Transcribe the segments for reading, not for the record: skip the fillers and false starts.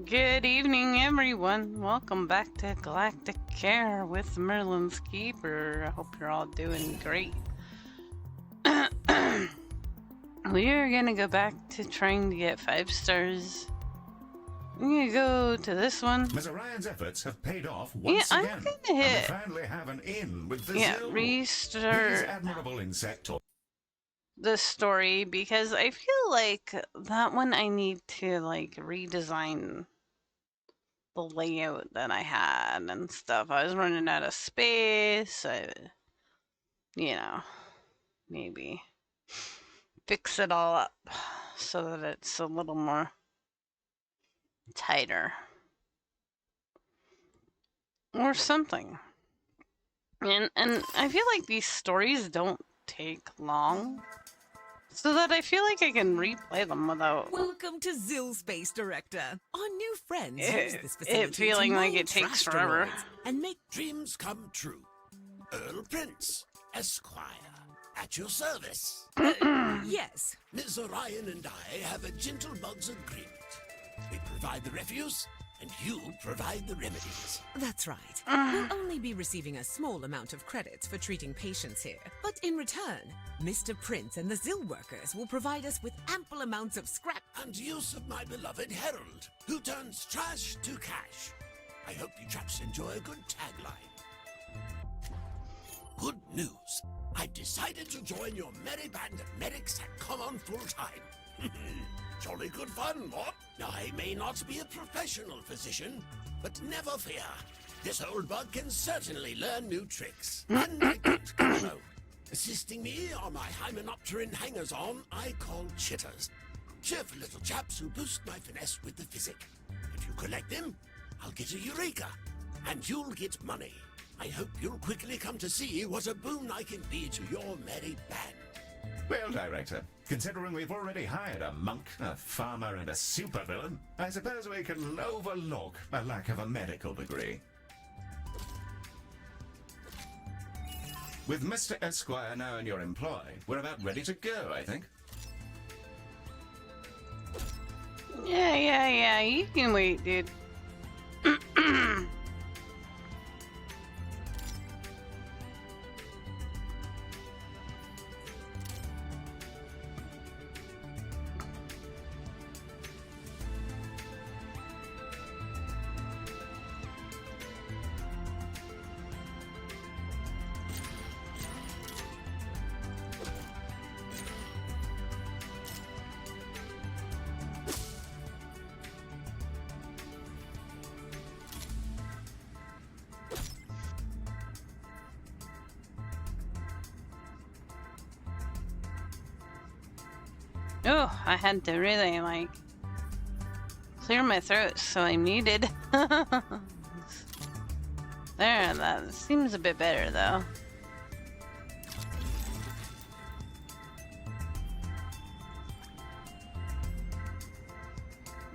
Good evening, everyone. Welcome back to Galacticare with Merlin's Keeper. I hope you're all doing great. We are gonna go back to trying to get 5 stars. I'm gonna go to this one. Ms. Orion's efforts have paid off once again. I'm gonna hit. And we finally have an in with the Yeah, zoo. restart These admirable insect the story because I feel like that one I need to redesign the layout that I had and stuff. I was running out of space. Maybe fix it all up so that it's a little more tighter or something. And I feel like these stories don't take long, so that I feel like I can replay them without Welcome to Zill Space Director. Our new friends use this facility it feeling to like mine it takes trash forever. droids and make Dreams come true. Earl Prince, Esquire, at your service. yes. Ms. Orion and I have a gentle bugs agreement. We provide the refuse, and you provide the remedies. That's right. We'll only be receiving a small amount of credits for treating patients here. But in return, Mr. Prince and the Zill workers will provide us with ample amounts of scrap. And use of my beloved Herald, who turns trash to cash. I hope you chaps enjoy a good tagline. Good news. I've decided to join your merry band of medics that come on full time. Jolly good fun, what? I may not be a professional physician, but never fear. This old bug can certainly learn new tricks. And I don't know. Assisting me are my hymenopteran hangers-on I call chitters. Cheerful little chaps who boost my finesse with the physic. If you collect them, I'll get a eureka, and you'll get money. I hope you'll quickly come to see what a boon I can be to your merry band. Well, Director, considering we've already hired a monk, a farmer, and a supervillain, I suppose we can overlook a lack of a medical degree. With Mr. Esquire now in your employ, we're about ready to go, I think. Yeah, you can wait, dude. Oh, I had to really, clear my throat, so I'm muted. There, that seems a bit better, though.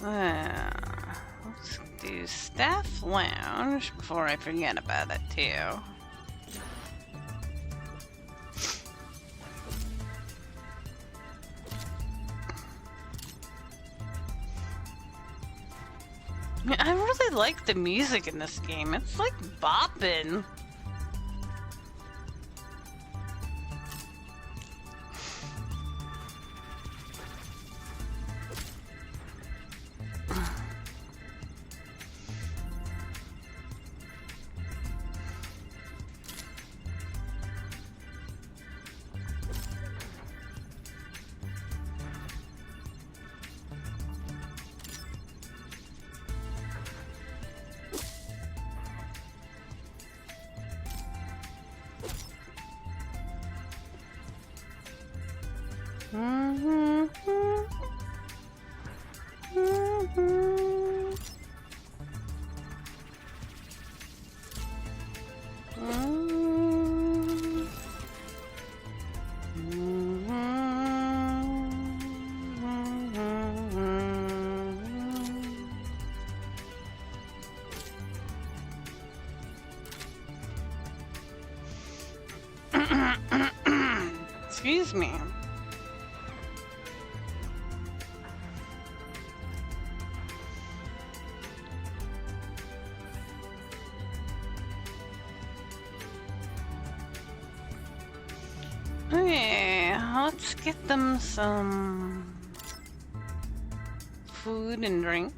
Let's do Staff Lounge before I forget about it, too. I really like the music in this game. It's like bopping. Excuse me. Let's get them some food and drink.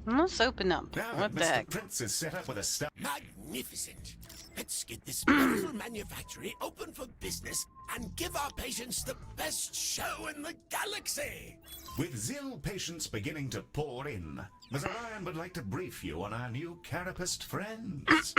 Let's open up. Now What that the Mr. heck? Prince is set up with a star. Magnificent. Let's get this beautiful manufactory open for business and give our patients the best show in the galaxy. With Zill patients beginning to pour in, Ms. Orion would like to brief you on our new carapest friends.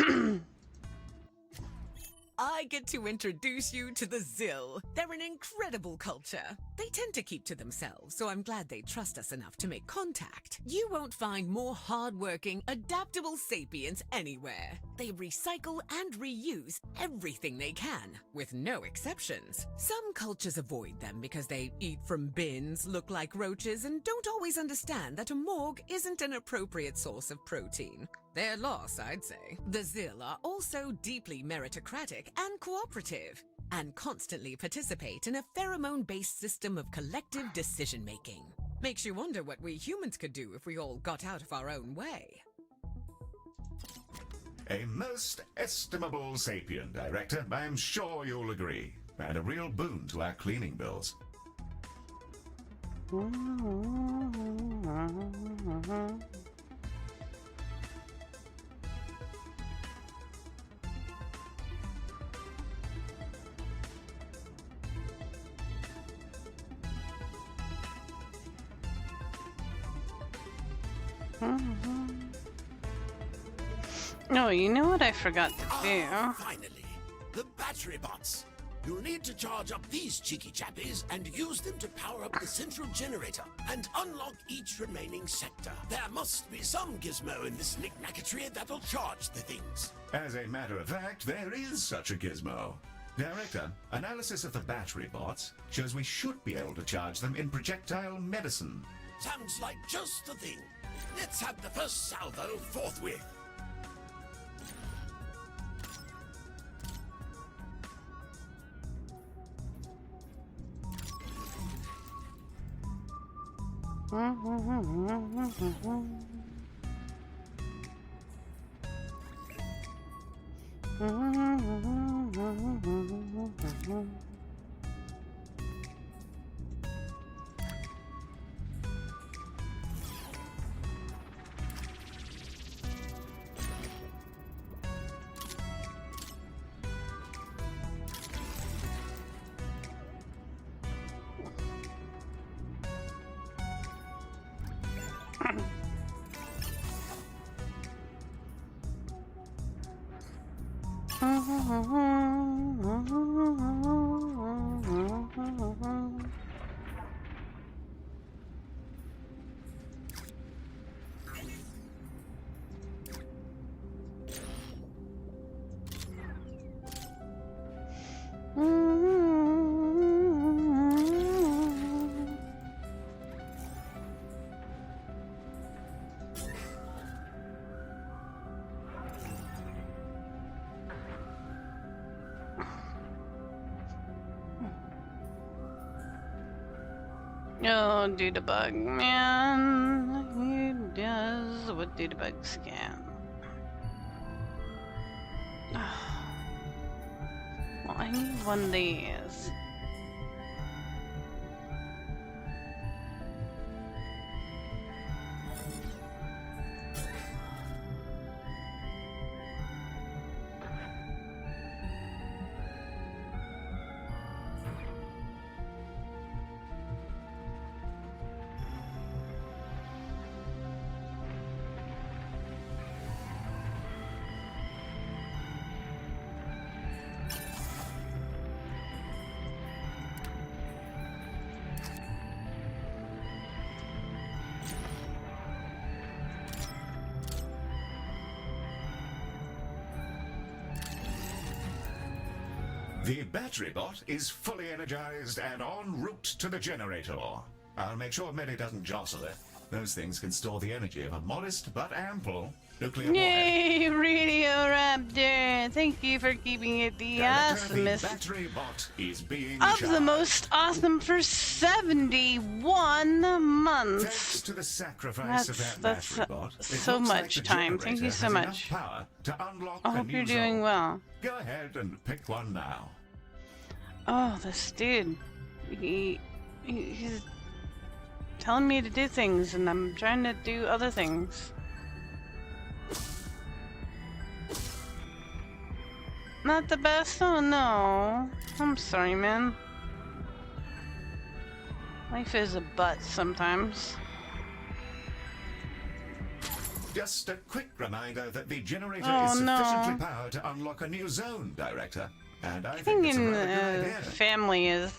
I get to introduce you to the Zill. They're an incredible culture. They tend to keep to themselves, so I'm glad they trust us enough to make contact. You won't find more hardworking, adaptable sapiens anywhere. They recycle and reuse everything they can, with no exceptions. Some cultures avoid them because they eat from bins, look like roaches, and don't always understand that a morgue isn't an appropriate source of protein. Their loss, I'd say. The Zill are also deeply meritocratic and cooperative, and constantly participate in a pheromone-based system of collective decision-making. Makes you wonder what we humans could do if we all got out of our own way. A most estimable sapient, Director. I'm sure you'll agree. And a real boon to our cleaning bills. No, you know what I forgot to do? Finally, the battery bots. You'll need to charge up these cheeky chappies and use them to power up the central generator and unlock each remaining sector. There must be some gizmo in this knick-knacketry that'll charge the things. As a matter of fact, there is such a gizmo. Director, analysis of the battery bots shows we should be able to charge them in projectile medicine. Sounds like just the thing. Let's have the first salvo forthwith. Oh, Doodabug, man. He does what Doodabug's can. Well, I need one of these. The battery bot is fully energized and en route to the generator. I'll make sure Mary doesn't jostle it. Those things can store the energy of a modest but ample nuclear warhead. Yay, Radio Raptor! Thank you for keeping it the Director, the awesomest battery bot is being of charged. the most awesome for 71 months. Thanks to the sacrifice of that That's battery bot, it so looks like much the time. Thank you generator so has enough much. power to unlock I a hope new you're doing zone. well. Go ahead and pick one now. Oh, this dude. He's telling me to do things, and I'm trying to do other things. Not the best? Oh no. I'm sorry, man. Life is a butt sometimes. Just a quick reminder that the generator Oh, is no. sufficiently powered to unlock a new zone, Director. And I think Being it's a in rather good idea. family is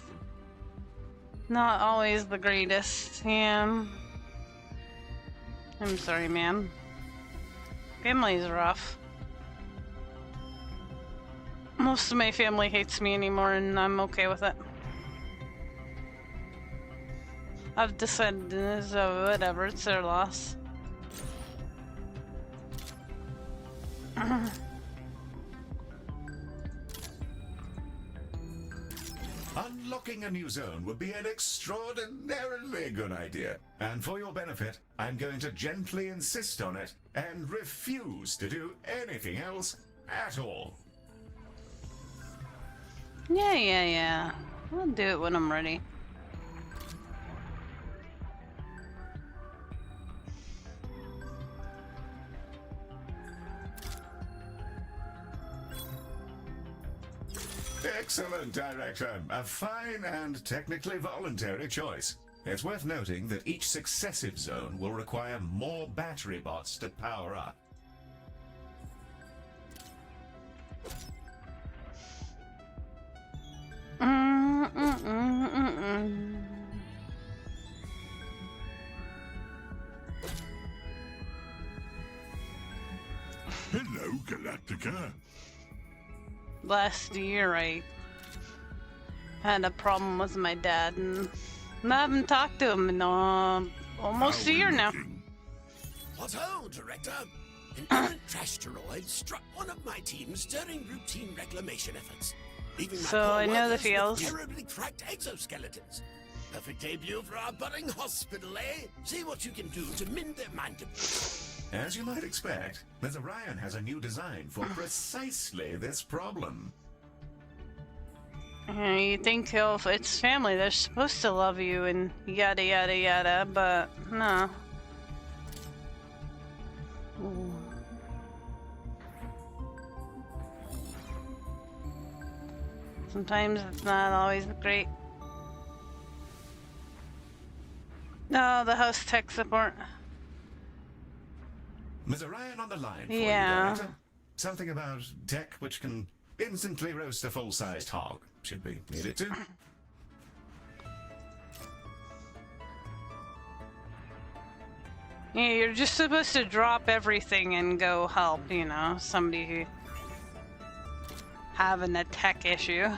not always the greatest. Yeah. I'm sorry, man. Family's rough. Most of my family hates me anymore, and I'm okay with it. I've decided, so whatever, it's their loss. Unlocking a new zone would be an extraordinarily good idea. And for your benefit, I'm going to gently insist on it and refuse to do anything else at all. Yeah. I'll do it when I'm ready. Excellent, Director. A fine and technically voluntary choice. It's worth noting that each successive zone will require more battery bots to power up. Hello, Galaticare. Last year I had a problem with my dad, and I haven't talked to him in almost a year now. What ho, Director? An errant asteroid struck one of my teams during routine reclamation efforts, leaving my So poor I know the workers with feels. terribly cracked exoskeletons. Perfect debut for our budding hospital, eh? See what you can do to mend their mandibles. As you might expect, Ms. Orion has a new design for precisely this problem. You think if it's family, they're supposed to love you and yada yada yada, but no. Ooh. Sometimes it's not always great. No, the house tech support. Ms. Orion on the line for Yeah. you, Director. Something about tech which can instantly roast a full-sized hog, should be needed to. Yeah, you're just supposed to drop everything and go help, you know, somebody who having a tech issue.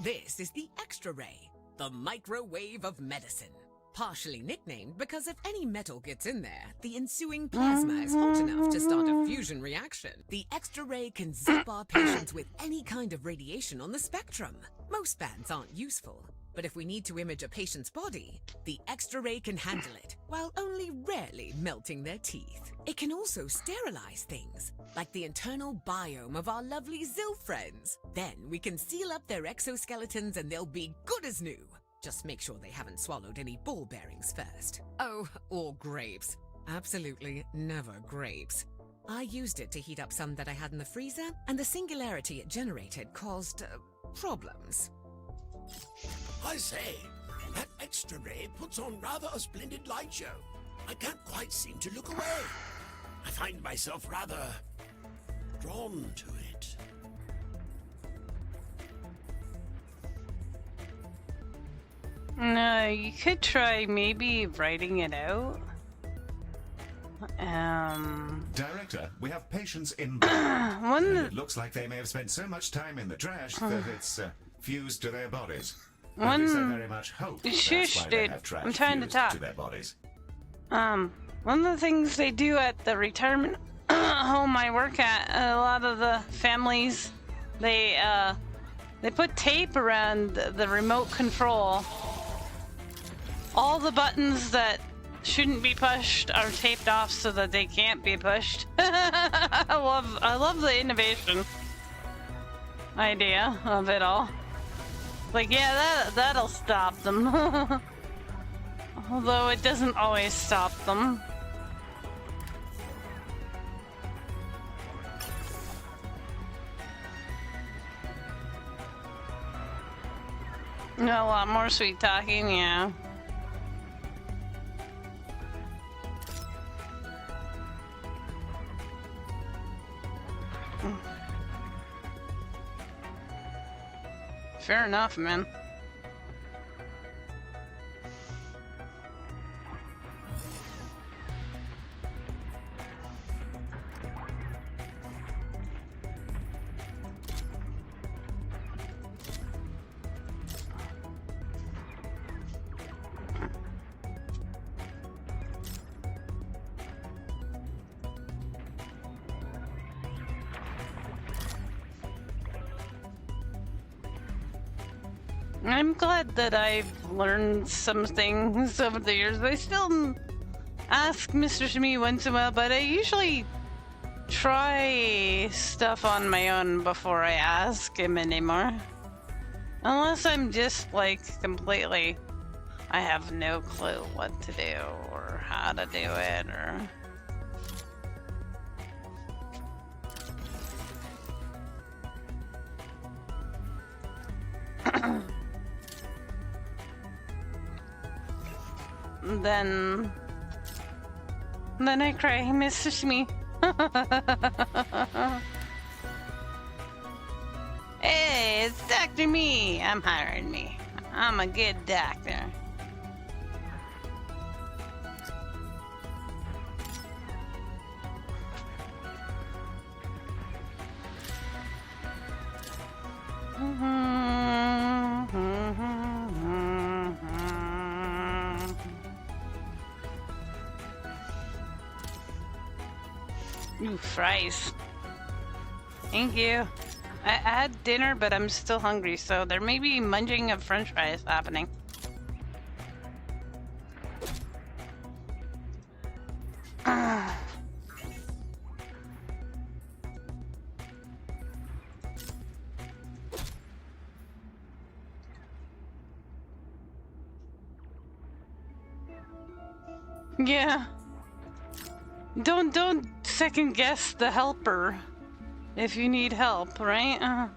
This is the Extra Ray, the microwave of medicine. Partially nicknamed because if any metal gets in there, the ensuing plasma is hot enough to start a fusion reaction. The Extra Ray can zap our patients with any kind of radiation on the spectrum. Most bands aren't useful, but if we need to image a patient's body, the Extra Ray can handle it, while only rarely melting their teeth. It can also sterilize things, like the internal biome of our lovely Zill friends. Then we can seal up their exoskeletons and they'll be good as new. Just make sure they haven't swallowed any ball bearings first. Oh, or grapes. Absolutely never grapes. I used it to heat up some that I had in the freezer, and the singularity it generated caused problems. I say, that Extra Ray puts on rather a splendid light show. I can't quite seem to look away. I find myself rather drawn to it. No, you could try maybe writing it out Director, we have patients inbound. And it looks like they may have spent so much time in the trash that it's fused to their bodies. At least I very much hope Shush, that's why they dude. have trash I'm trying to fused talk. to their bodies. One of the things they do at the retirement home I work at, a lot of the families, they put tape around the remote control. All the buttons that shouldn't be pushed are taped off so that they can't be pushed. I love the innovation idea of it all. Like, yeah, that'll stop them. Although it doesn't always stop them. A lot more sweet talking, yeah. Fair enough, man. I'm glad that I've learned some things over the years. I still ask Mr. Shmi once in a while, but I usually try stuff on my own before I ask him anymore. Unless I'm just like completely, I have no clue what to do or how to do it or... Then I cry, Mr. Shmi. Hey, it's Dr. Me. I'm hiring me. I'm a good doctor. Ooh, fries. Thank you. I had dinner, but I'm still hungry, so there may be munching of french fries happening. Yeah. Don't second guess the helper if you need help, right?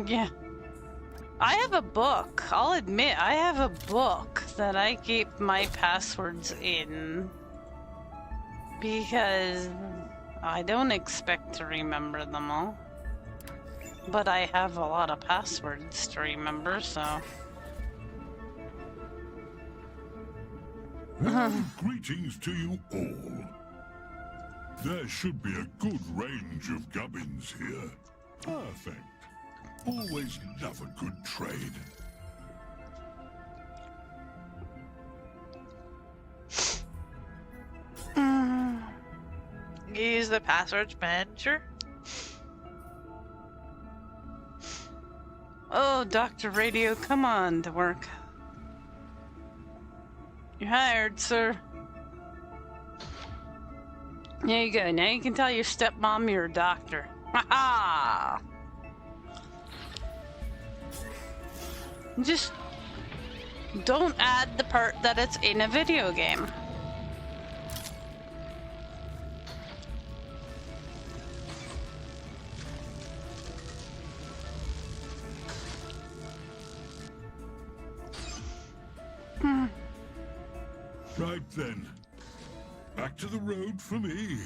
Yeah. I have a book. I'll admit, I have a book that I keep my passwords in because I don't expect to remember them all. But I have a lot of passwords to remember, so... Well, greetings to you all. There should be a good range of gubbins here. Perfect. Always love a good trade. You use the passwords manager? Oh, Dr. Radio, come on to work. You're hired, sir. There you go. Now you can tell your stepmom you're a doctor. Ha ha! Just don't add the part that it's in a video game. Back to the road for me.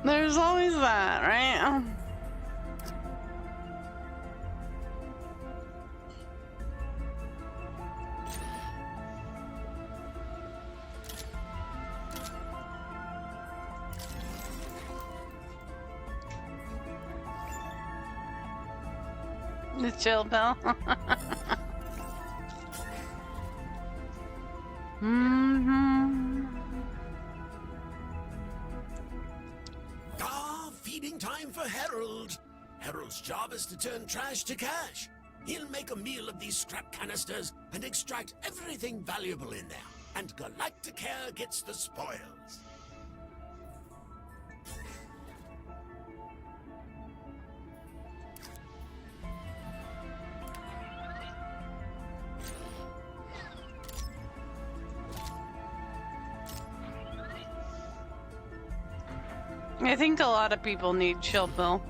There's always that, right? The chill pill. Feeding time for Harold. Harold's job is to turn trash to cash. He'll make a meal of these scrap canisters and extract everything valuable in there. And Galacticare gets the spoils. I think a lot of people need chill pill.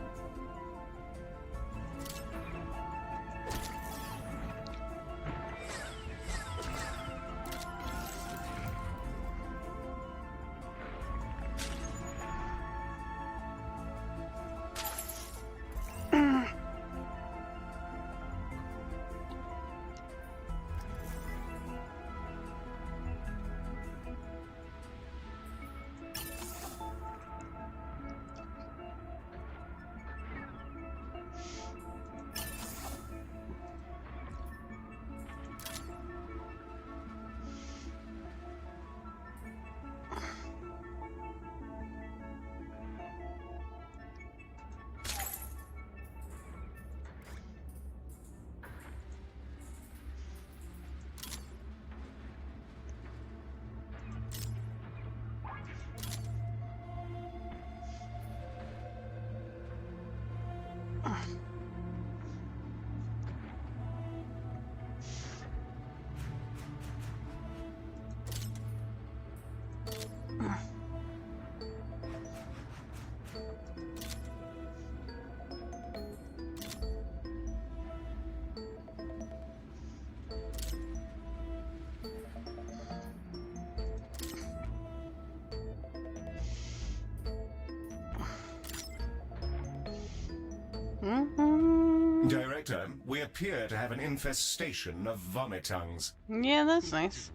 Director, we appear to have an infestation of vomitungs. Yeah, that's nice.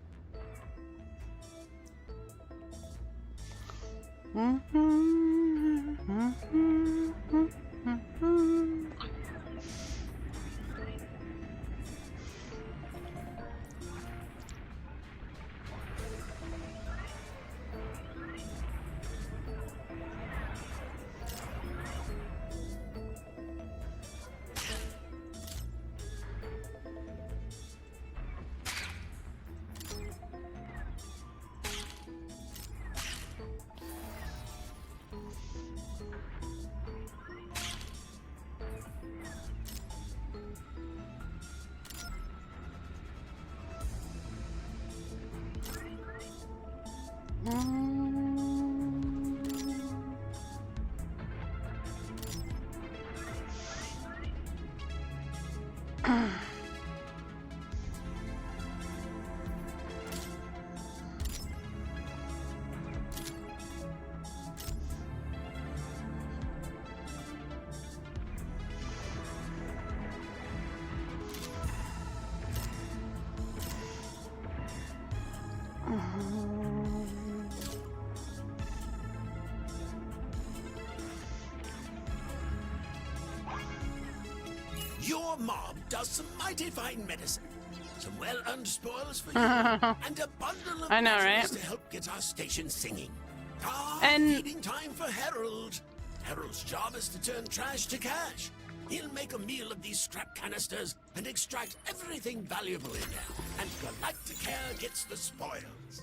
Your mob does some mighty fine medicine. Some well-earned spoils for you, and a bundle of I know, batteries right? to help get our station singing. And- Feeding time for Harold. Harold's job is to turn trash to cash. He'll make a meal of these scrap canisters and extract everything valuable in there. And Galacticare gets the spoils.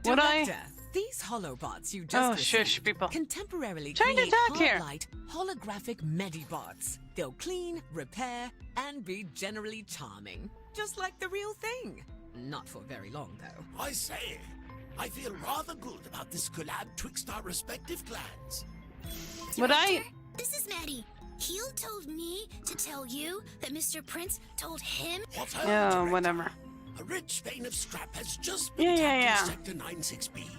Would Director, these holobots you just Oh, received shush, people. can temporarily Trying to create talk here. hard-light, holographic medibots. They'll clean, repair, and be generally charming. Just like the real thing. Not for very long, though. I say, I feel rather good about this collab twixt our respective clans. Would I? Director, this is Maddie. Heel told me to tell you that Mr. Prince told him. What Oh, Director? whatever. A rich vein of scrap has just been Yeah, tapped yeah. in Sector 96B,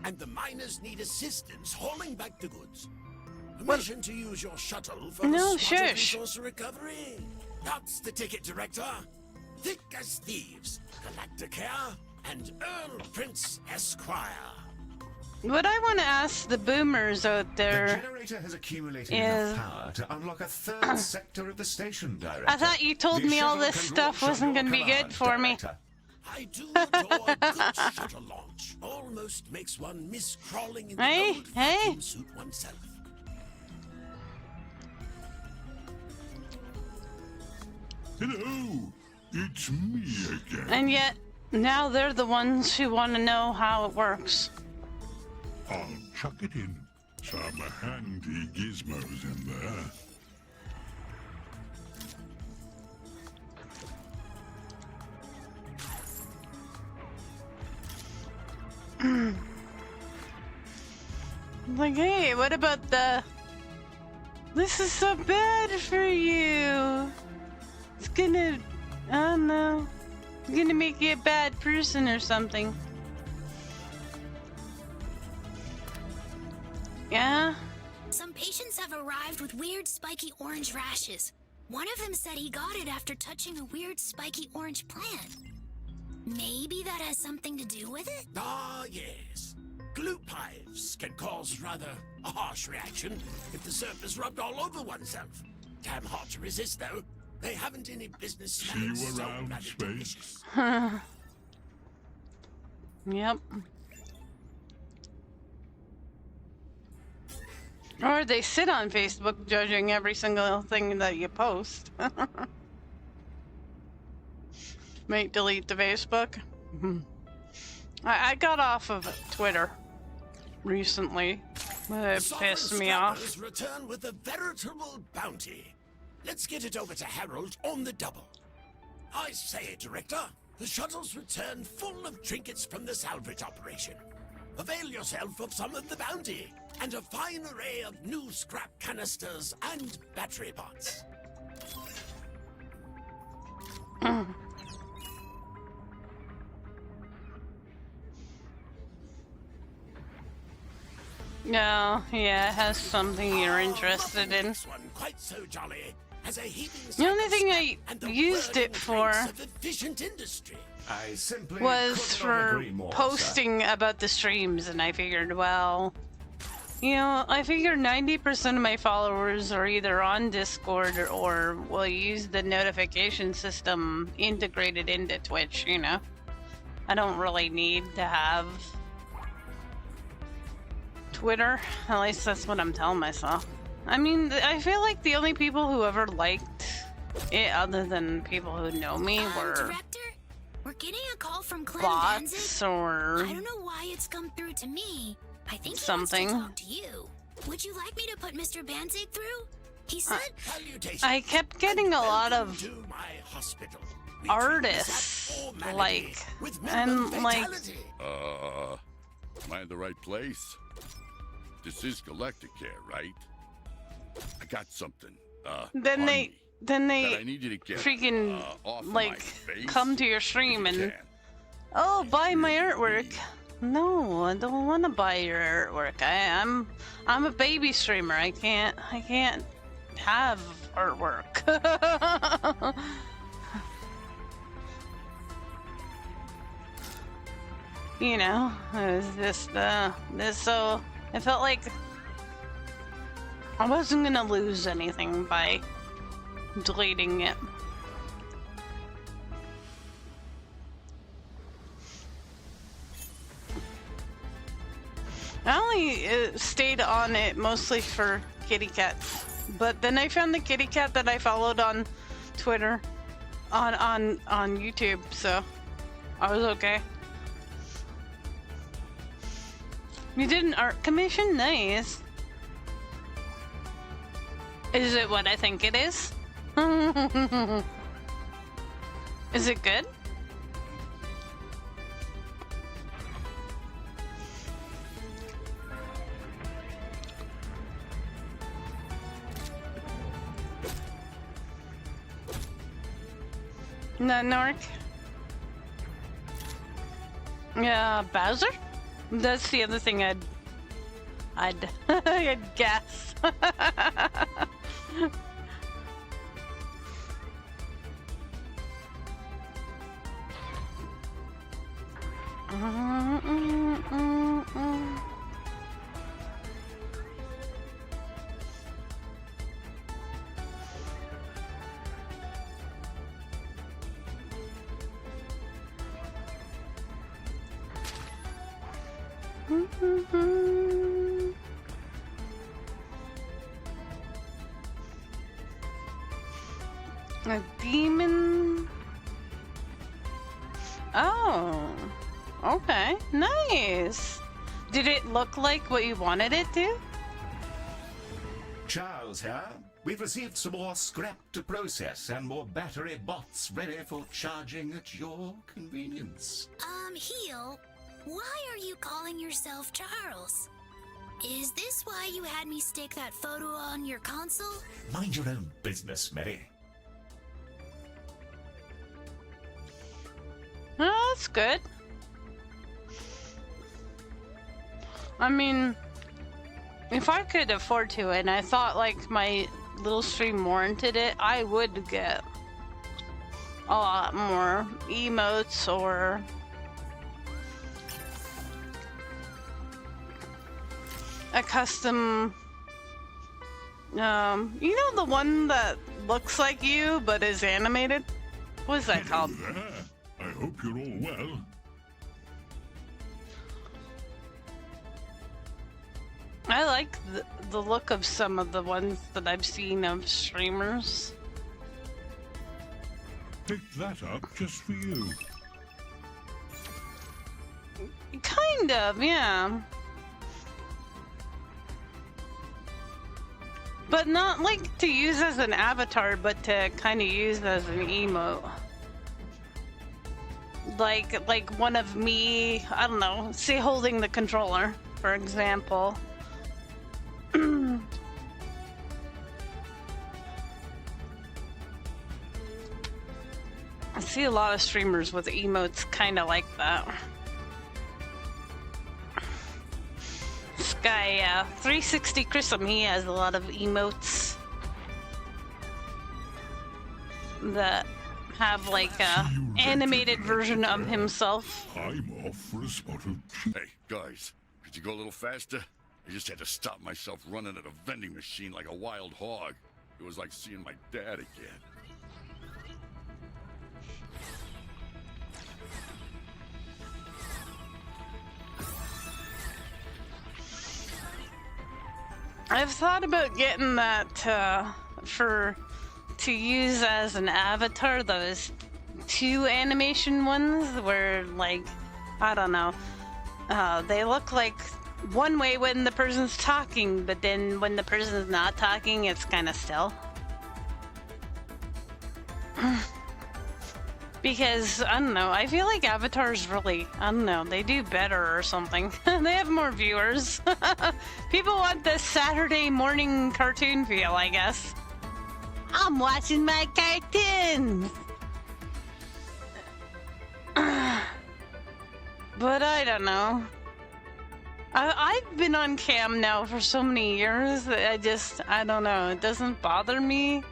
and the miners need assistance hauling back the goods. Permission to use your shuttle for No, the smart shush. resource recovery. That's the ticket, Director. Thick as thieves, Galacticare and Earl Prince Esquire. What I want to ask the boomers out The there. generator has accumulated is- enough power to unlock a third sector of the station, Director. I thought you told The me all shuttle this can stuff launch on wasn't your gonna be good command, for me. Director. I do adore a good shuttle launch. Almost makes one miss crawling in the Hey, old hey. vacuum suit oneself. Hello, it's me again. And yet, now they're the ones who want to know how it works. I'll chuck it in. Some handy gizmos in there. Like, hey, what about the... This is so bad for you. It's gonna... I don't know. It's gonna make you a bad person or something. Yeah? Some patients have arrived with weird spiky orange rashes. One of them said he got it after touching a weird spiky orange plant. Maybe that has something to do with it? Ah, yes. Gloop hives can cause rather a harsh reaction if the surf is rubbed all over oneself. Damn hard to resist, though. They haven't any business See you smelling so around, bloody Space. delicious. Yep. Or they sit on Facebook judging every single thing that you post. Might delete the Facebook. I got off of Twitter recently. It pissed me off. Scrappers return with a veritable bounty. Let's get it over to Harold on the double. I say, Director, the shuttle's return full of trinkets from the salvage operation. Avail yourself of some of the bounty and a fine array of new scrap canisters and battery bots. No, yeah, it has something you're interested in. This one quite so jolly. Has a heaping The only sack of thing scrap I and the used it whirling for cranks of efficient industry. I simply was could not for agree more, sir. posting about the streams, and I figured, well, you know, I figured 90% of my followers are either on Discord or will use the notification system integrated into Twitch, you know. I don't really need to have Twitter. At least that's what I'm telling myself. I mean, I feel like the only people who ever liked it, other than people who know me, were Director, we're getting a call from Clem bots Danzig. or I don't know why it's come through to me. I think he something. wants to talk to you. Would you like me to put Mr. Banzig through? He said. Salutations. I kept getting a lot Welcome of to my hospital. We artists, treat this at like, formality with and, minimum like- fatality. Am I in the right place? This is Galacticare, right? I got something. then on they me then that they I need you to get freaking off of like my face, come to your if stream you and can. oh, buy my Really, artwork. No, I don't want to buy your artwork. I'm a baby streamer. I can't have artwork. You know, it was just this, so I felt like I wasn't gonna lose anything by deleting it. I only stayed on it mostly for kitty cats. But then I found the kitty cat that I followed on Twitter, on YouTube, so I was okay. You did an art commission? Nice. Is it what I think it is? Is it good? No, Nork. Yeah, Bowser? That's the other thing I'd guess. A demon. Oh, okay, nice. Did it look like what you wanted it to? Charles here. We've received some more scrap to process and more battery bots ready for charging at your convenience. Heel, why are you calling yourself Charles? Is this why you had me stick that photo on your console? Mind your own business, Mary. Oh, that's good. I mean, if I could afford to and I thought like my little stream warranted it, I would get a lot more emotes or a custom, you know, the one that looks like you but is animated? What is that called? There. I hope you're all well. I like the look of some of the ones that I've seen of streamers. Picked that up just for you. Kind of, yeah. But not like to use as an avatar, but to kind of use as an emote. Like one of me, I don't know, say holding the controller, for example. I see a lot of streamers with emotes kind of like that. This guy, 360 Chrism, he has a lot of emotes that have like a animated version of himself. I'm off for a spot of... Hey, guys, could you go a little faster? I just had to stop myself running at a vending machine like a wild hog. It was like seeing my dad again. I've thought about getting that to use as an avatar, those two animation ones where, like, I don't know, they look like one way when the person's talking, but then when the person's not talking, it's kind of still. Because, I don't know, I feel like avatars really, I don't know, they do better or something. They have more viewers. People want this Saturday morning cartoon feel, I guess. I'm watching my cartoons! But I don't know. I've been on cam now for so many years that I don't know, it doesn't bother me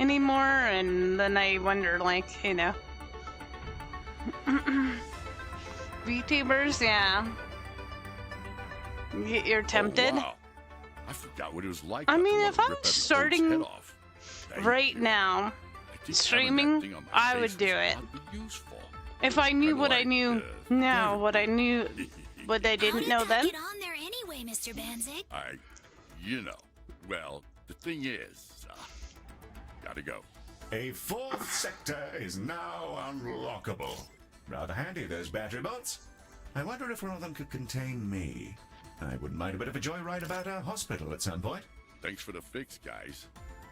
anymore, and then I wonder, like, you know. VTubers, yeah. You're tempted? Oh, wow. I forgot what it was like. I mean, to if rip I'm that goat's starting head off. right now, I think streaming, having that thing on my I face would do was it. oddly useful. If I knew Kinda what I like, knew now, what I knew, what I How didn't did know that then. get on there anyway, Mr. Banzig? You know, well, The thing is, gotta go. A fourth sector is now unlockable. Rather handy, those battery bots. I wonder if one of them could contain me. I wouldn't mind a bit of a joyride about our hospital at some point. Thanks for the fix, guys.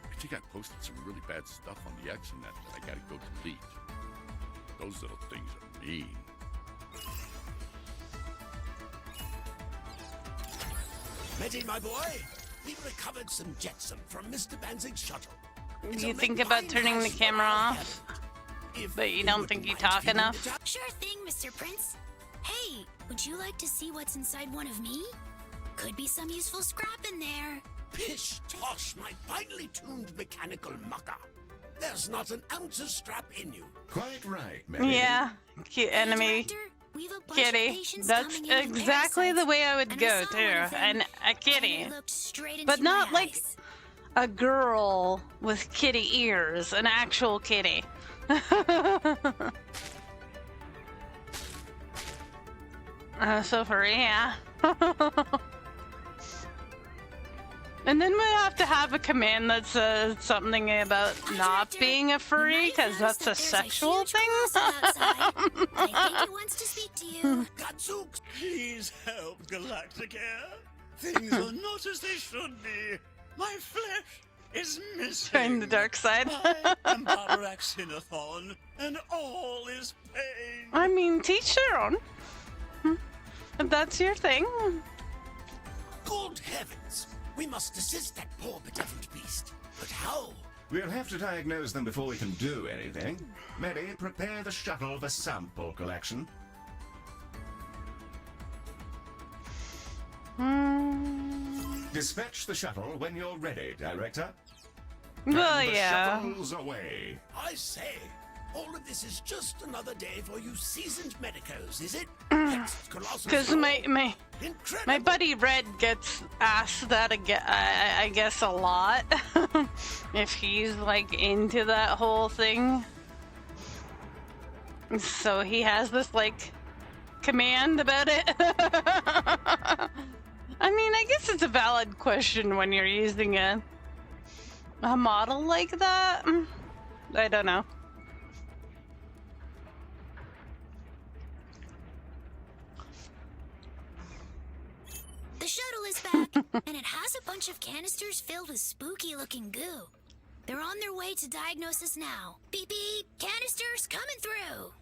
I think I posted some really bad stuff on the Exonet that I gotta go delete. Those little things are mean. Meddy, my boy, we've recovered some jetsam from Mr. Banzig's shuttle. It's You a think make about mine turning the hash camera that I off? haven't. If But you don't wouldn't think you mind talk feeding enough? the Sure thing, Mr. Prince. Hey, would you like to see what's inside one of me? Could be some useful scrap in there. Pish tosh, my finely tuned mechanical mucker. There's not an ounce of scrap in you. Quite right, Mary. Yeah, cute enemy. Director, we've a bunch of Kitty. patients That's coming in with exactly the parasites, way I would and go saw one too. of them, And a and kitty. it looked straight But into not my like eyes. a girl with kitty ears, an actual kitty. So furry, yeah. And then we have to have a command that says something about not Director, being a furry, you might because have that's noticed a that there's sexual huge thing. closet outside. I think it wants to speak to you. Gadzooks, Please help, Galacticare. Things are not as they should be. My flesh is missing. Trying the dark side. I am Babarak Sinathon, and all is pain. I mean, teach their own. If that's your thing. good heavens! We must assist that poor bedeviled beast. But how? We'll have to diagnose them before we can do anything. Mary, prepare the shuttle for sample collection. Dispatch the shuttle when you're ready, Director. Well, And the yeah. shuttle's away. I say, all of this is just another day for you seasoned medicos, is it? Next Colossus Because Roar. my Incredible. buddy Red gets asked that again, I guess a lot. If he's like into that whole thing. So he has this like command about it. I mean, I guess it's a valid question when you're using a model like that. I don't know. The shuttle is back, and it has a bunch of canisters filled with spooky looking goo. They're on their way to diagnosis now. Beep beep, canisters coming through.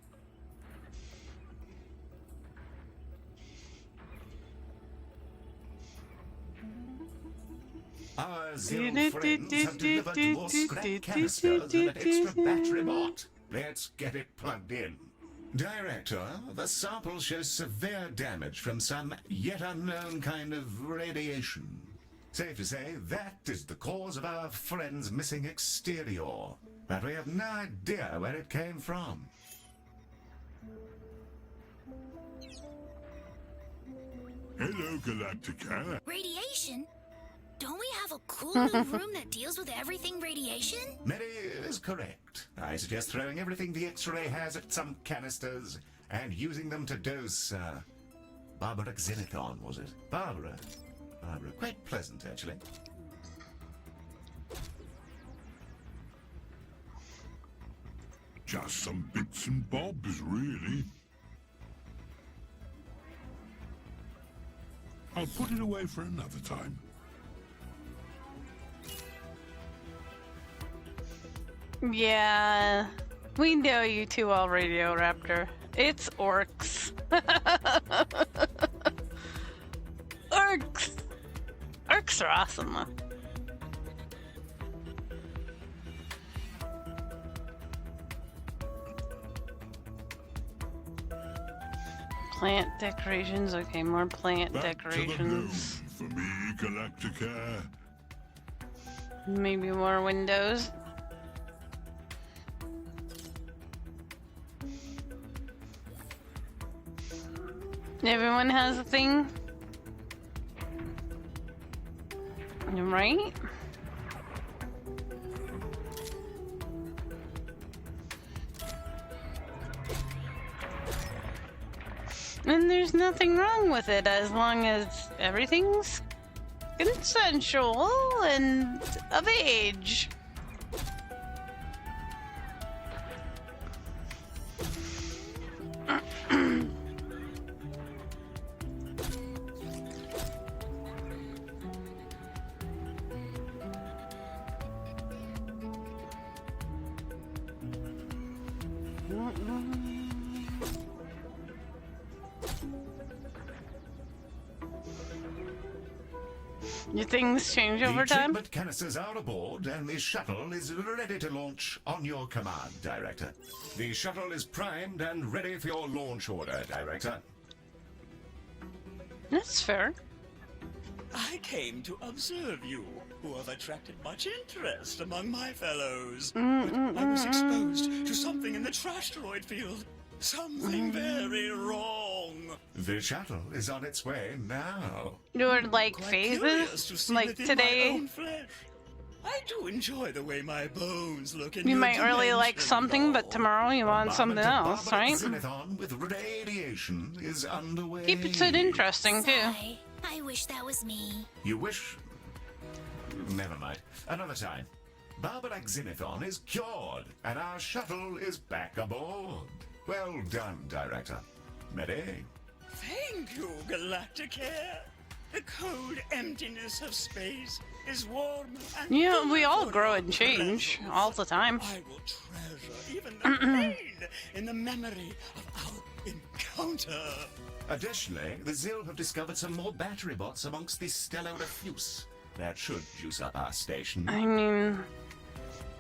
Our Zill friends have delivered more scrap canisters and an extra battery bot. Let's get it plugged in. Director, the sample shows severe damage from some yet unknown kind of radiation. Safe to say, that is the cause of our friend's missing exterior. But we have no idea where it came from. Hello, Galactica. Radiation? Don't we have a cool new room that deals with everything radiation? Mary is correct. I suggest throwing everything the X-ray has at some canisters and using them to dose, Barbara Xenothon, was it? Barbara. Quite pleasant, actually. Just some bits and bobs, really. I'll put it away for another time. Yeah, we know you too well, Radio Raptor. It's orcs. Orcs! Orcs are awesome, though. Plant decorations. Okay, more plant Back to the moon decorations. for me, Galactica. Maybe more windows. Everyone has a thing. Right? And there's nothing wrong with it as long as everything's consensual and of age. Do things change over The time? treatment canisters are aboard, and the shuttle is ready to launch on your command, Director. The shuttle is primed and ready for your launch order, Director. That's fair. I came to observe you, who have attracted much interest among my fellows. But I was exposed to something in the trash droid field. Something very wrong. The shuttle is on its way now. You're like Quite curious to phases, see like within today. my own flesh. I do enjoy the way my bones look in You your might really like dimension, something, but though. tomorrow you want something else, right? Zenithon with radiation is underway. Keeps it interesting too. Sigh. I wish that was me. You wish? Never mind. Another time. Barbarac Zenithon is cured, and our shuttle is back aboard. Well done, Director. Ready? Thank you, Galacticare. The cold emptiness of space is warm and Yeah, we all full grow of and change pleasures. all the time. I will treasure even the pain in the memory of our encounter. Additionally, the Zil have discovered some more battery bots amongst the stellar refuse. That should juice up our station. I mean,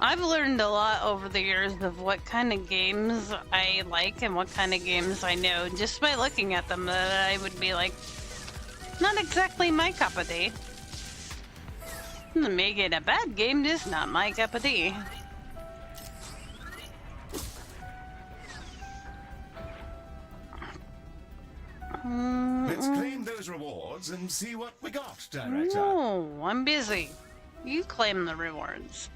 I've learned a lot over the years of what kind of games I like and what kind of games I know just by looking at them, that I would be like, not exactly my cup of tea. Making a bad game is not my cup of tea. Let's claim those rewards and see what we got, Director. No, I'm busy. You claim the rewards.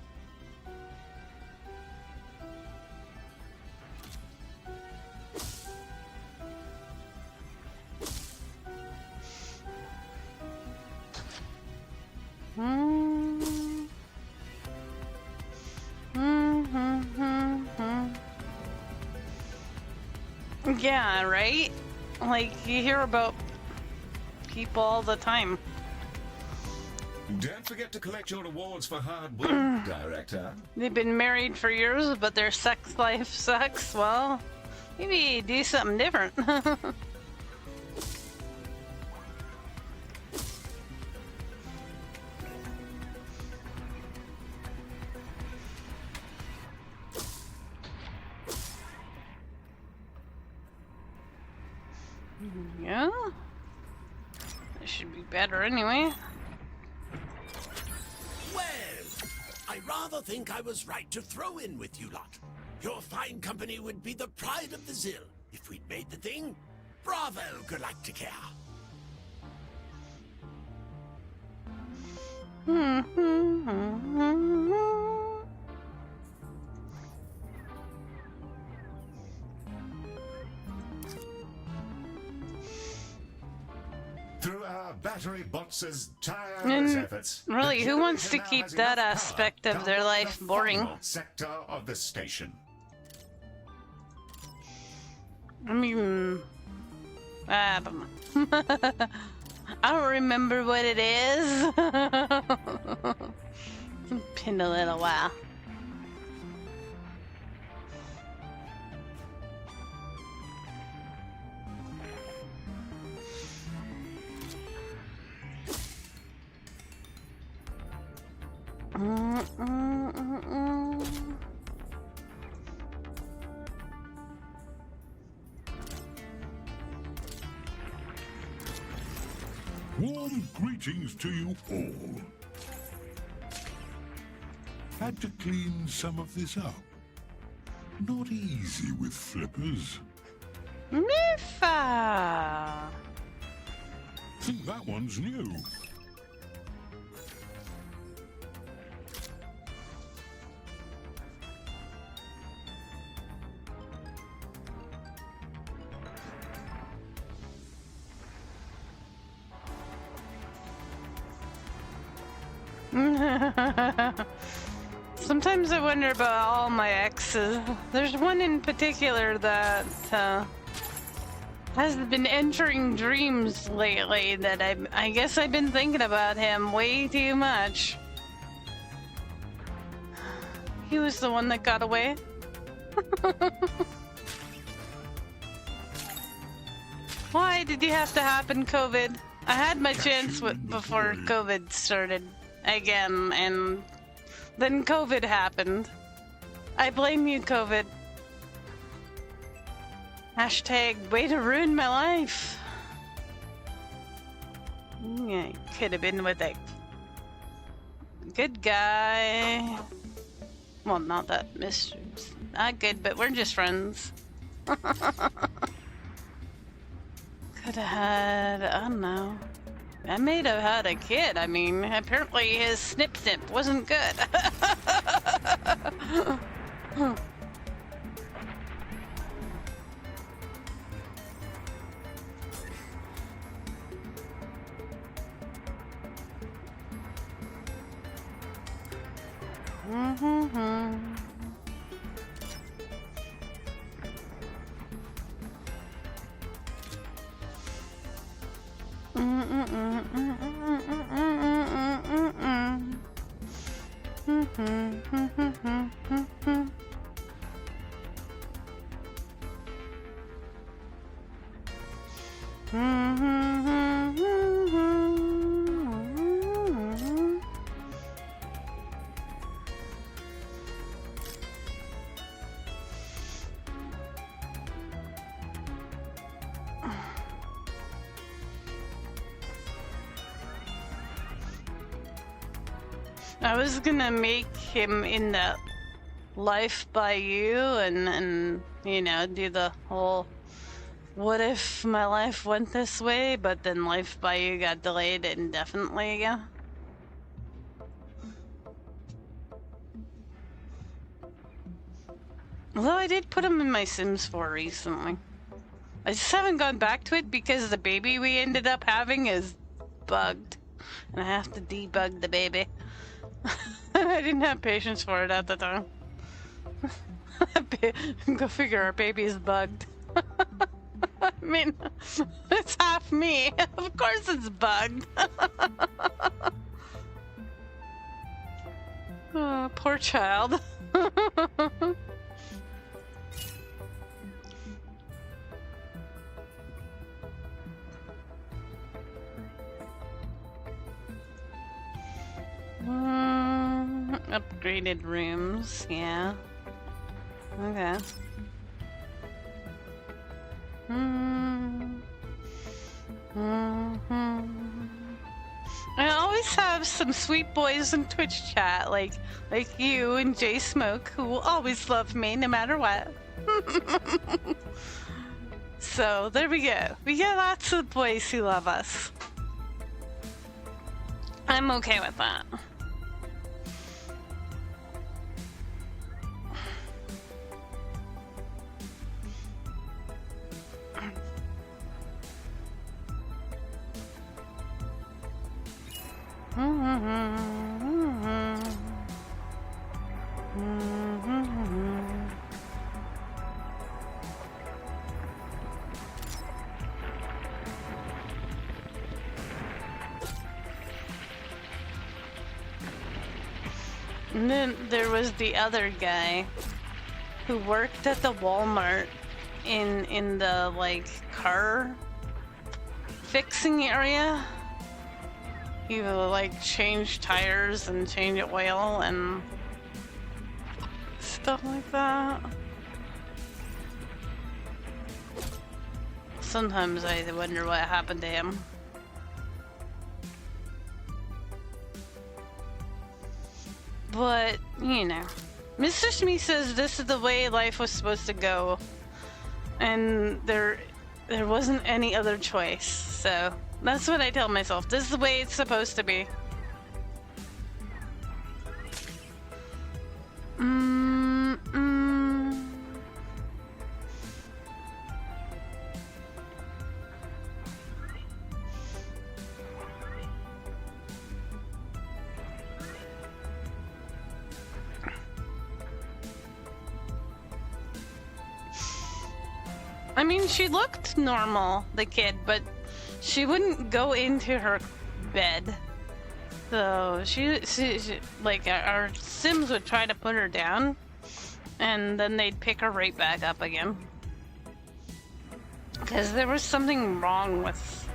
Yeah, right? Like, you hear about people all the time. Don't forget to collect your rewards for hard work, Director. They've been married for years, but their sex life sucks. Well, maybe do something different. Yeah? That should be better anyway. Well, I rather think I was right to throw in with you lot. Your fine company would be the pride of the Zil if we'd made the thing. Bravo, Galacticare. Through our battery bots' tireless efforts, Really, the who wants to generator now keep has that enough power aspect of to their power life the boring? final sector of the station. I mean, I don't know. I don't remember what it is. It's been a little while. Warm greetings to you all. Had to clean some of this up. Not easy with flippers. Mifa! Think that one's new. Sometimes I wonder about all my exes. There's one in particular that has been entering dreams lately that I guess I've been thinking about him way too much. He was the one that got away. Why did you have to happen, COVID? I had my chance before COVID started again, and then COVID happened. I blame you, COVID. Hashtag way to ruin my life. Yeah, could have been with a good guy. Well, not that Mr. Not good, but we're just friends. Could have had, I don't know. I may have had a kid. I mean, apparently his snip snip wasn't good. I was gonna make him in that Life by You and you know, do the whole what if my life went this way, but then Life by You got delayed indefinitely again. Although I did put him in my Sims 4 recently. I just haven't gone back to it because the baby we ended up having is bugged. And I have to debug the baby. I didn't have patience for it at the time. Go figure, our baby is bugged. I mean, it's half me. Of course it's bugged. Oh, poor child. Upgraded rooms, yeah. Okay. I always have some sweet boys in Twitch chat, like you and Jay Smoke, who will always love me no matter what. So there we go. We got lots of boys who love us. I'm okay with that. And then there was the other guy who worked at the Walmart in the like car fixing area. He would like change tires and change oil and stuff like that. Sometimes I wonder what happened to him. But, you know, Mr. Smee says this is the way life was supposed to go. And there wasn't any other choice. So, that's what I tell myself. This is the way it's supposed to be. I mean, she looked normal, the kid, but she wouldn't go into her bed. So she like our Sims would try to put her down, and then they'd pick her right back up again. Because there was something wrong with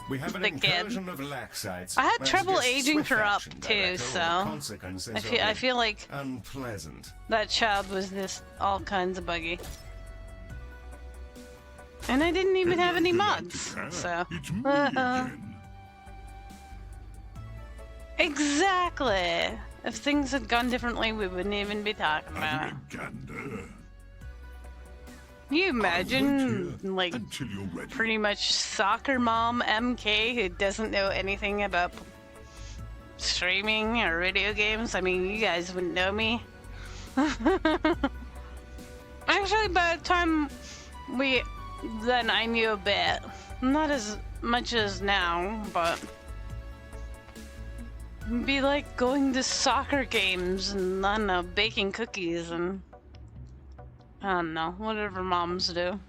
We have an the kid. incursion of laxites. I had that trouble suggest aging swift her up action, too, Director, or so consequences I of feel like unpleasant. that child was this all kinds of buggy. And I didn't even have any mods, so. It's me again. Exactly! If things had gone differently, we wouldn't even be talking about it. Having a gander. Can you I'll imagine, wait here like, until you're ready. pretty much soccer mom MK who doesn't know anything about streaming or video games? I mean, you guys wouldn't know me. Actually, by the time then I knew a bit. Not as much as now, but it'd be like going to soccer games and, I don't know, baking cookies and, I don't know, whatever moms do.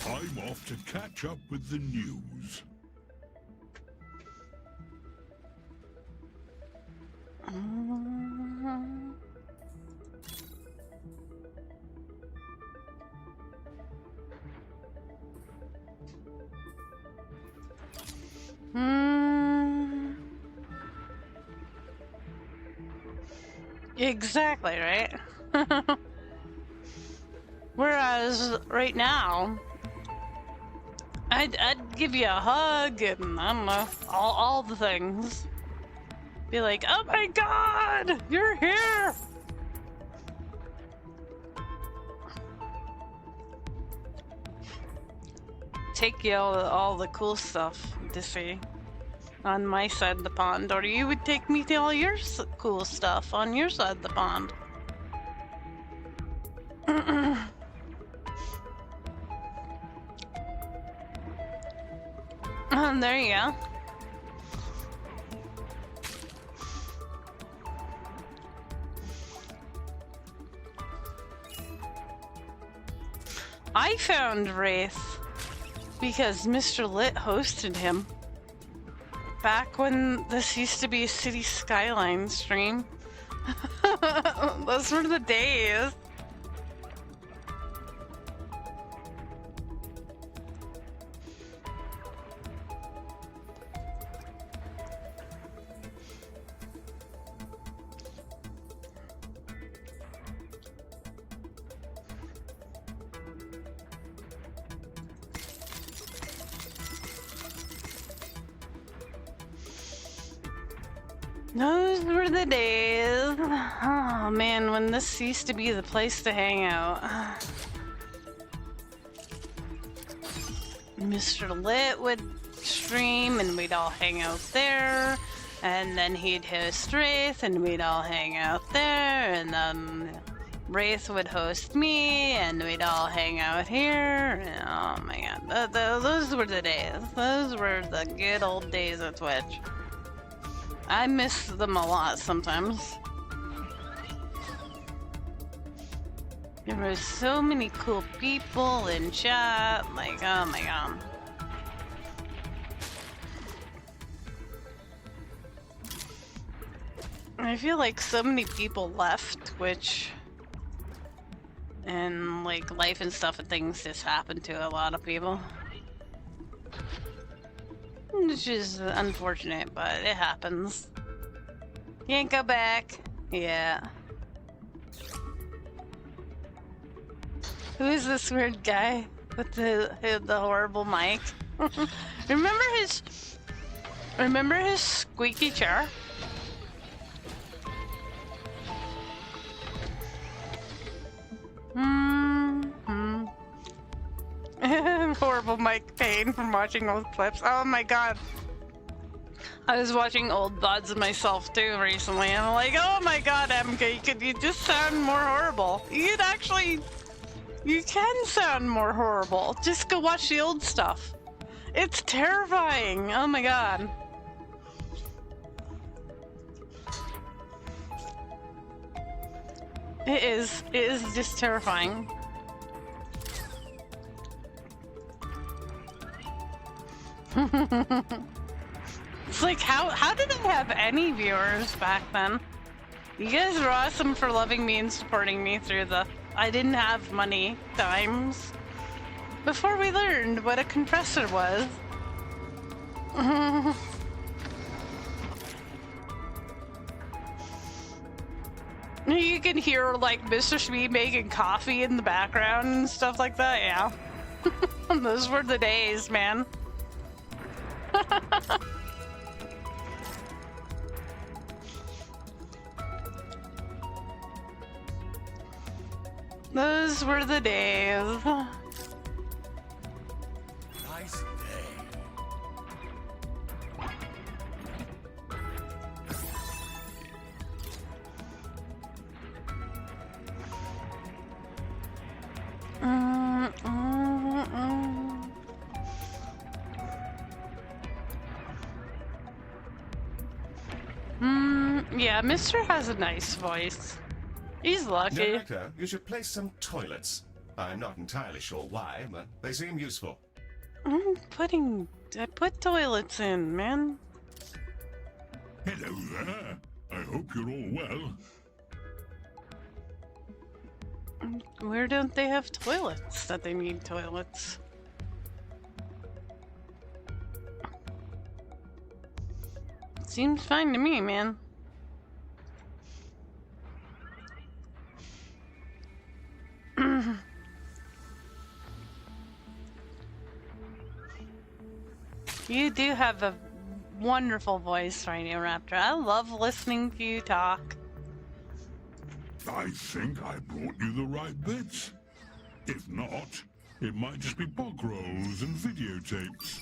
I'm off to catch up with the news. Exactly, right? Whereas right now, I'd give you a hug and I don't know, all the things. Be like, oh my god, you're here! Take you all the cool stuff to see on my side of the pond, or you would take me to all your cool stuff on your side of the pond. There you go. I found Wraith because Mr. Lit hosted him back when this used to be a City Skyline stream. Those were the days. Those were the days. Oh man, when this used to be the place to hang out. Mr. Lit would stream and we'd all hang out there. And then he'd host Wraith and we'd all hang out there. And then Wraith would host me and we'd all hang out here. And, oh my god, those were the days. Those were the good old days of Twitch. I miss them a lot sometimes. There were so many cool people in chat, like, oh my god. I feel like so many people left Twitch, and like life and stuff and things just happened to a lot of people. Which is unfortunate, but it happens. Can't go back. Yeah. Who is this weird guy with the horrible mic? Remember his squeaky chair? Horrible mic pain from watching old clips. Oh my god. I was watching old VODs of myself too recently, and I'm like, oh my god, MK, could you just sound more horrible? You could actually You can sound more horrible. Just go watch the old stuff. It's terrifying. Oh my god. It is. It is just terrifying. It's like, how did I have any viewers back then? You guys were awesome for loving me and supporting me through the I didn't have money times. Before we learned what a compressor was. You can hear like Mr. Schmee making coffee in the background and stuff like that, yeah. Those were the days, man. Those were the days. Nice day. Yeah, Mr. has a nice voice. He's lucky. Director, you should place some toilets. I'm not entirely sure why, but they seem useful. I put toilets in, man. Hello there. I hope you're all well. Where don't they have toilets that they need toilets? Seems fine to me, man. You do have a wonderful voice, Radio Raptor. I love listening to you talk. I think I brought you the right bits. If not, it might just be bog rolls and videotapes.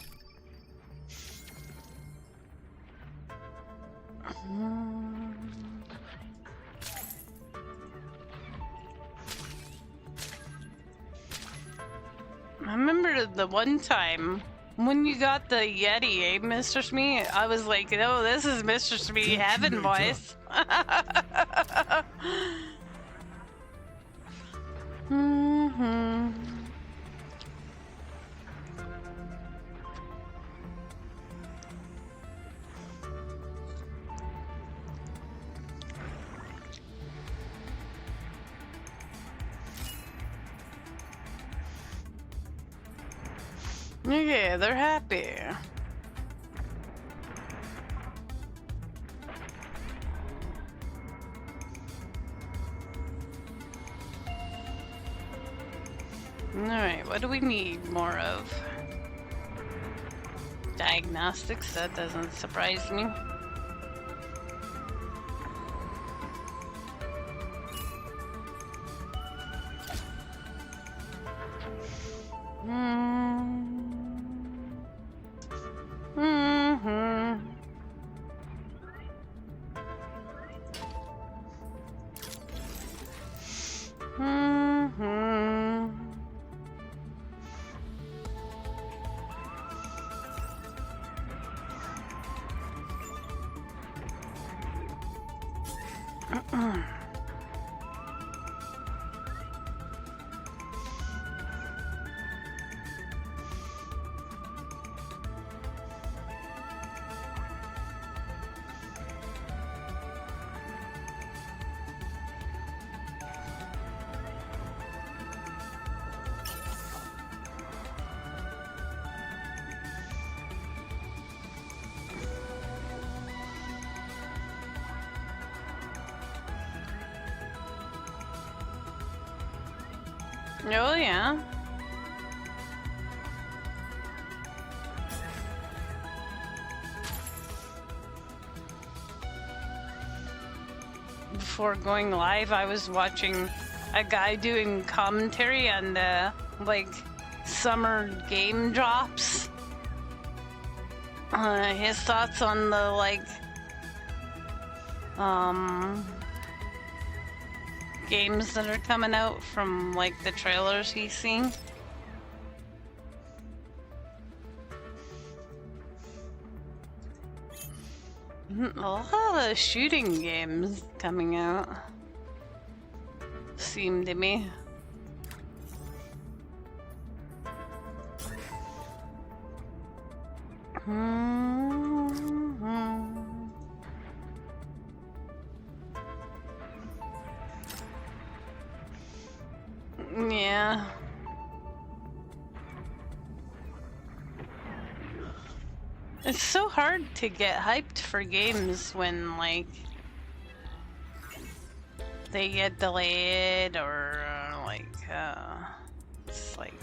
I remember the one time when you got the Yeti, eh, Mr. Smee? I was like, oh, this is Mr. Smee heaven voice. Okay, they're happy. Alright, what do we need more of? Diagnostics, that doesn't surprise me. Oh, yeah. Before going live, I was watching a guy doing commentary on the, like, summer game drops. His thoughts on the, like, games that are coming out from like the trailers he's seen. A lot of shooting games coming out, seem to me. Yeah. It's so hard to get hyped for games when, like, they get delayed or, it's like,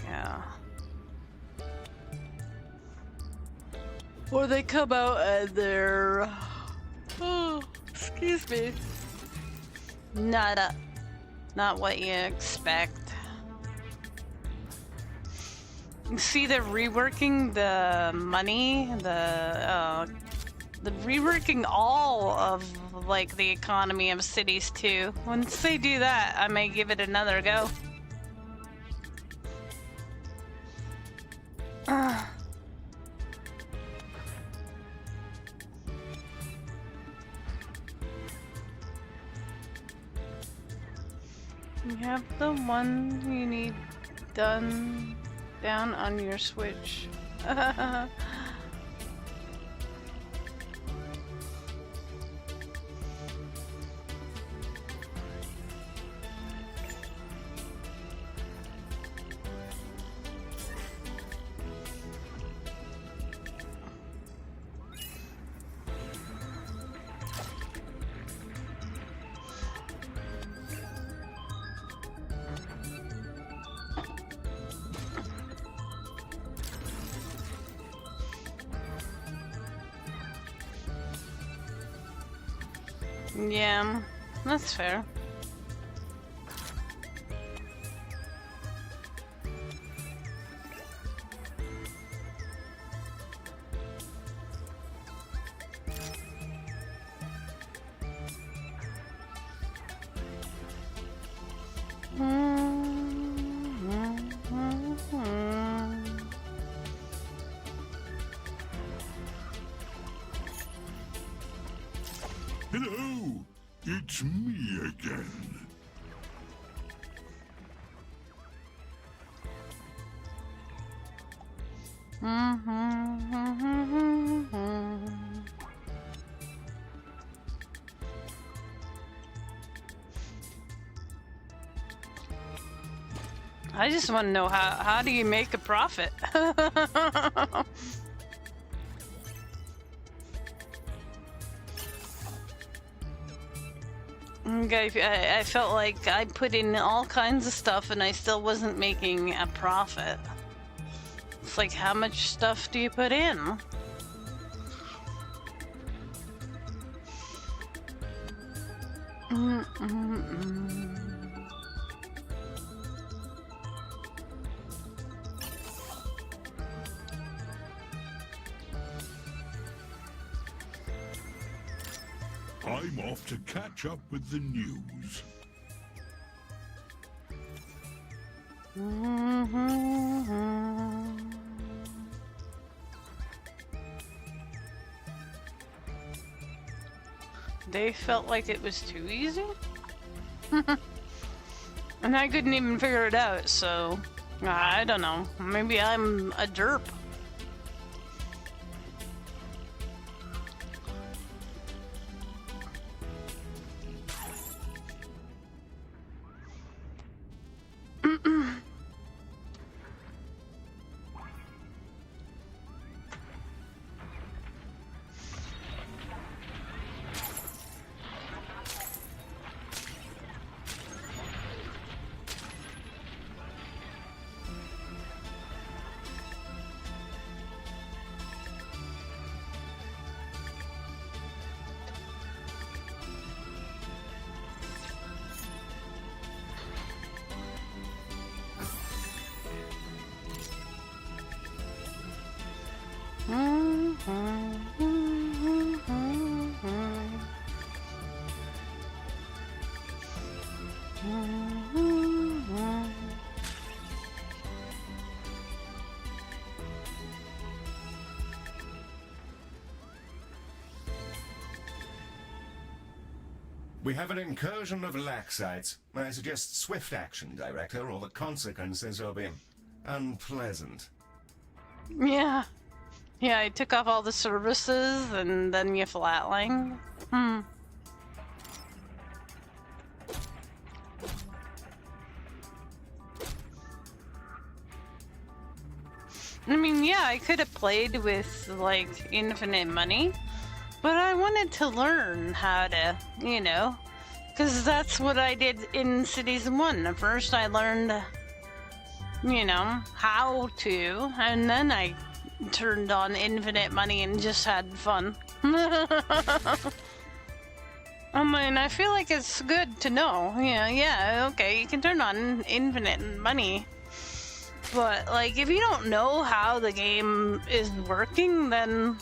or they come out and they're, oh, excuse me, not what you expect. See, they're reworking the money, the reworking all of, like, the economy of cities too. Once they do that, I may give it another go. You have the one you need done down on your Switch. Yeah, that's fair. Hello! It's me again. I just want to know how do you make a profit? Okay, I felt like I put in all kinds of stuff and I still wasn't making a profit. It's like, how much stuff do you put in? I'm off to catch up with the news. They felt like it was too easy? And I couldn't even figure it out, so I don't know. Maybe I'm a derp. We have an incursion of Laxites. I suggest swift action, Director, or the consequences will be unpleasant. Yeah. Yeah, I took off all the services and then you flatline. Hmm. I mean, yeah, I could have played with, like, infinite money, but I wanted to learn how to, you know, because that's what I did in Cities 1. First, I learned, you know, how to, and then I turned on infinite money and just had fun. I mean, I feel like it's good to know. Yeah, okay, you can turn on infinite money. But, like, if you don't know how the game is working, then...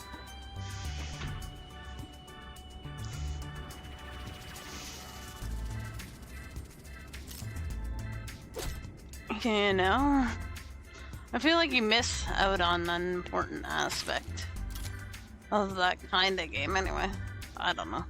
You know? I feel like you miss out on an important aspect of that kind of game anyway. I don't know.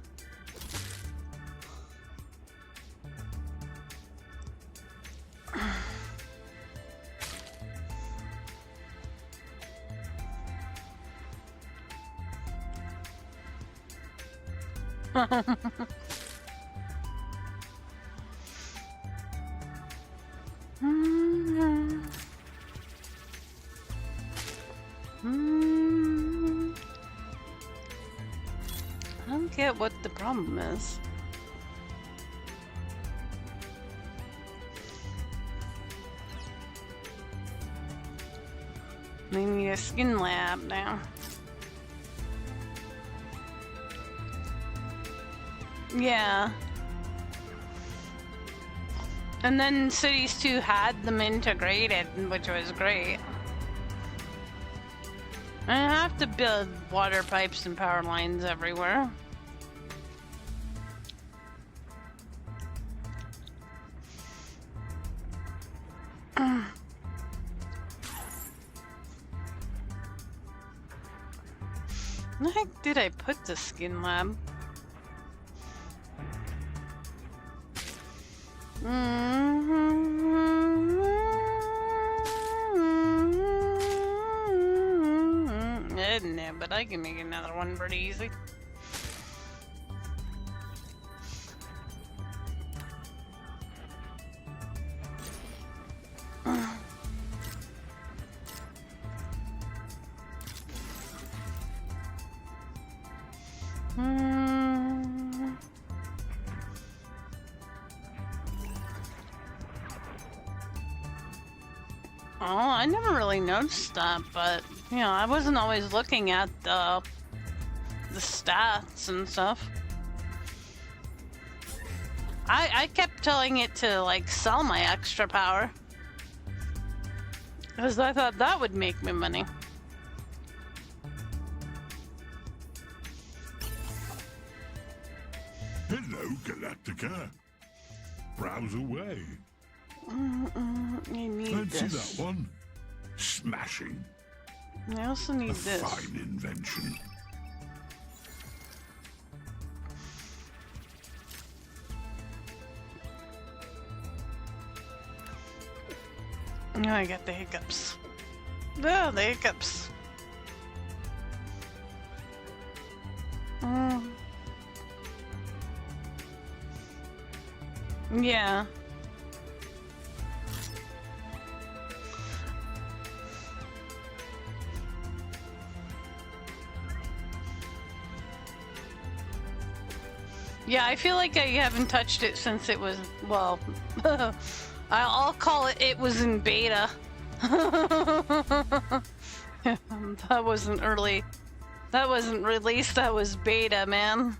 I don't get what the problem is. We need a skin lab now. Yeah. And then Cities 2 had them integrated, which was great. I have to build water pipes and power lines everywhere. Where the heck did I put the skin lab? No, but I can make another one pretty easy. Oh, I never really noticed that, but you know, I wasn't always looking at the stats and stuff. I kept telling it to like sell my extra power because I thought that would make me money. Hello, Galactica. Browse away. I need Fancy this. that one? Smashing. I also need A this. fine invention. Oh, I got the hiccups. Oh, the hiccups. Yeah. Yeah, I feel like I haven't touched it since it was, well, I'll call it, it was in beta. That wasn't early. That wasn't released, that was beta, man.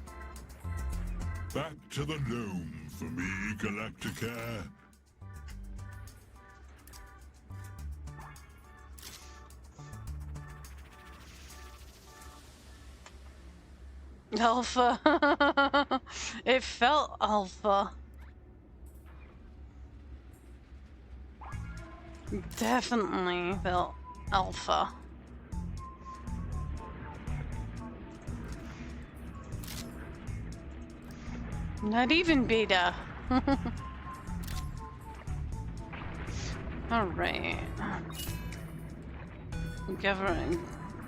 Back to the loom for me, Galacticare. Alpha. It felt alpha. Definitely the alpha. Not even beta. Alright.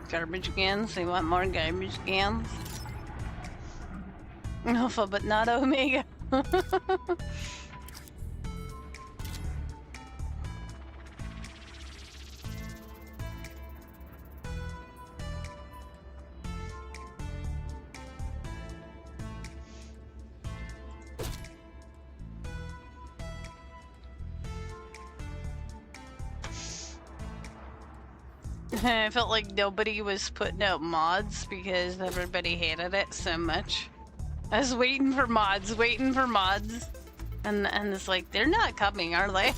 Garbage cans. They want more garbage cans. Alpha, but not Omega. I felt like nobody was putting out mods because everybody hated it so much. I was waiting for mods, and it's like, they're not coming, are they?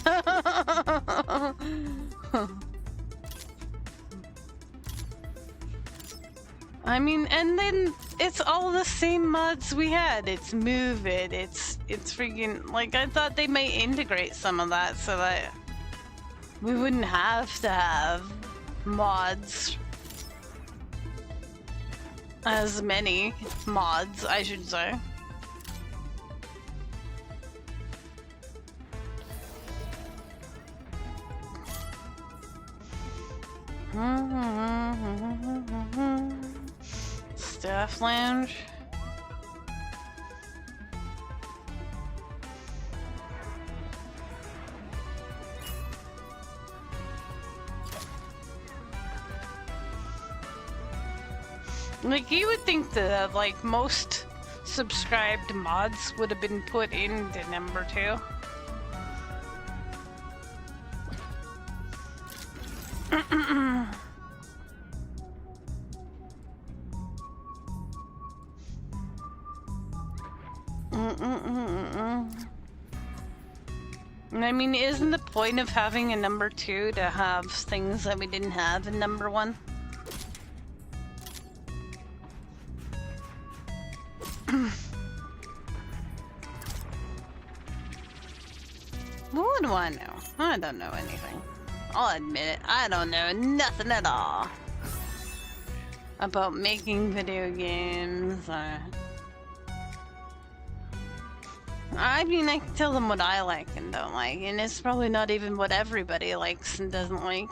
I mean, and then it's all the same mods we had. It's Move It, it's freaking, like, I thought they might integrate some of that so that we wouldn't have to have mods. As many mods, I should say. Staff lounge. Like, you would think that, like, most subscribed mods would have been put into number 2. I mean, isn't the point of having a number 2 to have things that we didn't have in number 1? What do I know? I don't know anything. I'll admit it, I don't know nothing at all about making video games. I mean, I can tell them what I like and don't like, and it's probably not even what everybody likes and doesn't like.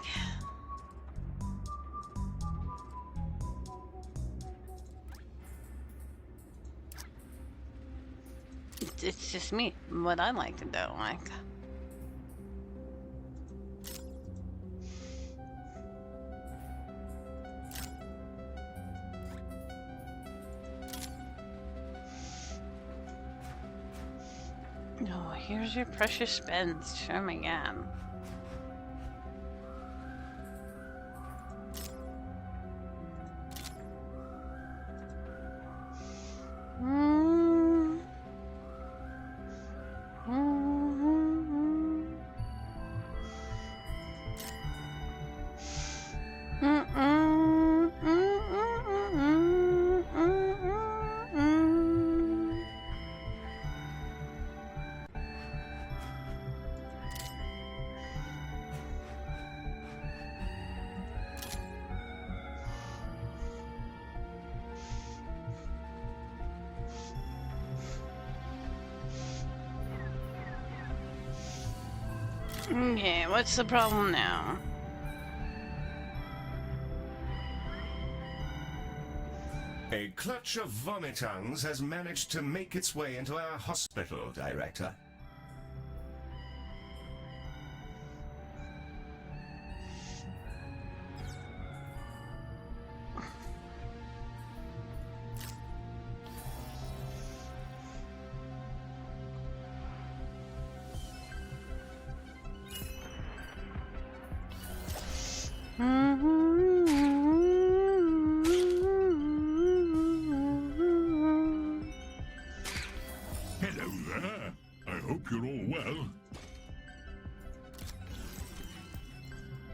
It's just me, what I like and don't like. Oh, here's your precious spends. Show me again. Okay, what's the problem now? A clutch of vomitungs has managed to make its way into our hospital, Director. Hello there. I hope you're all well.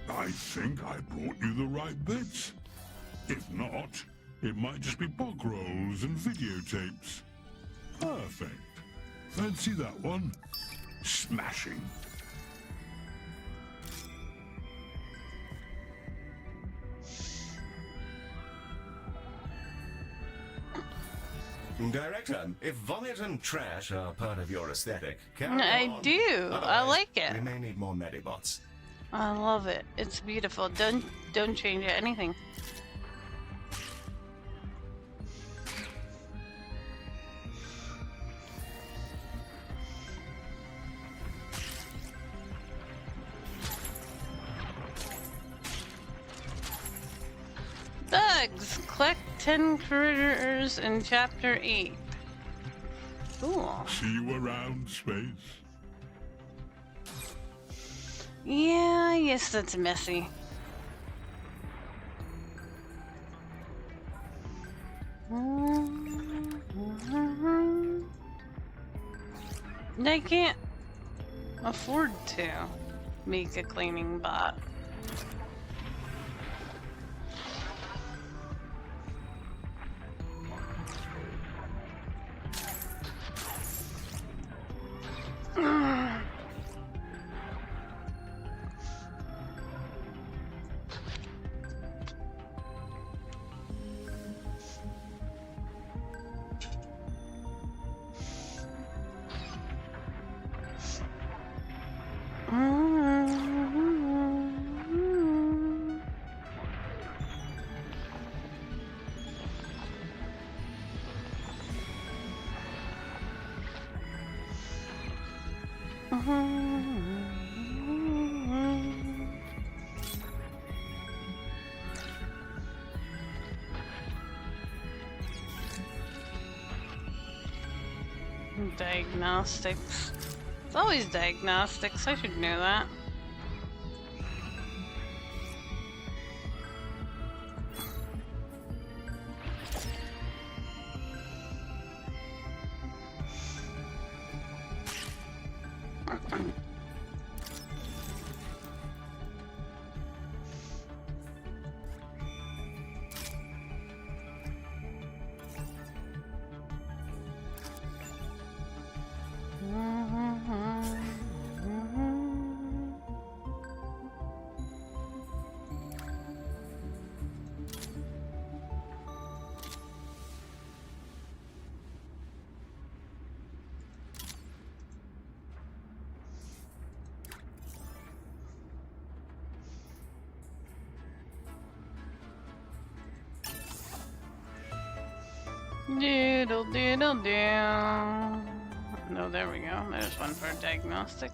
I think I brought you the right bits. If not, it might just be bog rolls and videotapes. Perfect. Fancy that one? Smashing. Director, if vomit and trash are part of your aesthetic, carry I on. do. I Otherwise, like we it. may need more Medibots. I love it. It's beautiful. Don't change anything. Bugs! Collect 10 critters in Chapter 8. Cool. See you around, Space. Yeah, yes, that's messy. They can't afford to make a cleaning bot. Diagnostics. It's always diagnostics. I should know that. Doodle doodle doo. No, there we go. There's one for diagnostic.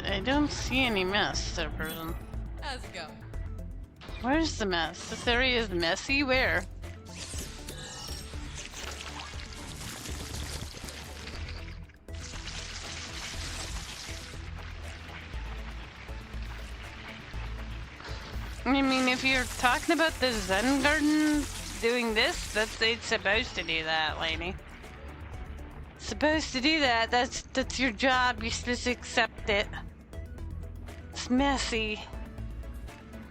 I don't see any mess there, person. Let's go. Where's the mess? This area is messy? Where? I mean, if you're talking about the Zen Garden doing this, it's supposed to do that, lady. Supposed to do that. That's your job. You're supposed to accept it. It's messy.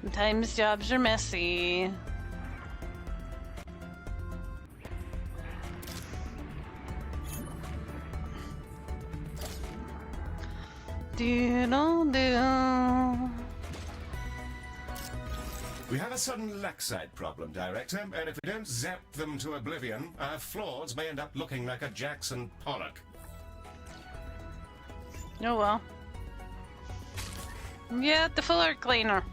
Sometimes jobs are messy. Doodle doo. We have a sudden laxite problem, Director, and if we don't zap them to oblivion, our floors may end up looking like a Jackson Pollock. Oh well. Yeah, the floor cleaner.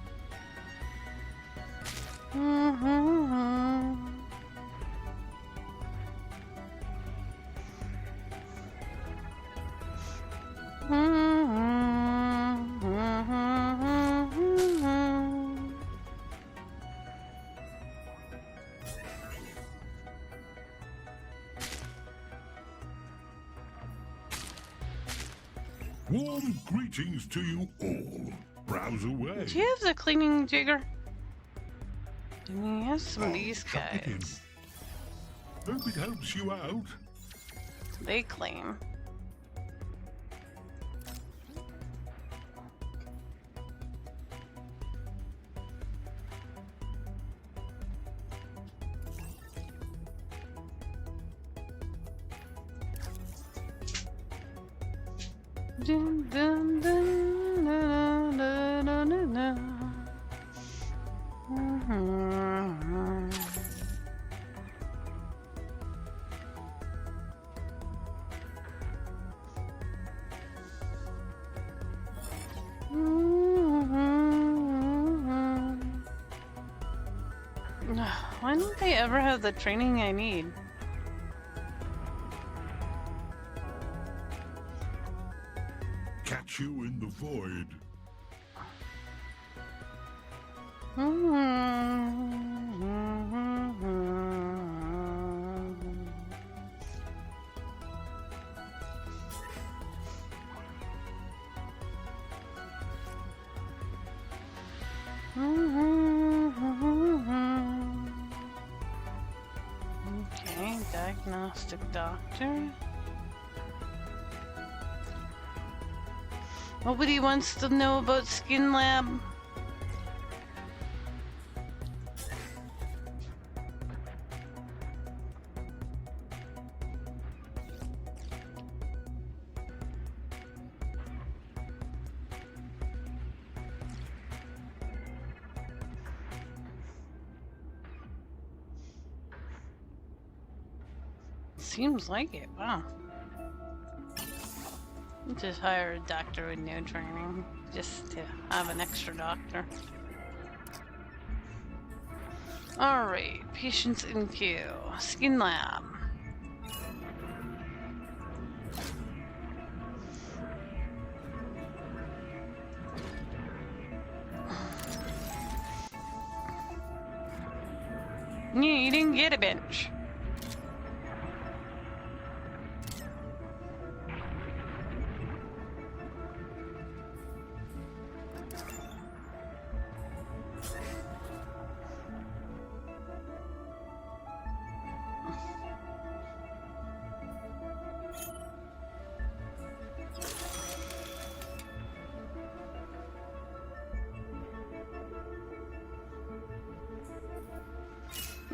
Warm greetings to you all. Browse away. Do you have the cleaning jigger? I mean, he has some of these Chuck it in. guys. Hope it helps you out. They claim. Dun, dun, dun, dun, dun, dun, dun, dun. Why don't they ever have the training I need? Catch you in the void. Okay, diagnostic doctor. Nobody wants to know about Skin Lab. Seems like it, wow. Just hire a doctor with no training, just to have an extra doctor. Alright, patients in queue. Skin Lab. Yeah, you didn't get a bench.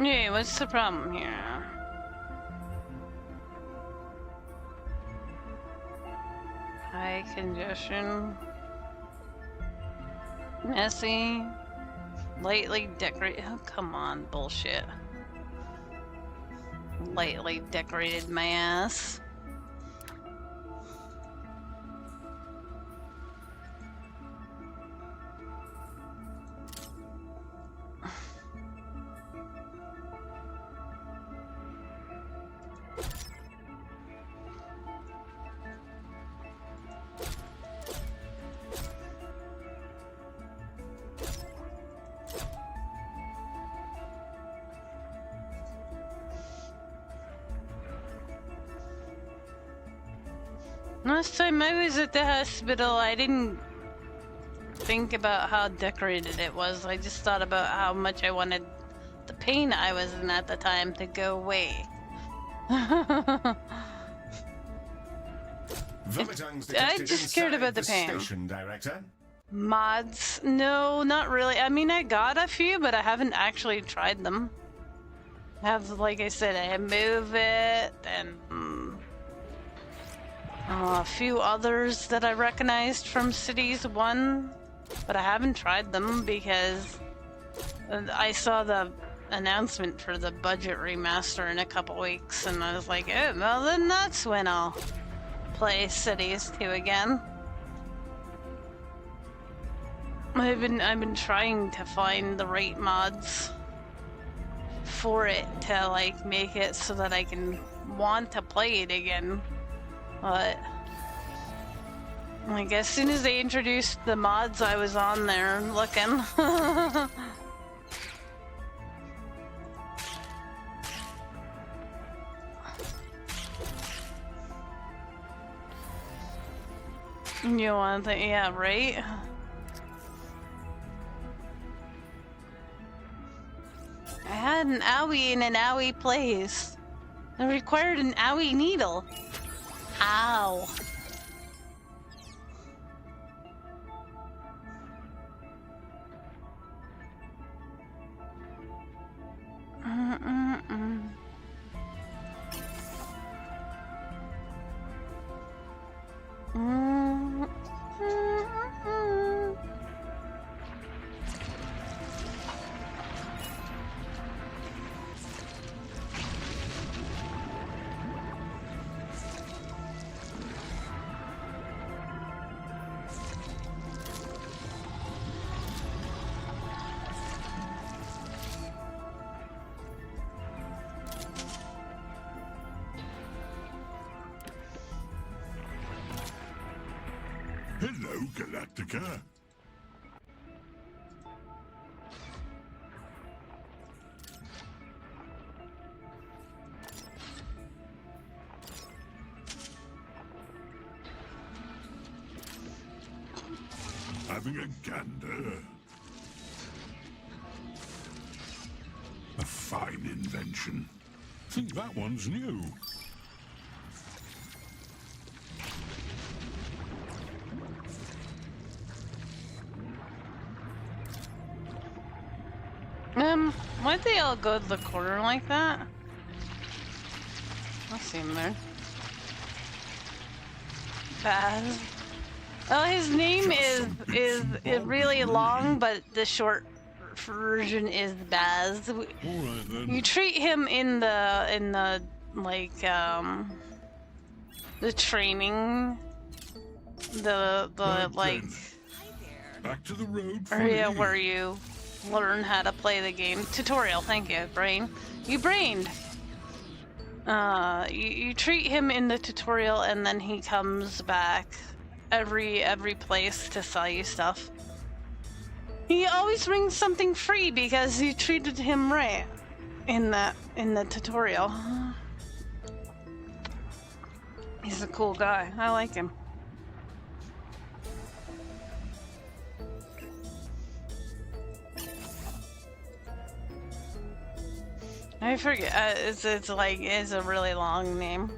Yeah, what's the problem here? High congestion. Messy. Lightly decorated. Oh, come on, bullshit. Lightly decorated my ass. Last time I was at the hospital, I didn't think about how decorated it was. I just thought about how much I wanted the pain I was in at the time to go away. Vomitung's I detected just cared inside about the pain. Station, Director. Mods? No, not really. I mean, I got a few, but I haven't actually tried them. I have, like I said, I have Move It and a few others that I recognized from Cities 1, but I haven't tried them because I saw the announcement for the budget remaster in a couple weeks, and I was like, oh, well then that's when I'll play Cities 2 again. I've been trying to find the right mods for it to like make it so that I can want to play it again. But like as soon as they introduced the mods, I was on there looking. You want to, yeah, right? I had an owie in an owie place. It required an owie needle. Ow. Mm-mm-mm. Mm-mm-mm. Hello, Galactica. Having a gander. A fine invention. Think that one's new. Why'd they all go to the corner like that? I'll see him there. Baz. Oh, his name is really long, but the short version is Baz. All right then. You treat him in the like the training, the Right like then. Back to the road for area me. where you learn how to play the game. Tutorial, thank you, brain. You brained. You treat him in the tutorial, and then he comes back every place to sell you stuff. He always brings something free because you treated him right in the tutorial. He's a cool guy. I like him. I forget. It's a really long name.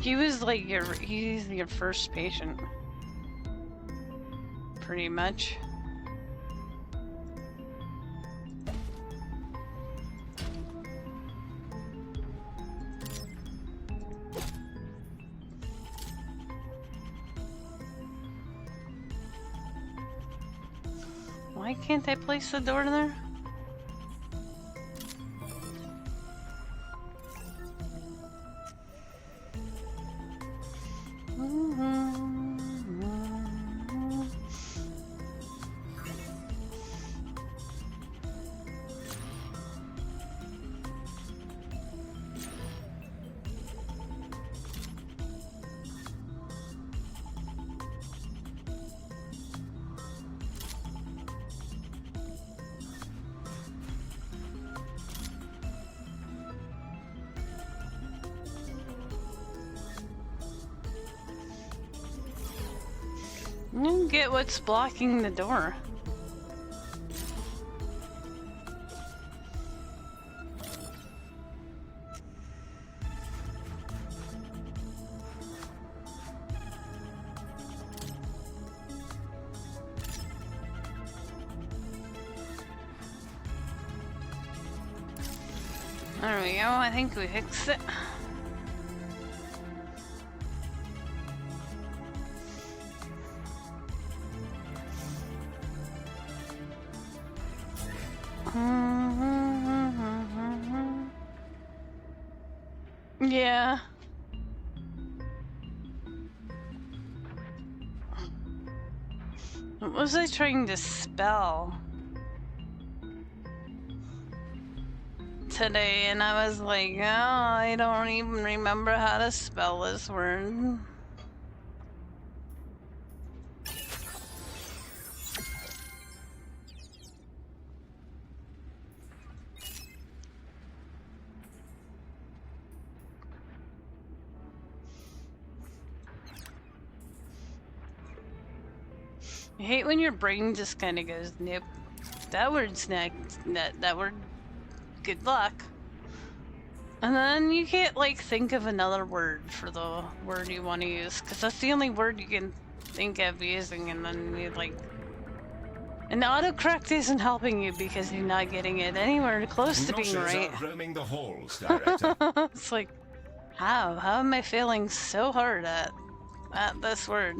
He was like he's your first patient. Pretty much. Why can't I place the door there? I don't get what's blocking the door. There we go, I think we fixed it. Yeah. What was I trying to spell today? And I was like, oh, I don't even remember how to spell this word. I hate when your brain just kind of goes, nope, that word's not, that word, good luck. And then you can't, like, think of another word for the word you want to use, because that's the only word you can think of using, and then you, like... And autocorrect isn't helping you because you're not getting it anywhere close to being right. Are roaming the halls, Director. It's like, how? How am I failing so hard at this word?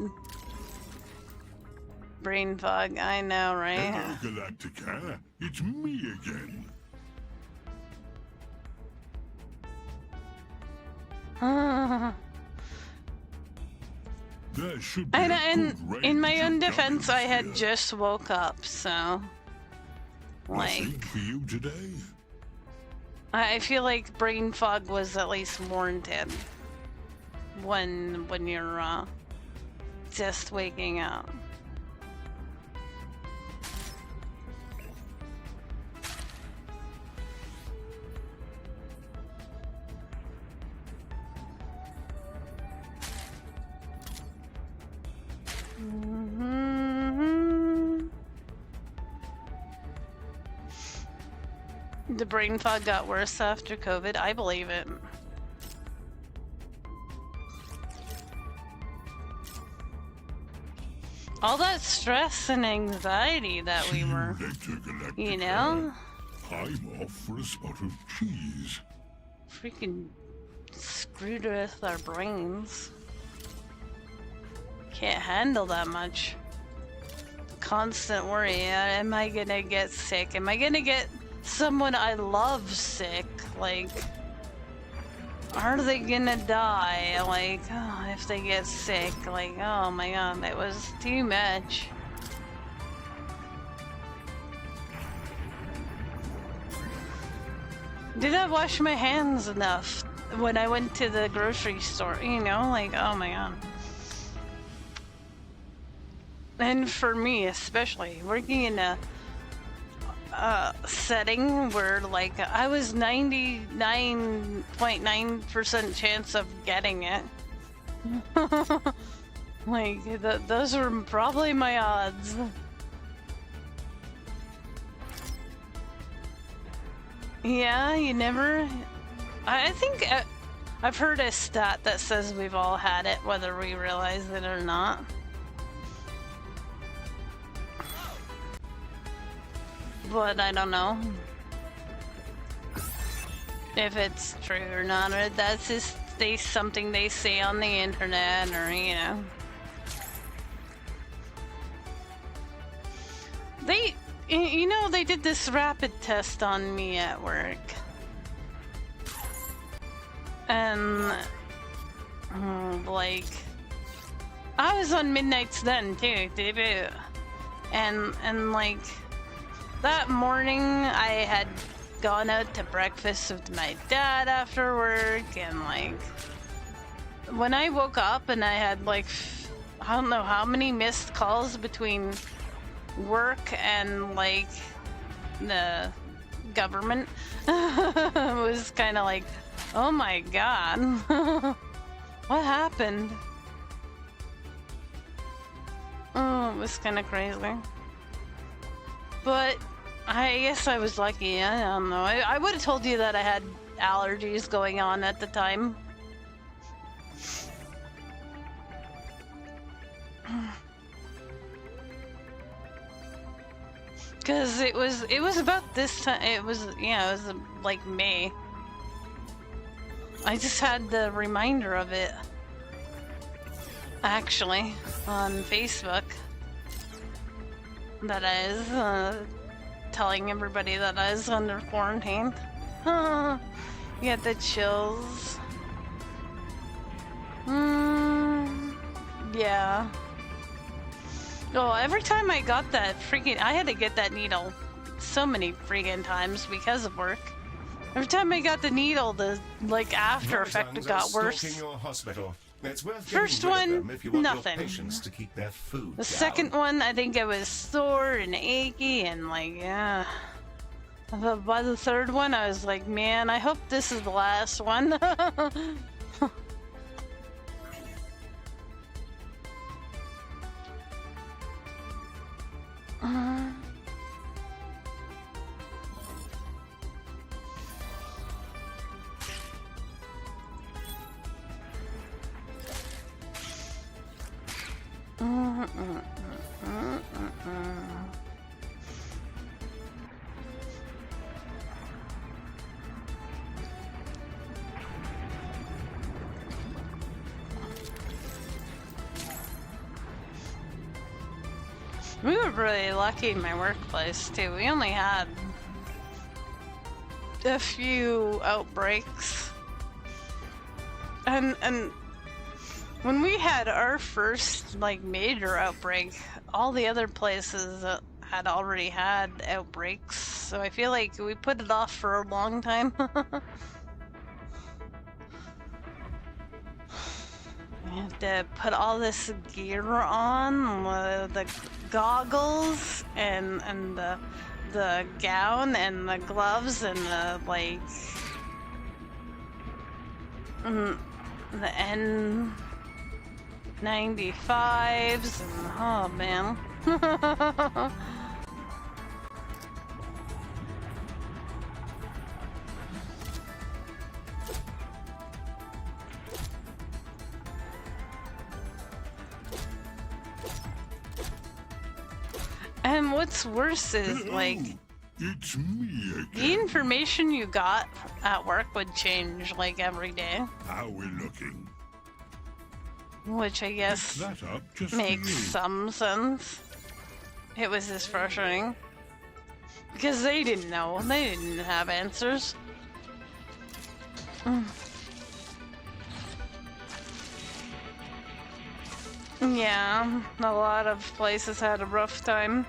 Brain fog, I know, right? Hello, Galacticare. It's me again. There should be And a good in my range own of defense, gubbins I had here. just woke up, so... Nothing Like... for you today? I feel like brain fog was at least warranted when you're just waking up. The brain fog got worse after COVID. I believe it. All that stress and anxiety that we were, you know? I'm off for a spot of cheese. Freaking screwed with our brains. Can't handle that much. Constant worry. Am I gonna get sick? Am I gonna get someone I love sick? Like, are they gonna die? Like, oh, if they get sick, like, oh my god, that was too much. Did I wash my hands enough when I went to the grocery store? You know, like, oh my god. And for me, especially, working in a setting where, like, I was 99.9% chance of getting it. Like, those were probably my odds. Yeah, you never... I think I've heard a stat that says we've all had it, whether we realize it or not. But I don't know if it's true or not, or that's just something they say on the internet, or, you know. You know, they did this rapid test on me at work. And, like, I was on midnights then, too. And like, that morning I had gone out to breakfast with my dad after work, and like, when I woke up and I had like, I don't know how many missed calls between work and like the government. It was kind of like, oh my god. What happened? Oh, it was kind of crazy. But I guess I was lucky. I don't know. I would have told you that I had allergies going on at the time. Cause it was about this time. It was like May. I just had the reminder of it, actually, on Facebook. That I was telling everybody that I was under quarantine. You get the chills. Yeah. Oh, every time I got that I had to get that needle so many freaking times because of work. Every time I got the needle, the like after effect got worse. Your hospital. It's worth First getting rid of one, them if you want nothing. your patients to keep their food The down. second one, I think I was sore and achy and like, yeah. But by the third one, I was like, man, I hope this is the last one. We were really lucky in my workplace too. We only had a few outbreaks. And when we had our first like major outbreak, all the other places had already had outbreaks. So I feel like we put it off for a long time. You have to put all this gear on, the goggles and the gown and the gloves and the like the N95s and oh man. And what's worse is, like, It's me the again. information you got at work would change, like, every day. How we looking? Which I guess That up just makes for you. some sense. It was just frustrating. Because they didn't know. They didn't have answers. Yeah, a lot of places had a rough time.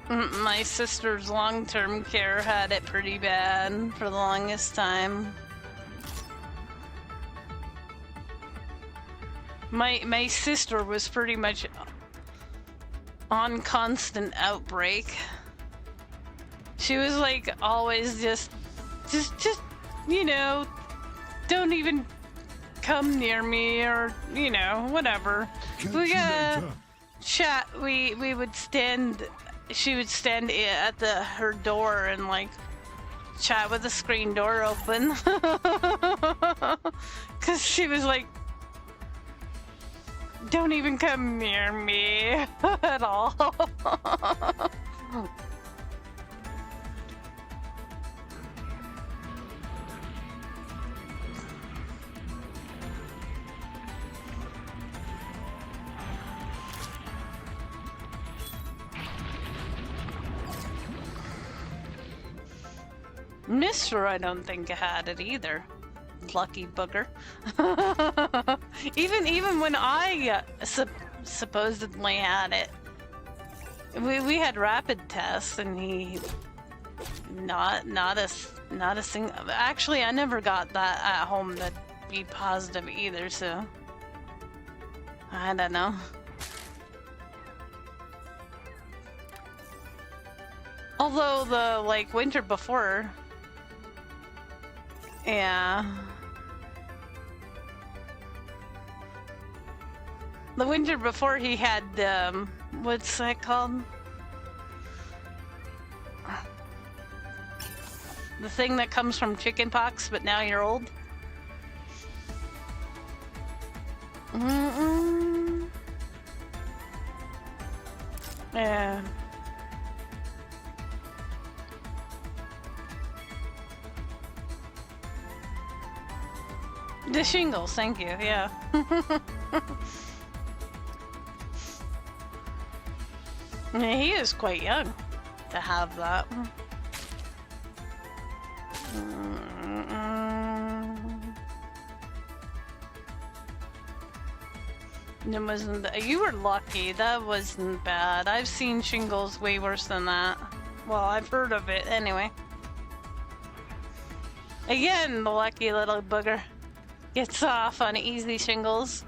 My sister's long-term care had it pretty bad for the longest time. My sister was pretty much on constant outbreak. She was like always just you know, don't even come near me or you know, whatever. Catch We you gotta later. chat. We would stand. She would stand at her door and like chat with the screen door open. Cause she was like, don't even come near me at all. Mister, I don't think had it either. Lucky booger. even when I supposedly had it, we had rapid tests, and he not a single. Actually, I never got that at home to be positive either. So I don't know. Although the winter before, yeah. The winter before he had, what's that called? The thing that comes from chicken pox, but now you're old? Yeah. The shingles, thank you, yeah. Yeah, he is quite young to have that. It wasn't. You were lucky. That wasn't bad. I've seen shingles way worse than that. Well, I've heard of it anyway. Again, the lucky little booger gets off on easy shingles.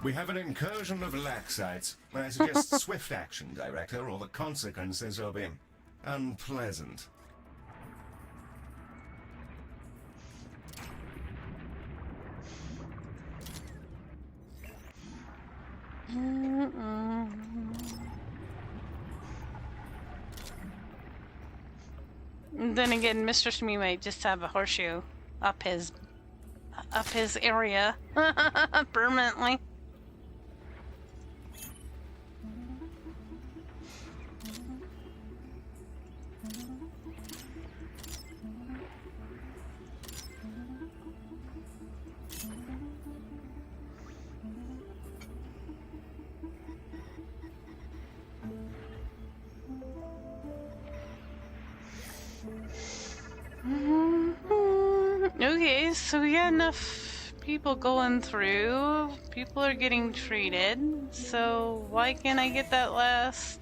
We have an incursion of laxites. I suggest swift action, Director, or the consequences will be unpleasant. And then again, Mr. Smee might just have a horseshoe up his area permanently. Okay, so we got enough people going through. People are getting treated. So why can't I get that last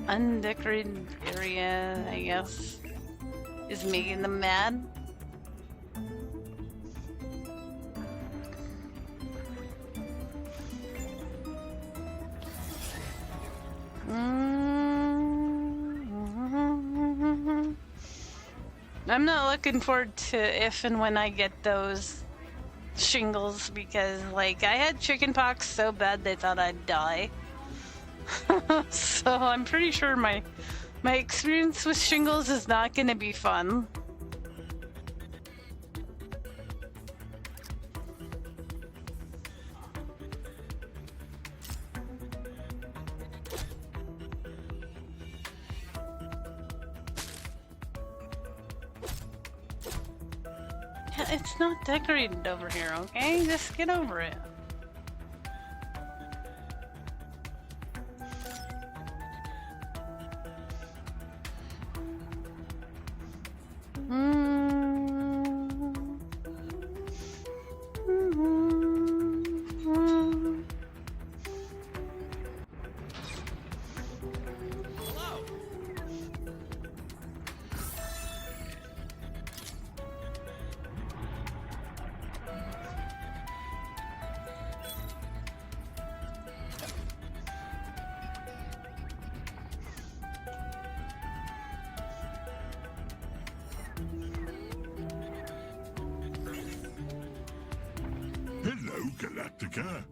undecorated area, I guess, is making them mad? I'm not looking forward to if and when I get those shingles, because like I had chickenpox so bad they thought I'd die. So I'm pretty sure my experience with shingles is not going to be fun. It's not decorated over here, okay? Just get over it. Hello, Galaticare.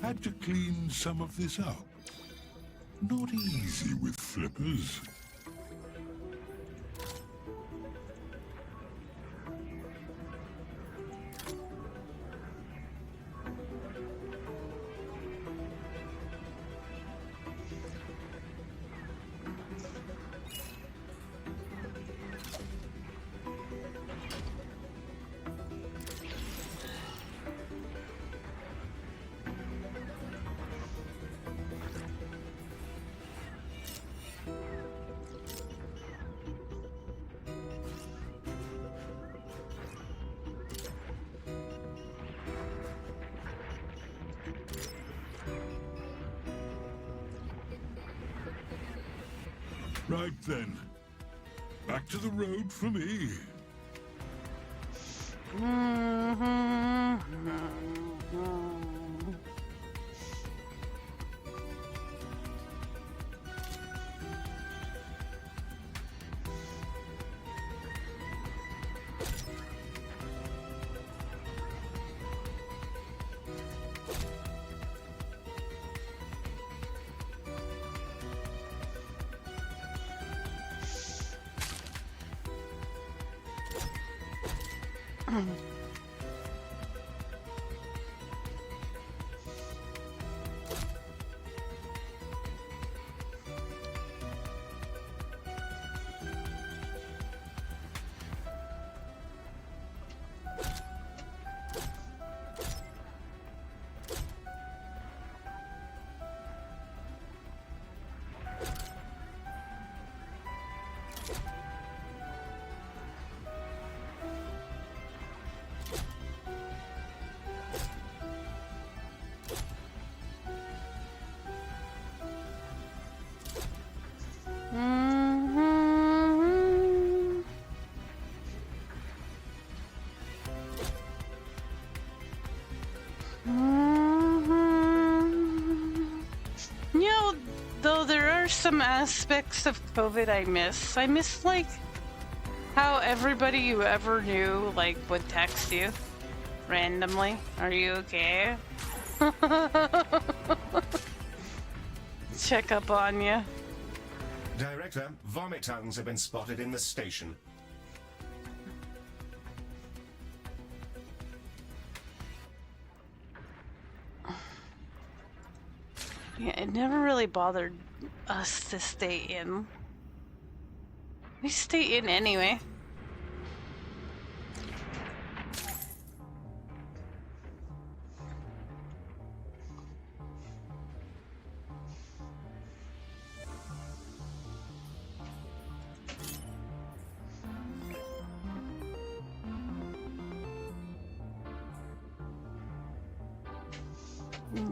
Had to clean some of this up. Not easy with flippers. Right then. Back to the road for me. You know, though there are some aspects of COVID I miss. I miss, like, how everybody you ever knew, like, would text you randomly. Are you okay? Check up on you. Director, vomit tongues have been spotted in the station. Yeah, it never really bothered us to stay in. We stay in anyway.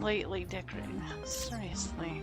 Lately decorating. Seriously.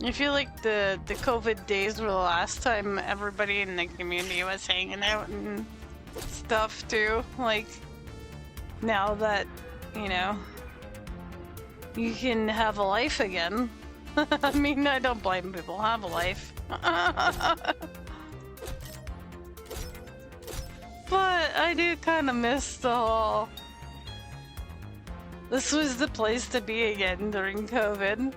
I feel like the COVID days were the last time everybody in the community was hanging out and stuff too. Like, now that, you know, you can have a life again. I mean, I don't blame people, have a life. But I do kind of miss the whole... This was the place to be again during COVID.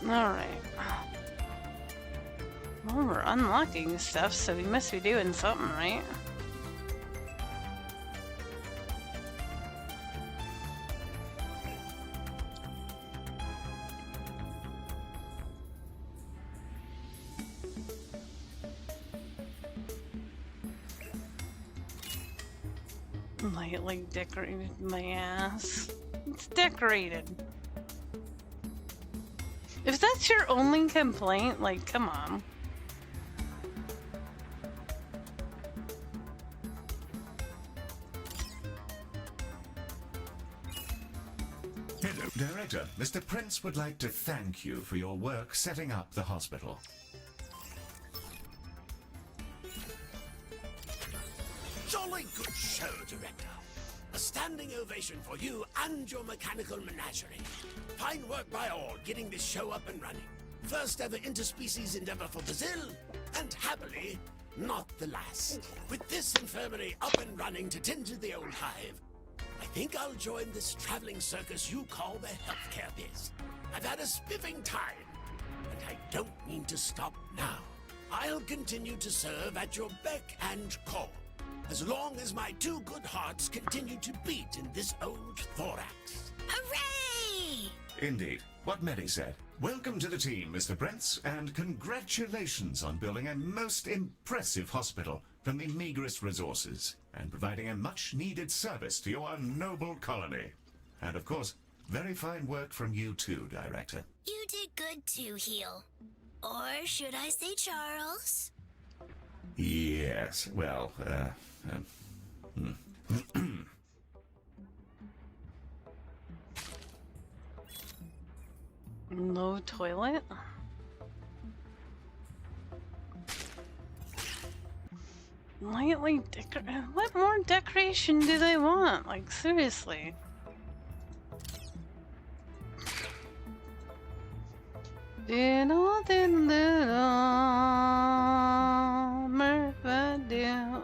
Alright. Well, we're unlocking stuff, so we must be doing something right. Lightly decorated my ass. It's decorated. If that's your only complaint, like, come on. Director, Mr. Prince would like to thank you for your work setting up the hospital. Jolly good show, Director. A standing ovation for you and your mechanical menagerie. Fine work by all getting this show up and running. First ever interspecies endeavor for Brazil, and happily, not the last. With this infirmary up and running to tend to the old hive, I think I'll join this traveling circus you call the healthcare biz. I've had a spiffing time, and I don't mean to stop now. I'll continue to serve at your beck and call, as long as my two good hearts continue to beat in this old thorax. Hooray! Indeed. What Medi said. Welcome to the team, Mr. Prince, and congratulations on building a most impressive hospital from the meagerest resources and providing a much-needed service to your noble colony. And of course, very fine work from you too, Director. You did good too, Heel. Or should I say Charles? Yes, well, No toilet? What more decoration do they want? Like, seriously.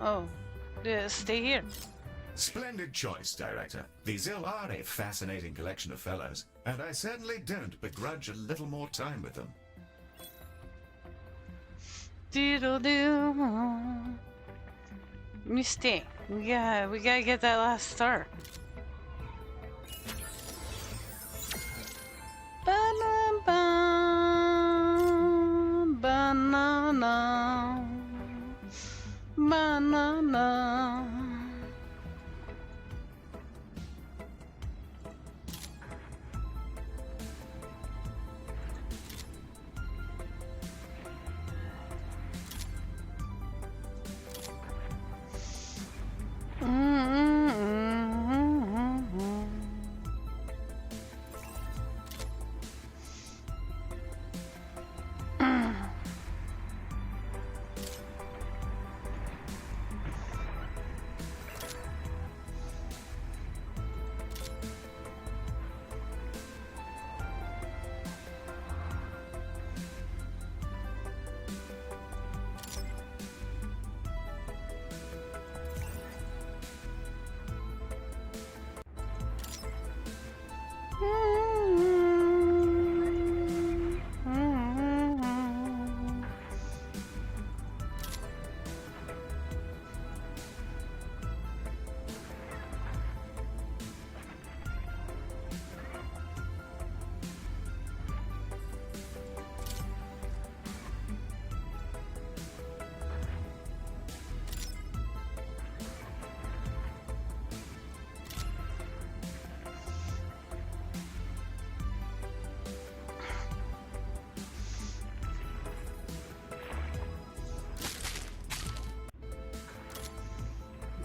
Oh, stay here. splendid choice, Director. The Zill are a fascinating collection of fellows, and I certainly don't begrudge a little more time with them. Doodle-doo. You stay. We gotta get that last star. Banana, banana, banana.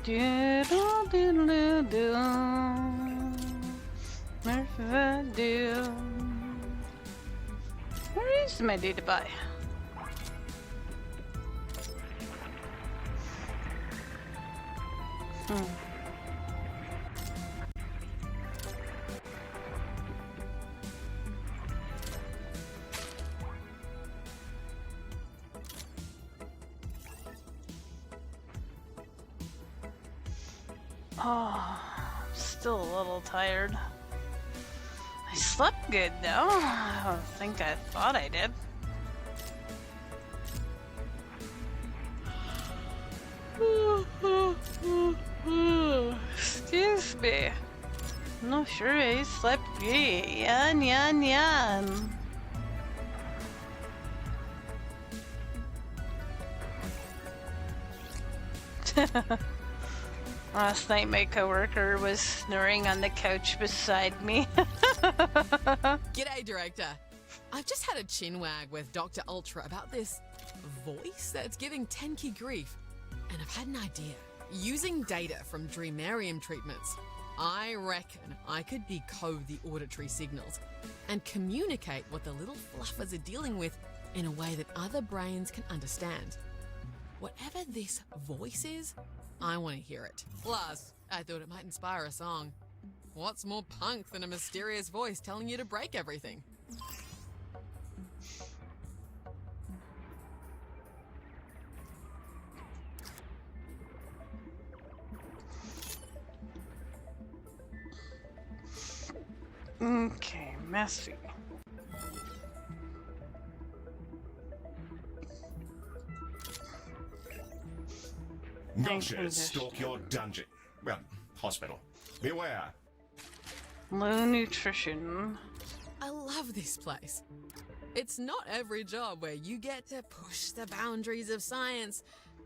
Doodle doodle doo. Where do? Where is my data buy? Oh, I'm still a little tired. I slept good though. I don't think I thought I did. Excuse me. No, sure I slept great. Yan yan yan. Last night my coworker was snoring on the couch beside me. G'day, Director. I've just had a chinwag with Dr. Ultra about this voice that's giving Tenki grief, and I've had an idea. Using data from Dreamarium treatments, I reckon I could decode the auditory signals and communicate what the little fluffers are dealing with in a way that other brains can understand. Whatever this voice is, I want to hear it. Plus, I thought it might inspire a song. What's more punk than a mysterious voice telling you to break everything? Okay, messy. Noshers stalk your dungeon. Well, hospital. Beware. Low nutrition. I love this place. It's not every job where you get to push the boundaries of science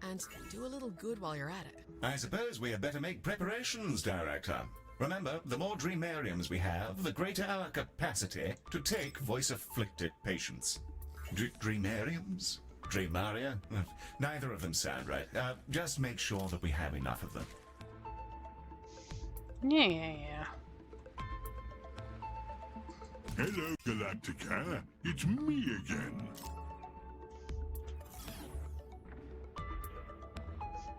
and do a little good while you're at it. I suppose we had better make preparations, Director. Remember, the more Dreamariums we have, the greater our capacity to take voice-afflicted patients. Dreamariums? Dreamaria? Neither of them sound right. Just make sure that we have enough of them. Yeah. Hello, Galaticare. It's me again.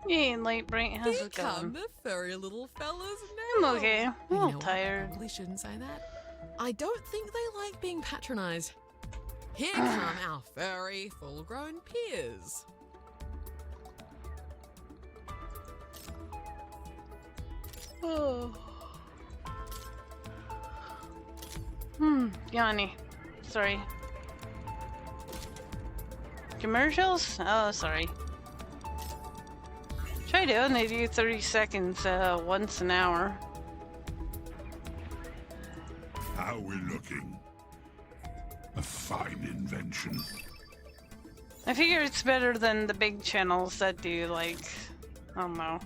Yay, Lightbright, how's Here it come going? the furry little fellas I'm now. okay. I'm a You little know what? tired. I probably shouldn't say that. I don't think they like being patronized. Here come our furry, full-grown peers. Oh. Yanni. Sorry. Commercials? Oh, sorry. Try doing, they do 30 seconds once an hour. How are we looking? A fine invention. I figure it's better than the big channels that do, like, I don't know,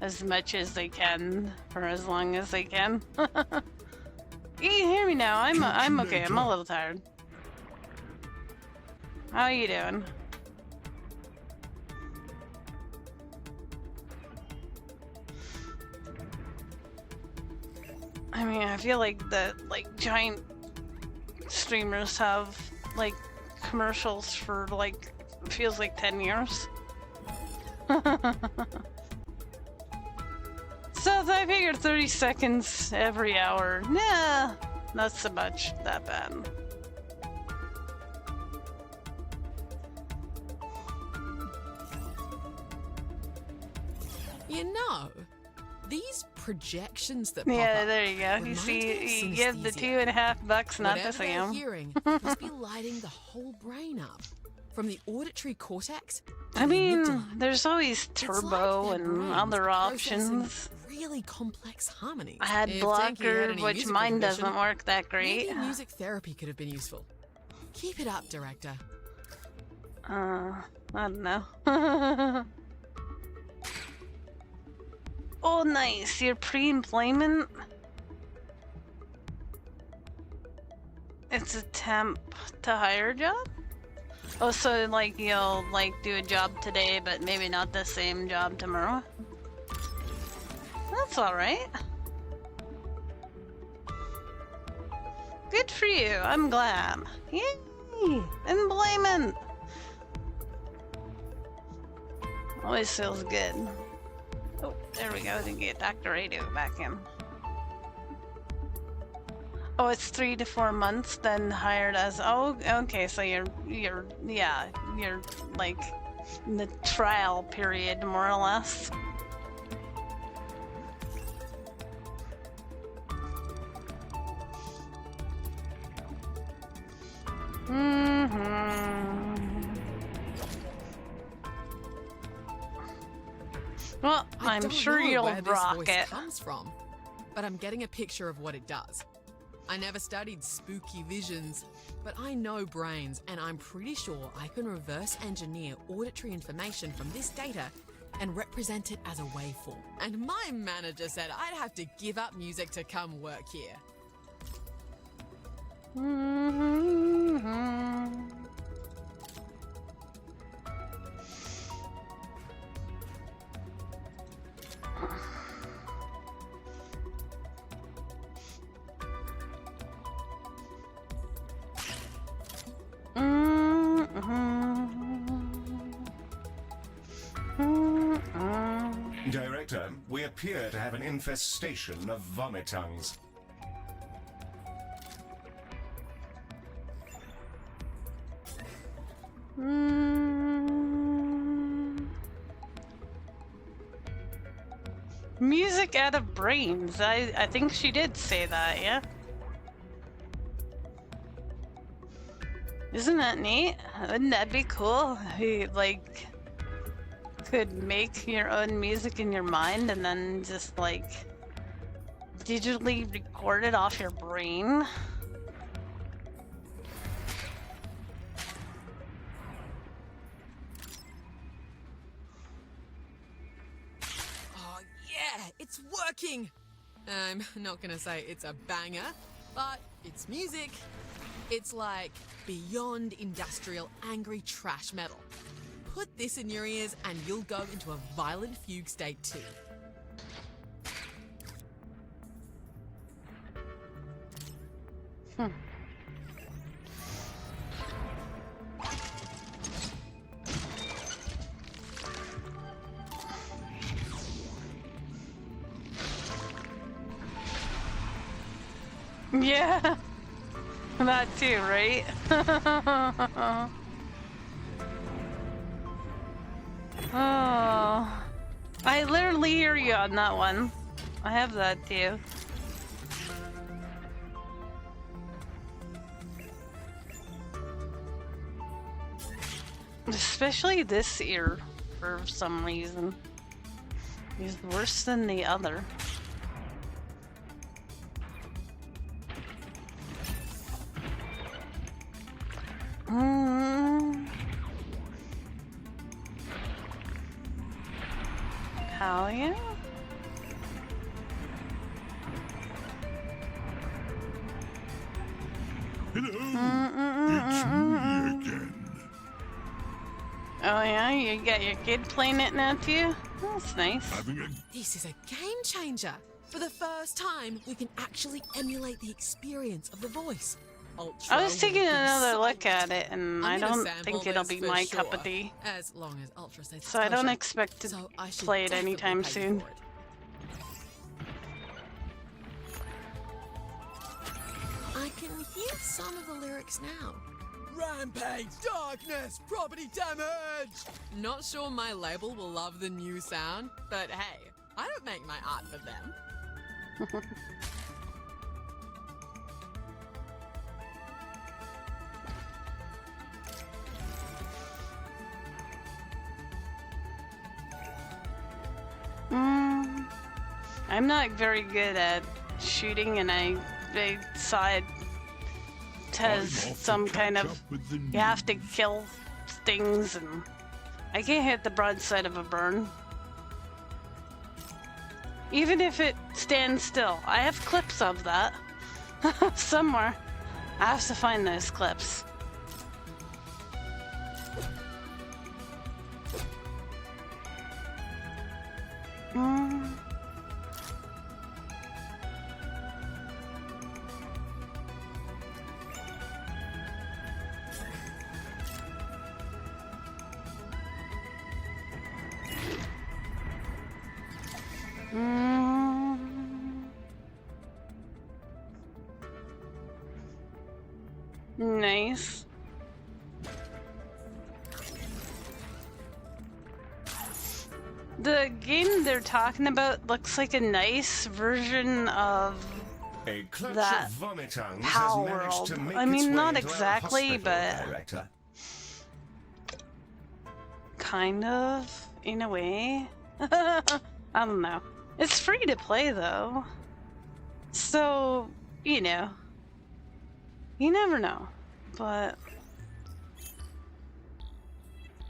as much as they can for as long as they can. You can hear me now. I'm okay. I'm a little tired. How are you doing? I mean, I feel like the giant streamers have like commercials for like feels like 10 years. So I figured 30 seconds every hour. Nah, not so much that bad. You know, these projections that pop Yeah, up there you go. You remind me of see, you give the synesthesia. $2.50, not the Whatever they're same. hearing must be lighting the whole brain up, from the auditory cortex to I the mean, amygdala. there's always It's turbo like their and brains other processing options. really complex harmonies. I had If Tanky blocker, had any which musical mine condition, doesn't work that great. Maybe music therapy could have been useful. Keep it up, director. I don't know. Oh, nice. Your pre-employment? It's a temp to hire job? Oh, so like you'll like do a job today, but maybe not the same job tomorrow? That's alright. Good for you. I'm glad. Yay! Employment! Always feels good. Oh, there we go, to get Dr. Radio back in. Oh, it's 3 to 4 months, then hired as, oh, okay, so you're like in the trial period, more or less. Well, I I'm don't sure know you'll where this rock voice it. comes from, but I'm getting a picture of what it does. I never studied spooky visions, but I know brains, and I'm pretty sure I can reverse engineer auditory information from this data and represent it as a waveform. And my manager said I'd have to give up music to come work here. appear to have an infestation of vomitungs. Music out of brains. I think she did say that, yeah? Isn't that neat? Wouldn't that be cool? You, like, could make your own music in your mind and then just, like, digitally record it off your brain? Oh, yeah, it's working! I'm not gonna say it's a banger, but it's music. It's like beyond industrial angry trash metal. Put this in your ears and you'll go into a violent fugue state too. Yeah, that too, right? Oh, I literally hear you on that one. I have that too. Especially this ear, for some reason. He's worse than the other. Hell yeah. Hello, it's me again. Oh yeah, you got your kid playing it now too? That's nice. Having a This is a game changer. For the first time, we can actually emulate the experience of the voice. Ultra I was taking will be another look silent. at it and I I'm gonna don't sample think it'll this be for my sure, cup of tea. as long as Ultra stays So I don't kosher. expect to So I should play it definitely anytime pay you soon. for it. I can hear some of the lyrics now. Rampage, darkness, property damage! Not sure my label will love the new sound, but hey, I don't make my art for them. I'm not very good at shooting, and I saw it has I'm off to some kind catch of up with the you have to news. kill things, and I can't hit the broadside of a burn. Even if it stands still. I have clips of that somewhere. I have to find those clips. Nice. The game they're talking about looks like a nice version of A clutch that of vomitungs Pal has managed to World. make I its mean, way not into our exactly, hospital, but Director. kind of, in a way. I don't know. It's free to play, though. So, you know. You never know. But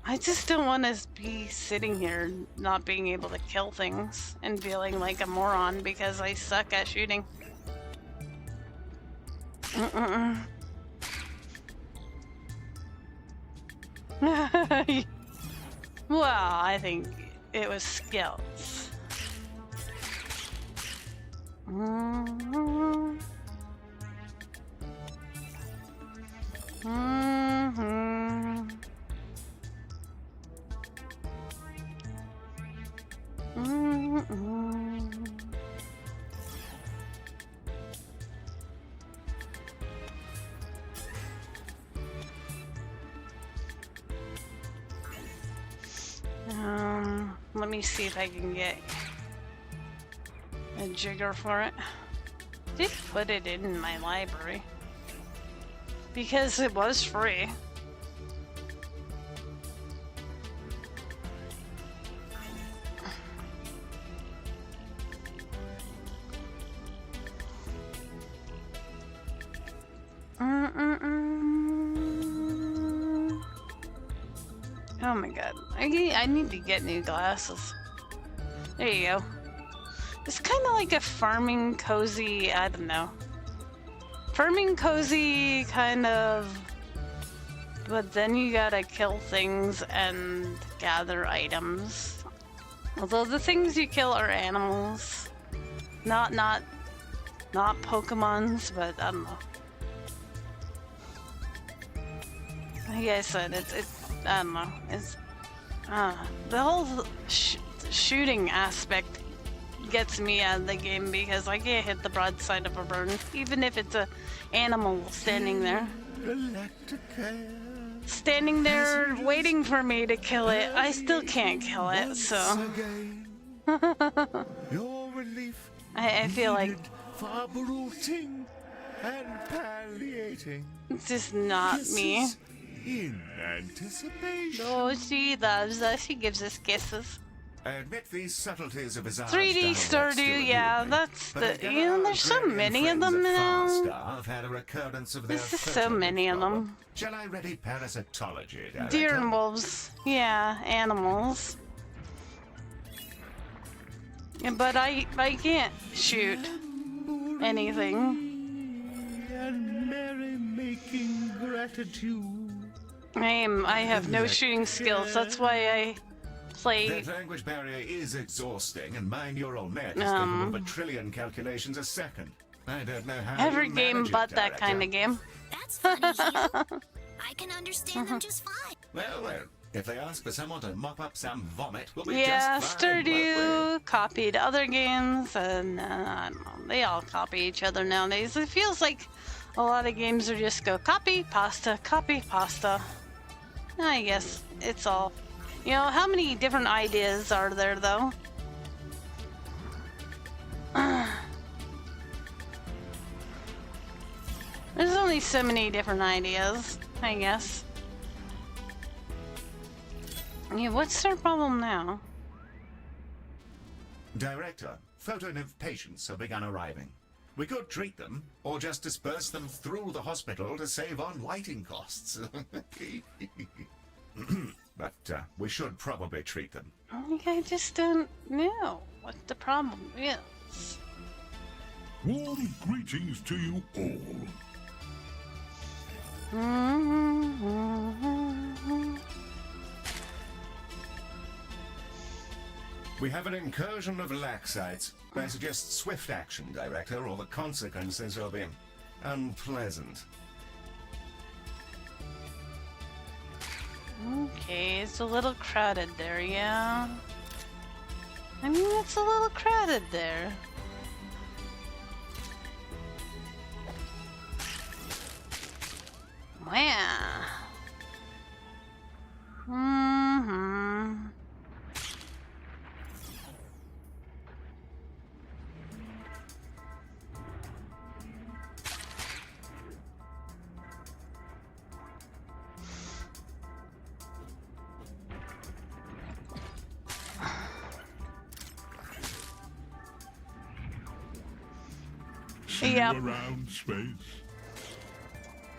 I just don't want to be sitting here not being able to kill things and feeling like a moron because I suck at shooting. Well, I think it was skills. Let me see if I can get a jigger for it. Did put it in my library because it was free. Oh my god. I need to get new glasses. There you go. It's kind of like a farming cozy, I don't know. Farming cozy kind of, but then you gotta kill things and gather items. Although the things you kill are animals. Not Pokemons, but I don't know. Like I said, it's I don't know. It's the whole shooting aspect gets me out of the game because I can't hit the broadside of a bird, even if it's a animal standing there. Galaticare. Standing there waiting for me to kill it. I still can't kill it, so. Your relief I feel like for uprooting and palliating. it's just not me. In anticipation. Oh, she loves us. She gives us kisses. I admit these subtleties of his 3D Stardew, yeah, that's the. You know, there's so many of them now. Have had a recurrence of There's just so many of them. Shall I ready parasitology, Director? Deer and wolves, yeah, animals. Yeah, but I can't shoot anything. And merry-making gratitude. I have no shooting skills. That's why I play. That language barrier is exhausting, and my neural net is capable of 1 trillion calculations a second. I don't know how Every you game manage but it, that kind of Director. game. That's funny, Hugh. I can understand them just fine. Well, if they ask for someone to mop up some vomit, we'll be Yeah, just fine, won't Stardew copied other games, and I don't know, they all copy each other nowadays. It feels like a lot of games are just go copy, pasta, copy, pasta. I guess it's all. You know, how many different ideas are there, though? There's only so many different ideas, I guess. Yeah, what's their problem now? Director, photo-nymph patients have begun arriving. We could treat them, or just disperse them through the hospital to save on lighting costs. But we should probably treat them. I just don't know what the problem is. Warm greetings to you all. We have an incursion of laxites. I suggest swift action, Director, or the consequences will be unpleasant. Okay, it's a little crowded there, yeah. I mean, it's a little crowded there. Wow. See Yep. you around, Space.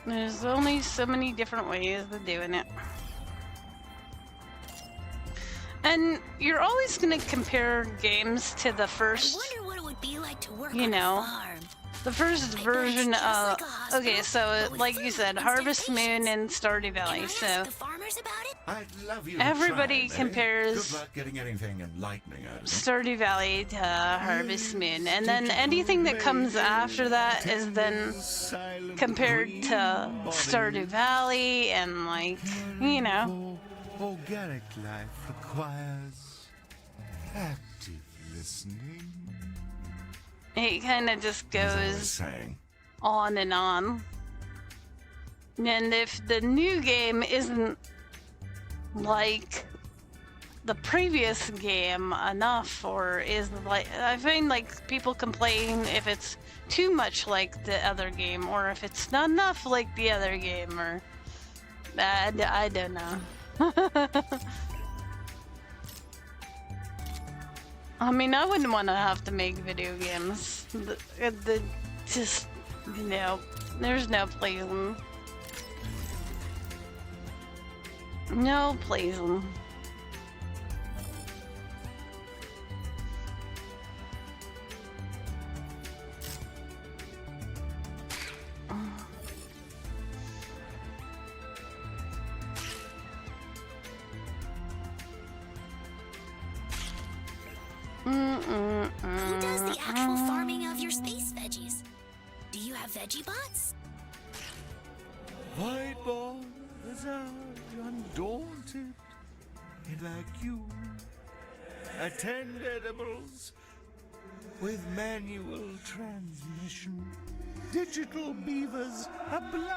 There's only so many different ways of doing it. And you're always going to compare games to the I first, wonder what it would be like to work you on know, a farm. the first version just of, like a hospital, okay, so but with like food you said, instead of Harvest Moon patients. and Stardew Can Valley, I so ask the farmers about it? I'd love you to everybody try, Mary. compares Good luck getting anything enlightening out of it. Stardew Valley to Harvest Moon, and then anything that comes after that is then compared to Stardew Valley, and like, you know, Organic life requires active listening. it kind of just As I was goes saying. on and on. And if the new game isn't like the previous game enough, or is like I find like people complain if it's too much like the other game, or if it's not enough like the other game, or I don't know. I mean, I wouldn't want to have to make video games. Just no, there's no pleasing. No pleasing. Who does the actual farming of your space veggies? Do you have veggie bots? White ball is undaunted, and like you, attend edibles with manual transmission. Digital beavers oblige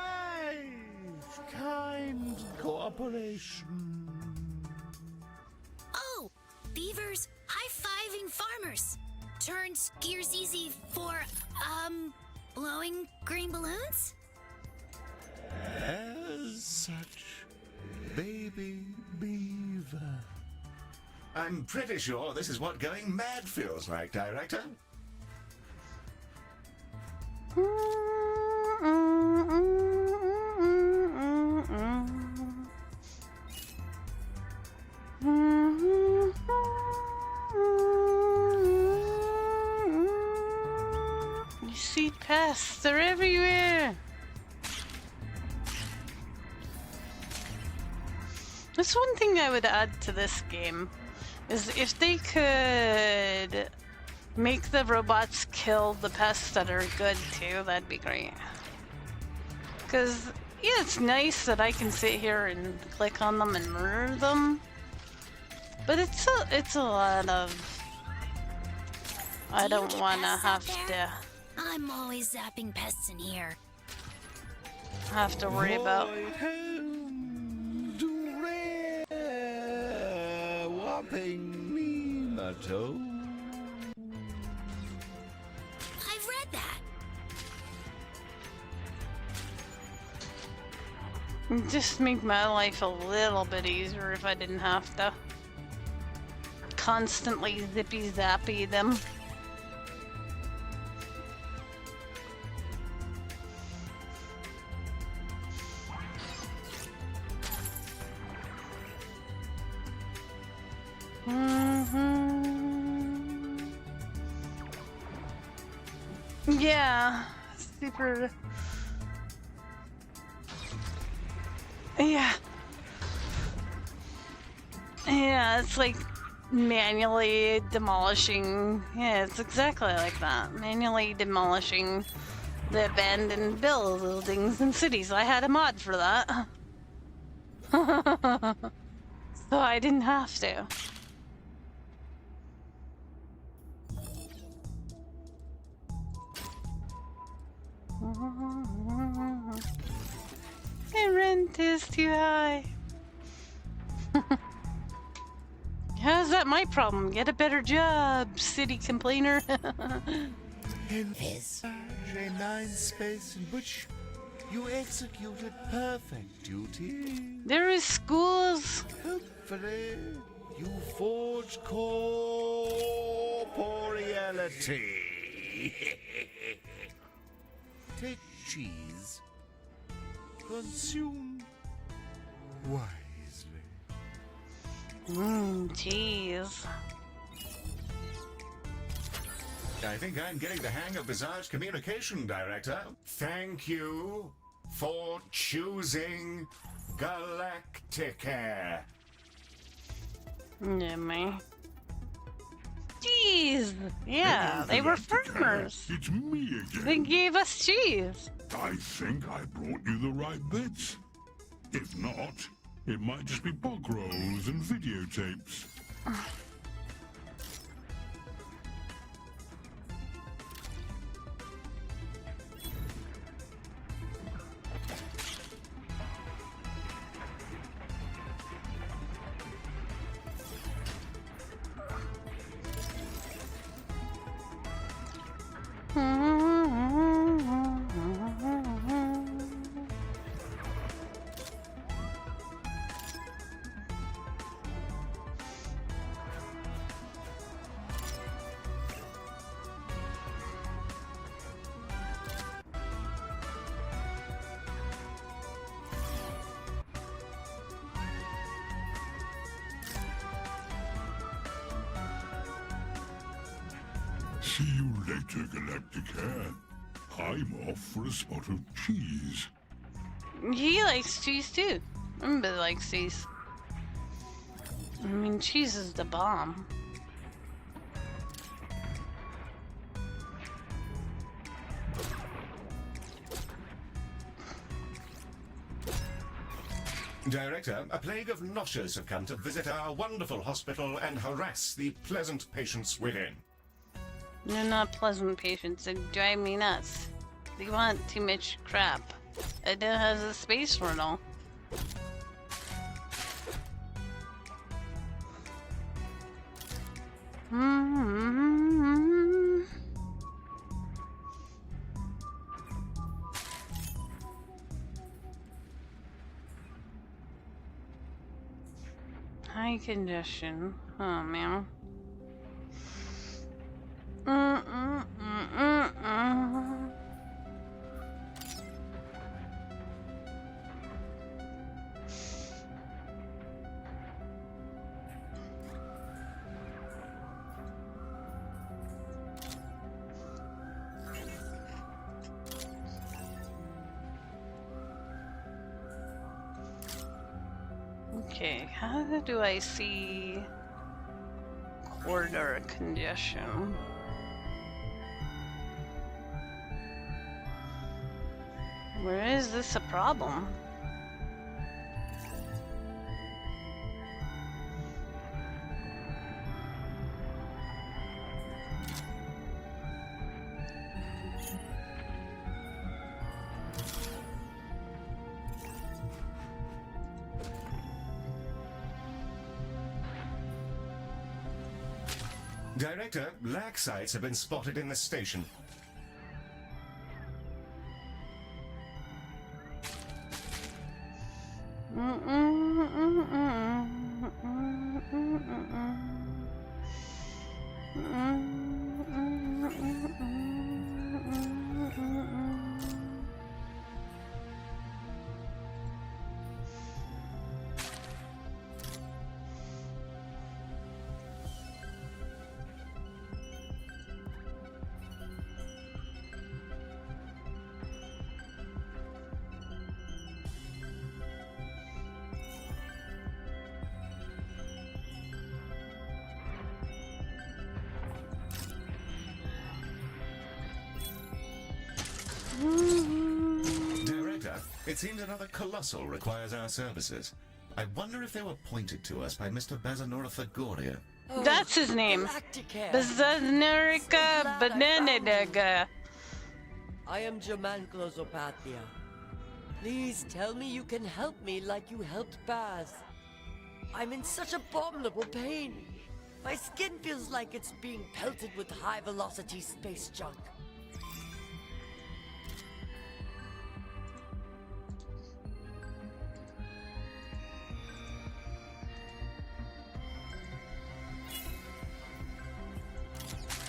kind cooperation. Oh, beavers high-fiving farmers. Turns gears easy for, blowing green balloons? As such, baby beaver. I'm pretty sure this is what going mad feels like, Director. You see pests, they're everywhere. That's one thing I would add to this game, is if they could make the robots kill the pests that are good too, that'd be great. Because, yeah, it's nice that I can sit here and click on them and murder them, but it's a lot of... I Do you don't get want to pests out have there? to I'm always zapping pests in here. worry about... Whopping nematode. I've read that. Just make my life a little bit easier if I didn't have to constantly zippy zappy them. Yeah, super. Yeah. Yeah, it's like manually demolishing. Yeah, it's exactly like that. Manually demolishing the abandoned buildings in cities. I had a mod for that. So I didn't have to. My rent is too high. How's that my problem? Get a better job, city complainer. Envisage a mind space in which you executed perfect duty. There is schools. Hopefully, you forge corporeality. Take cheese. Consume wisely. Jeez. I think I'm getting the hang of Bizarre's communication, Director. Thank you for choosing Galaticare. Yeah, me. Jeez. Yeah, they were farmers. It's me again. They gave us cheese. I think I brought you the right bits. If not, it might just be bog rolls and videotapes. See you later, Galacticare. I'm off for a spot of cheese. He likes cheese too. Everybody likes cheese. I mean, cheese is the bomb. Director, a plague of noshers have come to visit our wonderful hospital and harass the pleasant patients within. They're not pleasant patients. They drive me nuts. They want too much crap. I don't have the space for it all. High congestion. Oh man. Okay, how do I see corridor congestion? Where is this a problem? Director, lag sites have been spotted in the station. Director, it seems another colossal requires our services. I wonder if they were pointed to us by Mr. Bazanora Fagoria. That's his name. Galacticare. Bazanerica Bananadaga. I am German Glozopathia. Please tell me you can help me like you helped Baz. I'm in such abominable pain. My skin feels like it's being pelted with high-velocity space junk.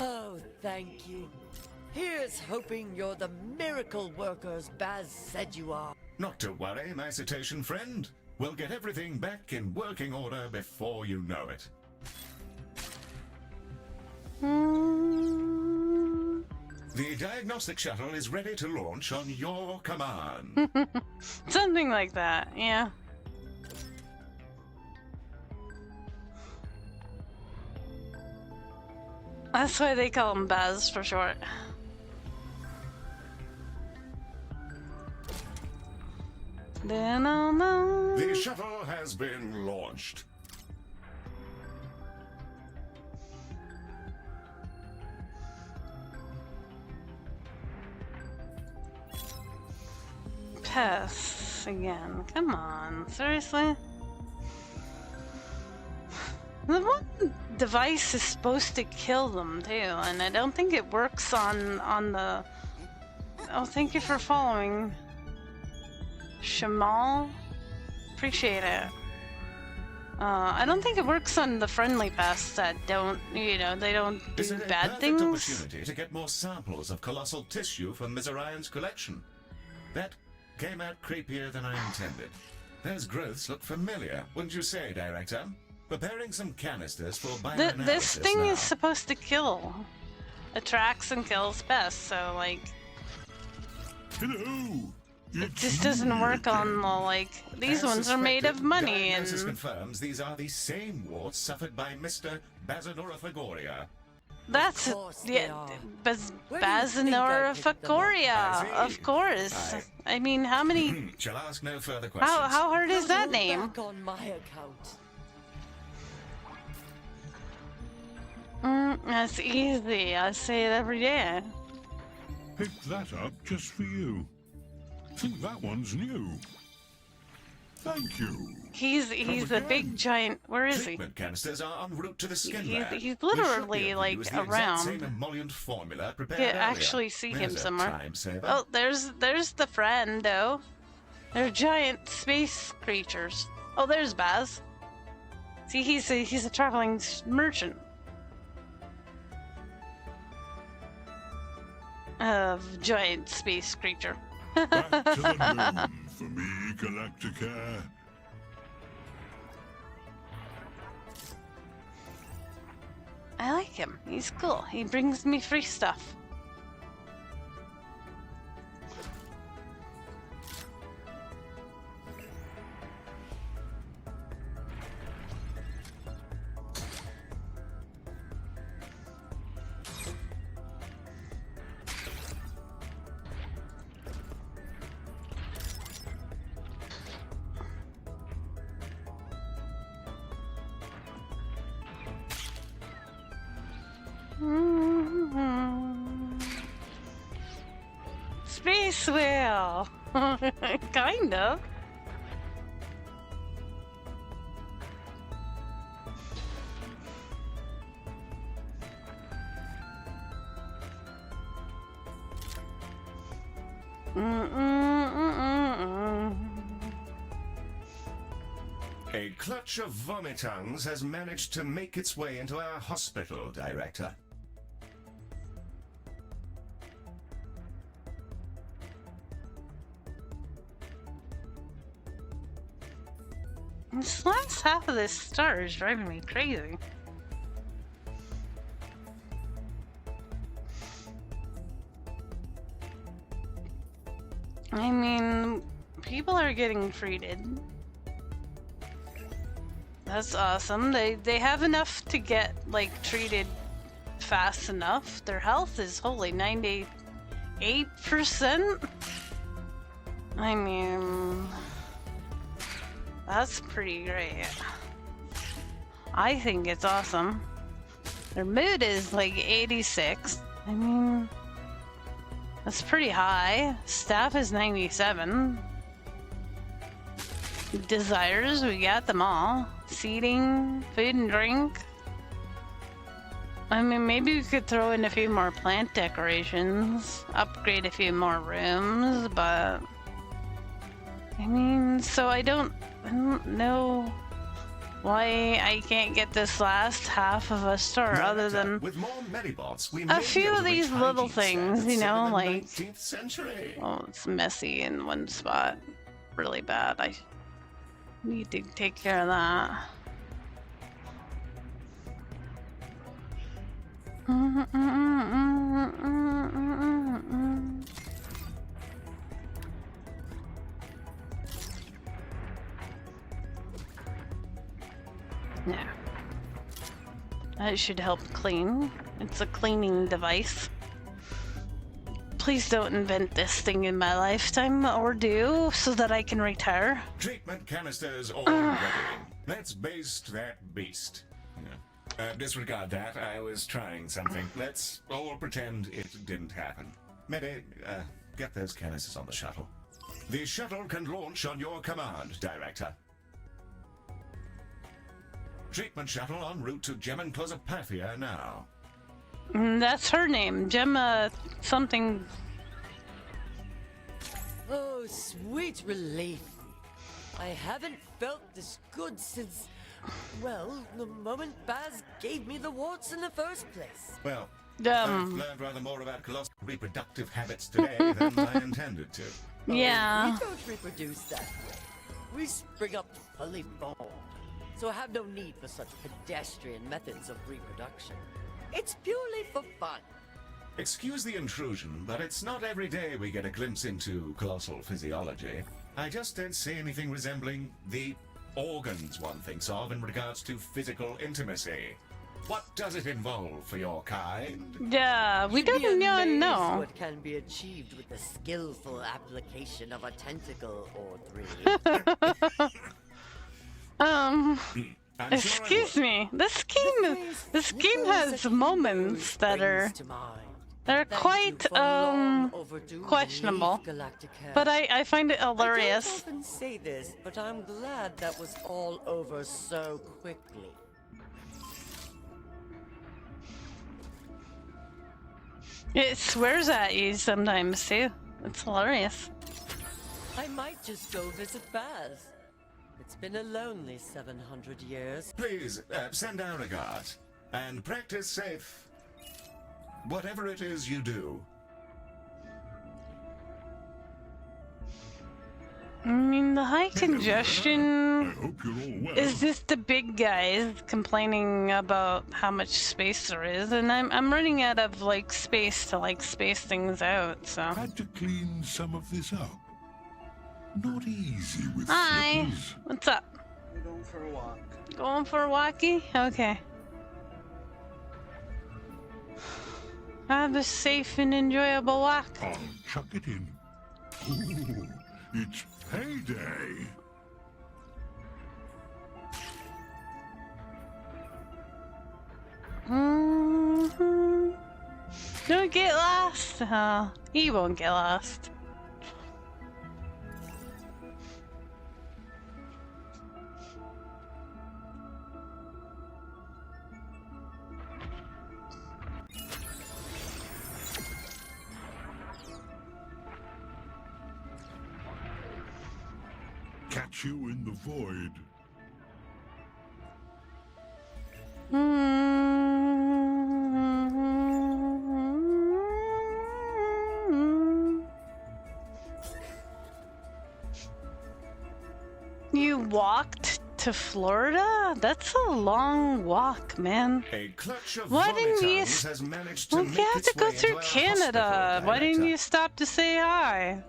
Oh, thank you. Here's hoping you're the miracle workers Baz said you are. Not to worry, my cetacean friend. We'll get everything back in working order before you know it. The diagnostic shuttle is ready to launch on your command. Something like that, yeah. That's why they call him Baz for short. The shuttle has been launched. Pass again. Come on, seriously? The one device is supposed to kill them too, and I don't think it works on the. Oh, thank you for following, Shamal. Appreciate it. I don't think it works on the friendly pests that don't, they don't This do is a bad perfect things. opportunity to get more samples of colossal tissue from Mizarion's collection. That came out creepier than I intended. Those growths look familiar, wouldn't you say, Director? Preparing some canisters for bioanalysis This thing now. is supposed to kill. attracts and kills pests. So like, Hello. it just doesn't work on the like. These As ones are made of suspected, money diagnosis and confirms these are the same warts suffered by Mr. Basanora. that's course they yeah, are. Where do you think I Basanora picked them up? I see. of course. I mean, how many? Shall ask no further questions. How hard is that Don't hold name? back on my account. That's easy. I say it every day. Pick that up just for you. Think that one's new. Thank you. He's a big giant. Where is he? Treatment canisters are en route to the skin He's- lab. he's We should be literally, able to like, use the exact around. same emollient formula prepared Could earlier. actually see him There's a somewhere. time saver. Oh, there's the friendo. They're giant space creatures. Oh, there's Baz. See, he's a traveling merchant of giant space creature. Back to the moon for me, Galacticare. I like him. He's cool. He brings me free stuff. Space whale. Kind of. A clutch of vomitungs has managed to make its way into our hospital, Director. This last half of this star is driving me crazy. I mean, people are getting treated. That's awesome. They have enough to get like treated fast enough. Their health is holy 98%. I mean, that's pretty great. I think it's awesome. Their mood is like 86. I mean, that's pretty high. Staff is 97. Desires, we got them all. Seating, food and drink. I mean, maybe we could throw in a few more plant decorations, upgrade a few more rooms, but I mean, so I don't know why I can't get this last half of a star other than with more Medibots, we a may be few able of to these reach little hygiene things, you standards set know, in the like 19th century. oh, it's messy in one spot, really bad. I need to take care of that. Yeah. That should help clean. It's a cleaning device. Please don't invent this thing in my lifetime, or do, so that I can retire. Treatment canisters all ready. Let's baste that beast. Disregard that. I was trying something. Let's all pretend it didn't happen. Medi, get those canisters on the shuttle. The shuttle can launch on your command, Director. Treatment shuttle en route to Galaticare now. That's her name, Gemma something. Oh, sweet relief. I haven't felt this good since, well, the moment Baz gave me the warts in the first place. Well, I've learned rather more about colossal reproductive habits today than I intended to. Yeah. We don't reproduce that way. We spring up fully formed, so I have no need for such pedestrian methods of reproduction. It's purely for fun. Excuse the intrusion, but it's not every day we get a glimpse into colossal physiology. I just don't see anything resembling the organs one thinks of in regards to physical intimacy. What does it involve for your kind? Yeah, we You'd be don't amazed know. what can be achieved with the skillful application of a tentacle or three. I'm sure I Excuse would. me. This game has moments that are quite questionable. But I find it I don't hilarious. often say this, but I'm glad that was all over so quickly. It swears at you sometimes too. It's hilarious. I might just go visit Baz. It's been a lonely 700 years. Please, send our regards. And practice safe. Whatever it is you do. I mean, the high I congestion hope you're all well. is just the big guys complaining about how much space there is, and I'm running out of like space to like space things out. So Had to clean some of this up. Not easy with hi, slippers. what's up? We're going for a walk. Going for a walkie? Okay. Have a safe and enjoyable walk. I'll chuck it in. Ooh, it's payday. Don't get lost. He won't get lost. Catch you in the void. You walked to Florida? That's a long walk, man. A clutch of Why didn't you? vomitons has managed to Well, make you have its to go way through into our Canada. hospital, Why didn't Director. you stop to say hi?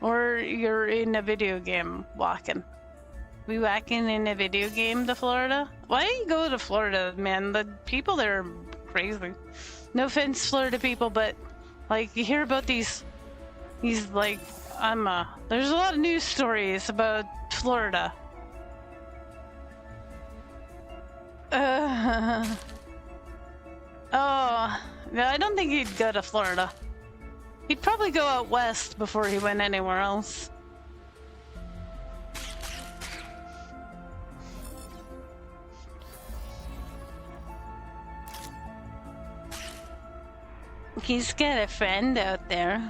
Or you're in a video game walking. We walking in a video game to Florida? Why do you go to Florida, man? The people there are crazy. No offense, Florida people, but like you hear about these like there's a lot of news stories about Florida. Oh, no, I don't think he'd go to Florida. He'd probably go out west before he went anywhere else. He's got a friend out there.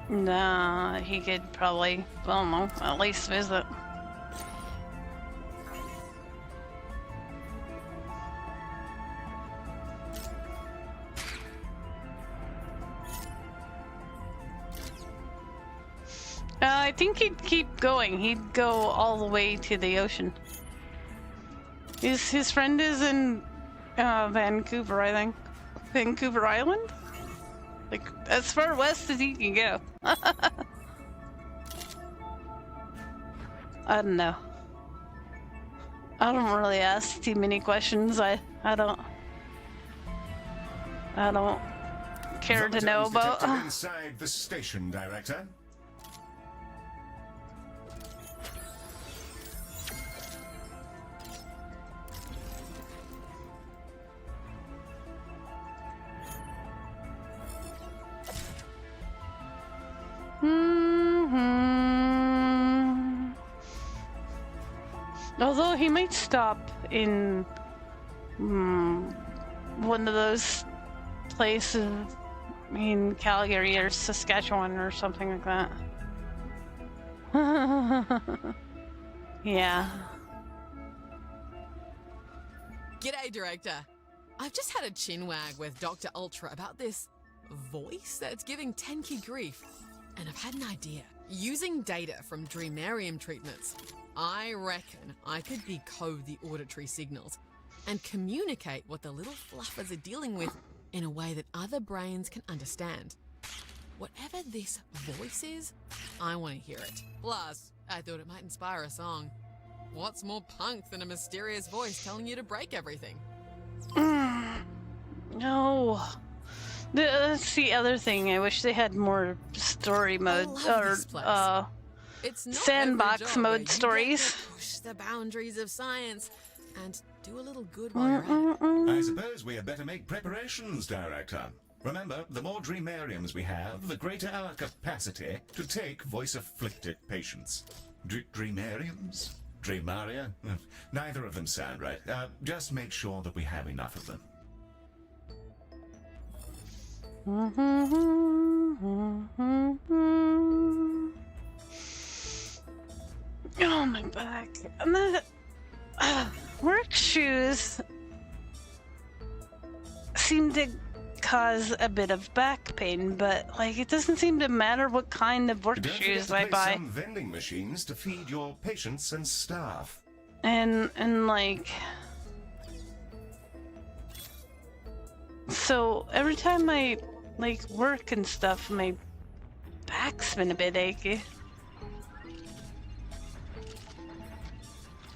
Nah, he could probably, I don't know, at least visit. I think he'd keep going. He'd go all the way to the ocean. His friend is in Vancouver, I think. Vancouver Island? Like, as far west as he can go. I don't know. I don't really ask too many questions. I don't care to know Vomitons about. detected inside the station, Director. Although he might stop in one of those places in Calgary or Saskatchewan or something like that. Yeah. G'day, Director. I've just had a chinwag with Dr. Ultra about this voice that's giving Tenki grief, and I've had an idea. Using data from Dreamarium treatments, I reckon I could decode the auditory signals and communicate what the little fluffers are dealing with in a way that other brains can understand. Whatever this voice is, I want to hear it. Plus, I thought it might inspire a song. What's more punk than a mysterious voice telling you to break everything? No. That's the other thing. I wish they had more story mode or It's not sandbox every job where mode you stories. get to push the boundaries of science and do a little good while you're at it. I suppose we had better make preparations, Director. Remember, the more Dreamariums we have, the greater our capacity to take voice-afflicted patients. Dreamariums? Dreamaria? Neither of them sound right. Just make sure that we have enough of them. Oh, my back. And that work shoes seem to cause a bit of back pain, but like it doesn't seem to matter what kind of work Don't forget shoes to I place buy. some vending machines to feed your patients and staff. And like, so every time I like work and stuff, my back's been a bit achy.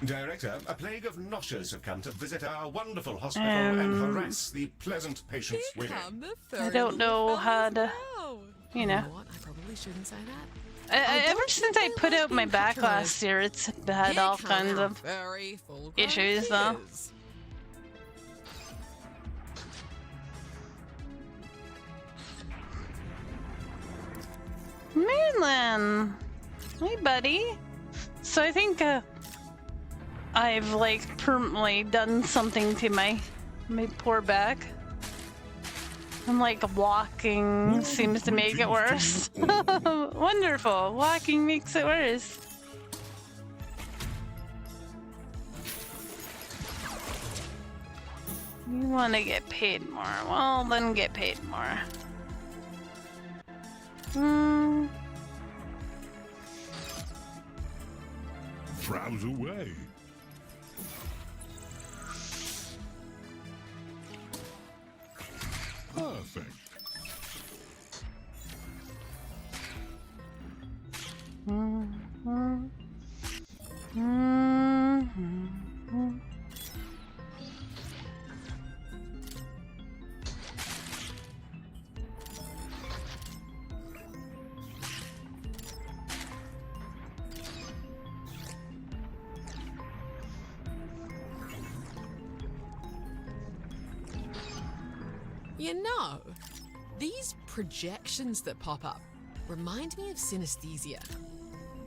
Director, a plague of noshers have come to visit our wonderful hospital and harass the pleasant patients Here within. come the I furry don't know little how fellas to, now. you know. What? I probably shouldn't say that. Ever don't since think I they put like out my being back patronized. last year, it's had Here all come kinds our of furry full-grown issues, though. peers. Marilyn! Hey, buddy. So I think I've like permanently done something to my poor back. And like walking seems to make it worse. Wonderful. Walking makes it worse. You want to get paid more. Well, then get paid more. Frowns away. Perfect. You know, these projections that pop up remind me of synesthesia.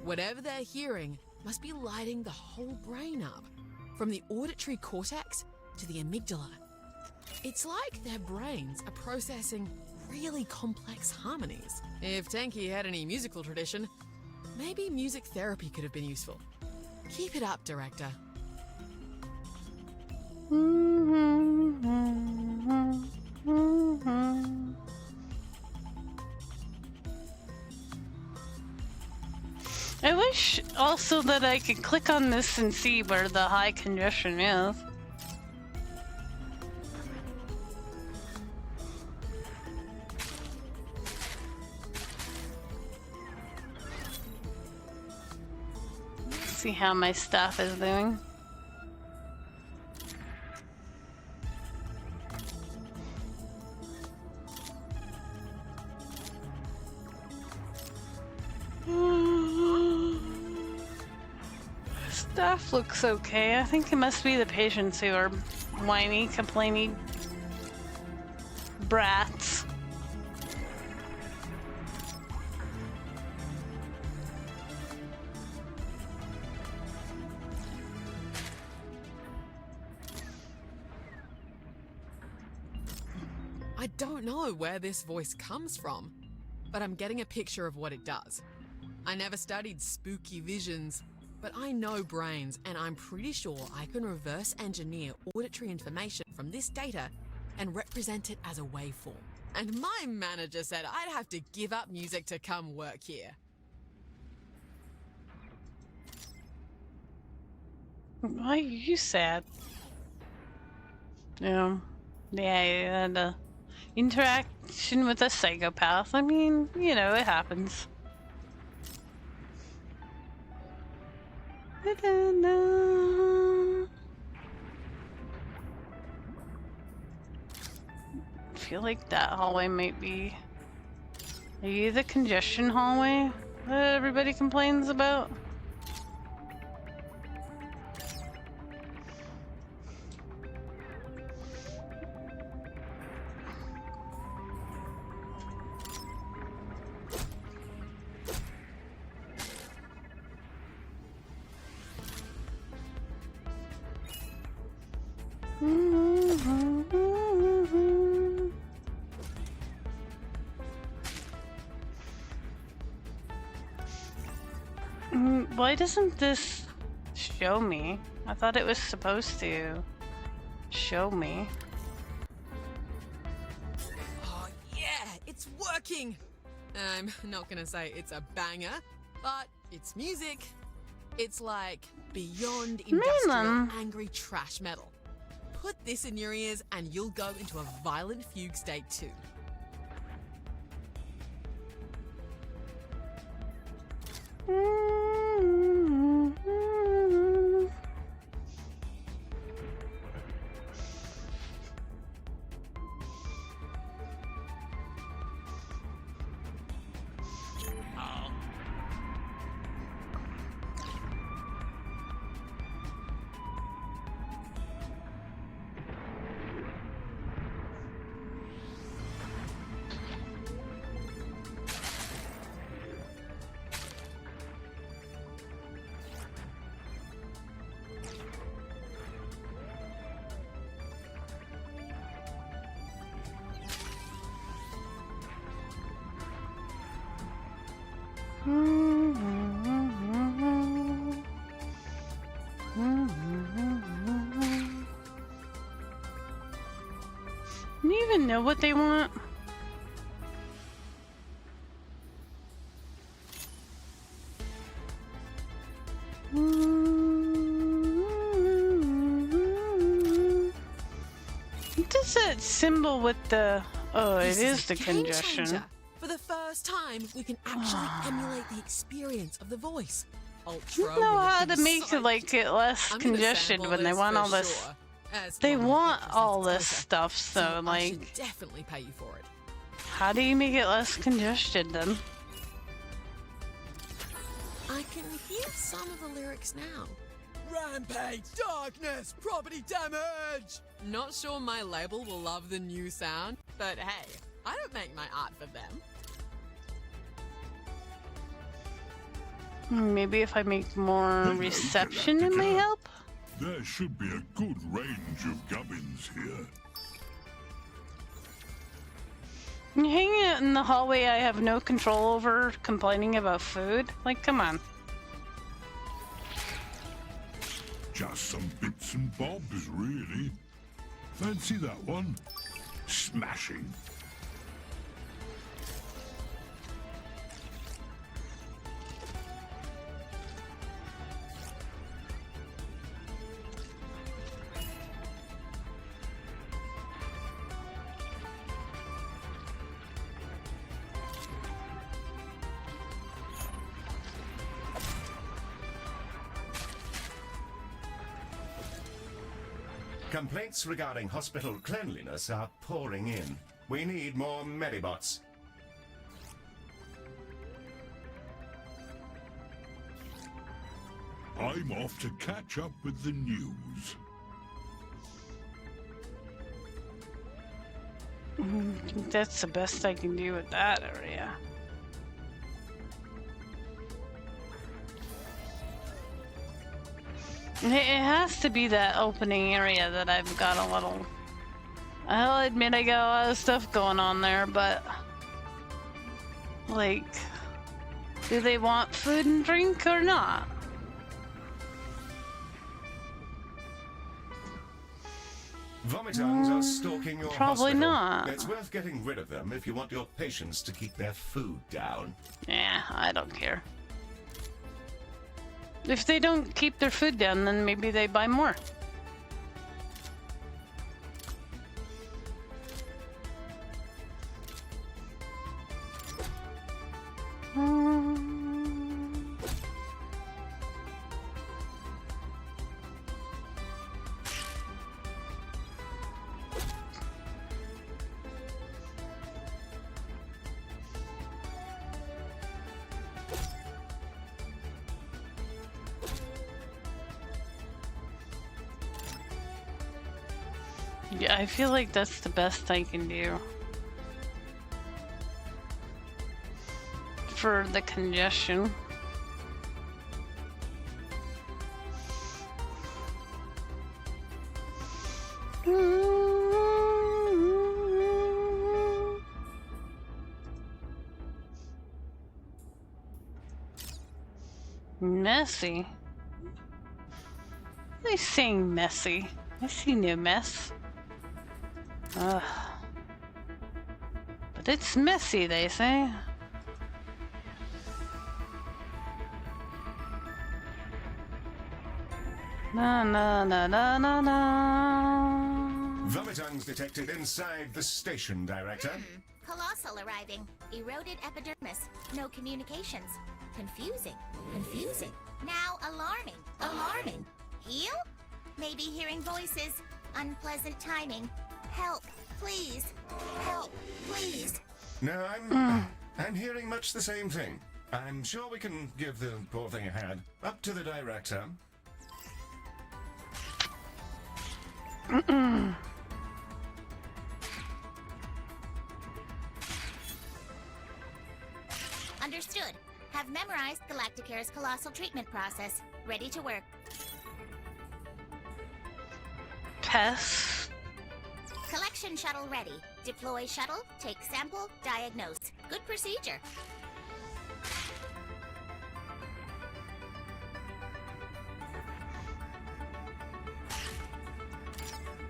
Whatever they're hearing must be lighting the whole brain up, from the auditory cortex to the amygdala. It's like their brains are processing really complex harmonies. If Tanky had any musical tradition, maybe music therapy could have been useful. Keep it up, Director. I wish also that I could click on this and see where the high congestion is. See how my stuff is doing. Stuff looks okay. I think it must be the patients who are whiny, complainy brats. I don't know where this voice comes from, but I'm getting a picture of what it does. I never studied spooky visions, but I know brains, and I'm pretty sure I can reverse engineer auditory information from this data and represent it as a waveform. And my manager said I'd have to give up music to come work here. Why are you sad? Yeah. Yeah, you had a interaction with a psychopath. I mean, you know, it happens. I feel like that hallway might be... Are you the congestion hallway that everybody complains about? Why doesn't this show me? I thought it was supposed to show me. Oh, yeah, it's working! I'm not gonna say it's a banger, but it's music. It's like beyond industrial, angry trash metal. Put this in your ears and you'll go into a violent fugue state too. Do you even know what they want? What is that symbol with the... Oh, it is the congestion. Changer. For the first time, we can actually emulate the experience of the voice. You know how to make it like it less congested when they want all this. They want all this stuff, so like. I should definitely pay you for it. How do you make it less congested then? I can hear some of the lyrics now. Rampage, darkness, property damage! Not sure my label will love the new sound, but hey, I don't make my art for them. Maybe if I make more reception, it may help? There should be a good range of gubbins here. Hanging out in the hallway I have no control over, complaining about food? Like, come on. Just some bits and bobs, really. Fancy that one? Smashing. Complaints regarding hospital cleanliness are pouring in. We need more medibots. I'm off to catch up with the news. I think that's the best I can do with that area. It has to be that opening area that I've got a little... I'll admit I got a lot of stuff going on there, but... Like... Do they want food and drink or not? Vomitongs are stalking your Probably hospital. not. It's worth getting rid of them if you want your patients to keep their food down. Yeah, I don't care. If they don't keep their food down, then maybe they buy more. Yeah, I feel like that's the best I can do for the congestion. Messy? Why are they saying messy? I see no mess. Ugh. But it's messy, they say. Na na na na na na. Vomitungs detected inside the station, Director. Colossal arriving. Eroded epidermis. No communications. Confusing. Confusing. Now alarming. Alarming. Heal? Maybe hearing voices. Unpleasant timing. Help, please. Help, please. No, I'm hearing much the same thing. I'm sure we can give the poor thing a hand. Up to the Director. Understood. Have memorized Galacticare's colossal treatment process. Ready to work. Pass. Collection shuttle ready. Deploy shuttle, take sample, diagnose. Good procedure.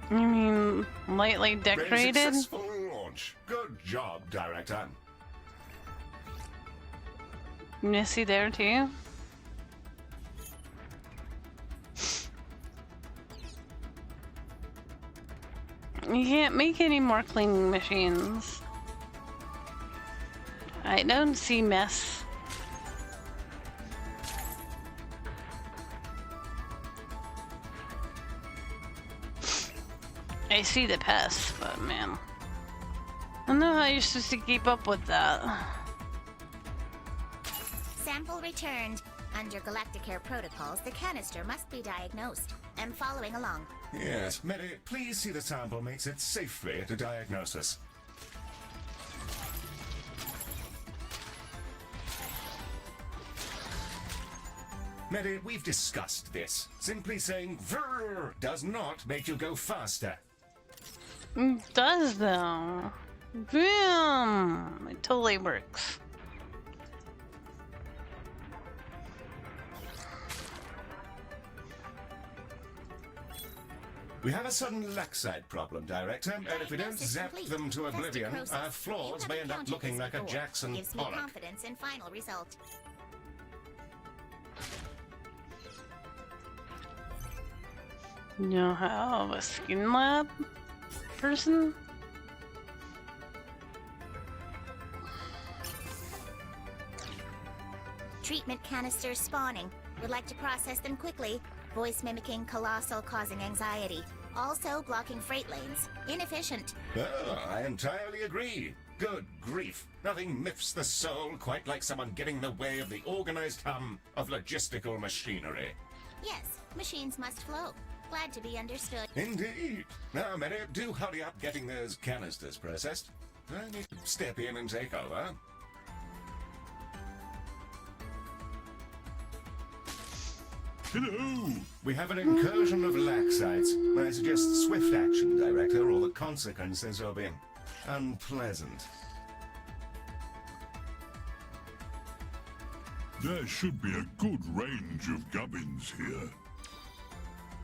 You mean lightly Very decorated? successful launch. Good job, Director. Missy there too? You can't make any more cleaning machines. I don't see mess. I see the pests, but man. I don't know how you're supposed to keep up with that. Sample returned. Under Galacticare protocols, the canister must be diagnosed. I'm following along. Yes, Mary, please see the sample makes it safely to diagnosis. Mary, we've discussed this. Simply saying "vrr" does not make you go faster. It does though. Boom! It totally works. We have a sudden laxite problem, Director, and if we don't Diagnosis zap complete. them to Test oblivion, necrosis. our You floors have may end up encountered looking this like a before. Jackson Gives me Pollock. confidence in final result. You know how a skin lab person? Treatment canisters spawning. Would like to process them quickly. Voice mimicking colossal causing anxiety. Also blocking freight lanes. Inefficient. Oh, I entirely agree. Good grief. Nothing miffs the soul quite like someone getting in the way of the organized hum of logistical machinery. Yes, machines must flow. Glad to be understood. Indeed. Now, Mary, do hurry up getting those canisters processed. I need to step in and take over. Hello! We have an incursion of laxites. I suggest swift action, Director, or the consequences will be unpleasant. There should be a good range of gubbins here.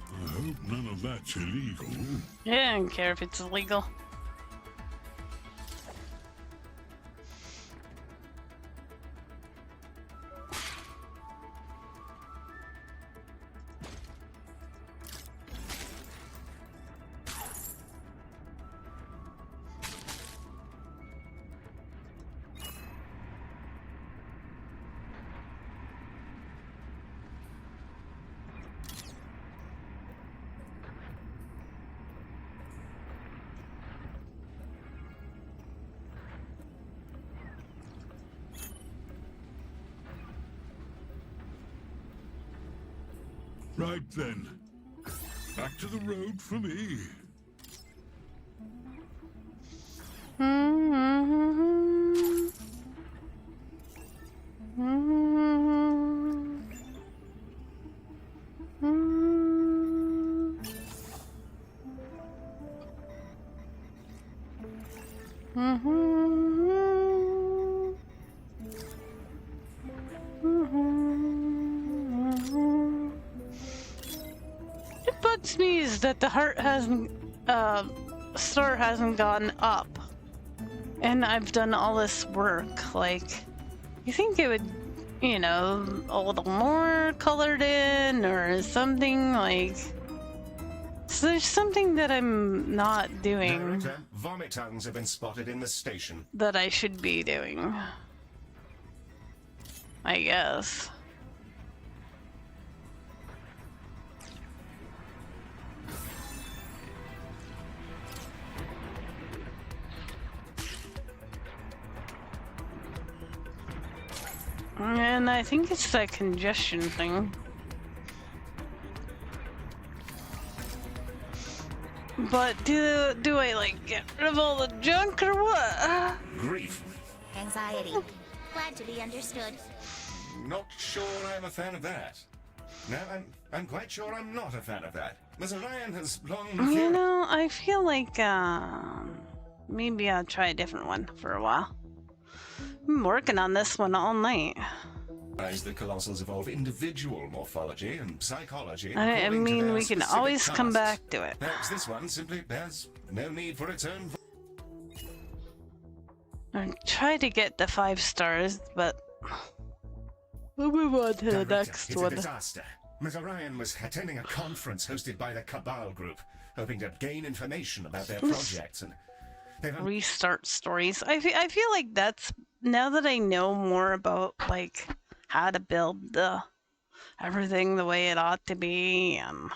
I hope none of that's illegal. Yeah, I don't care if it's illegal. Right then. Back to the road for me. It bugs me is that the heart hasn't, star hasn't gone up. And I've done all this work. Like, you think it would, you know, a little more colored in or something like. So there's something that I'm not doing Director, vomit tongues have been spotted in the station. that I should be doing. I guess. And I think it's that congestion thing. But do I like get rid of all the junk or what? Grief. Anxiety. Glad to be understood. Not sure I'm a fan of that. No, I'm quite sure I'm not a fan of that. Ms. Ryan has long... You know, I feel like maybe I'll try a different one for a while. I'm working on this one all night. As the Colossals evolve individual morphology and psychology. I according to mean, their we can specific always come tasks. back to it. Perhaps this one simply has no need for its own... I try to get the 5 stars, but we'll move on to the Director, next it's one. a disaster. Ms. Orion was attending a conference hosted by the Cabal Group, hoping to gain information about their projects, and they've... Restart stories. I feel like that's, now that I know more about like how to build the everything the way it ought to be and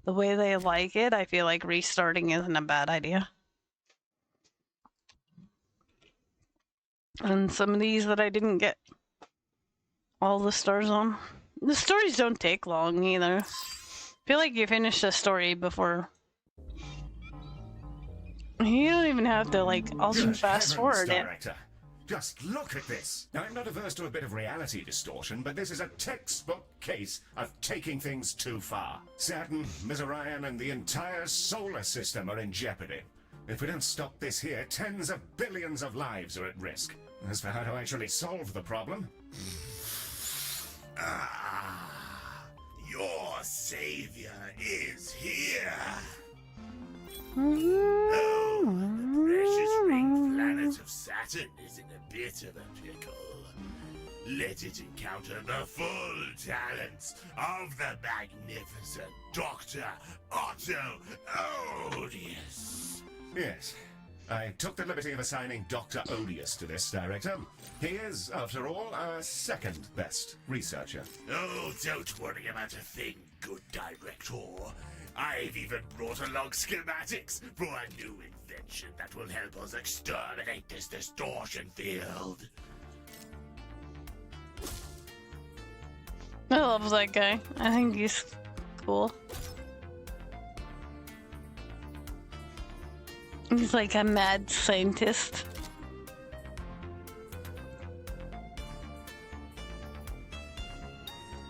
the way they like it, I feel like restarting isn't a bad idea. And some of these that I didn't get all the stars on. The stories don't take long either. I feel like you finish the story before. You don't even have to like also Good fast heavens, forward it. Director. Just look at this. Now, I'm not averse to a bit of reality distortion, but this is a textbook case of taking things too far. Saturn, Ms. Orion, and the entire solar system are in jeopardy. If we don't stop this here, tens of billions of lives are at risk. As for how to actually solve the problem... Your savior is here. Oh, The precious ring planet of Saturn is in a bit of a pickle. Let it encounter the full talents of the magnificent Dr. Otto Odious. Yes. I took the liberty of assigning Dr. Odious to this, Director. He is, after all, our second best researcher. Oh, don't worry about a thing, good Director. I've even brought along schematics for a new invention that will help us exterminate this distortion field. I love that guy. I think he's cool. He's like a mad scientist.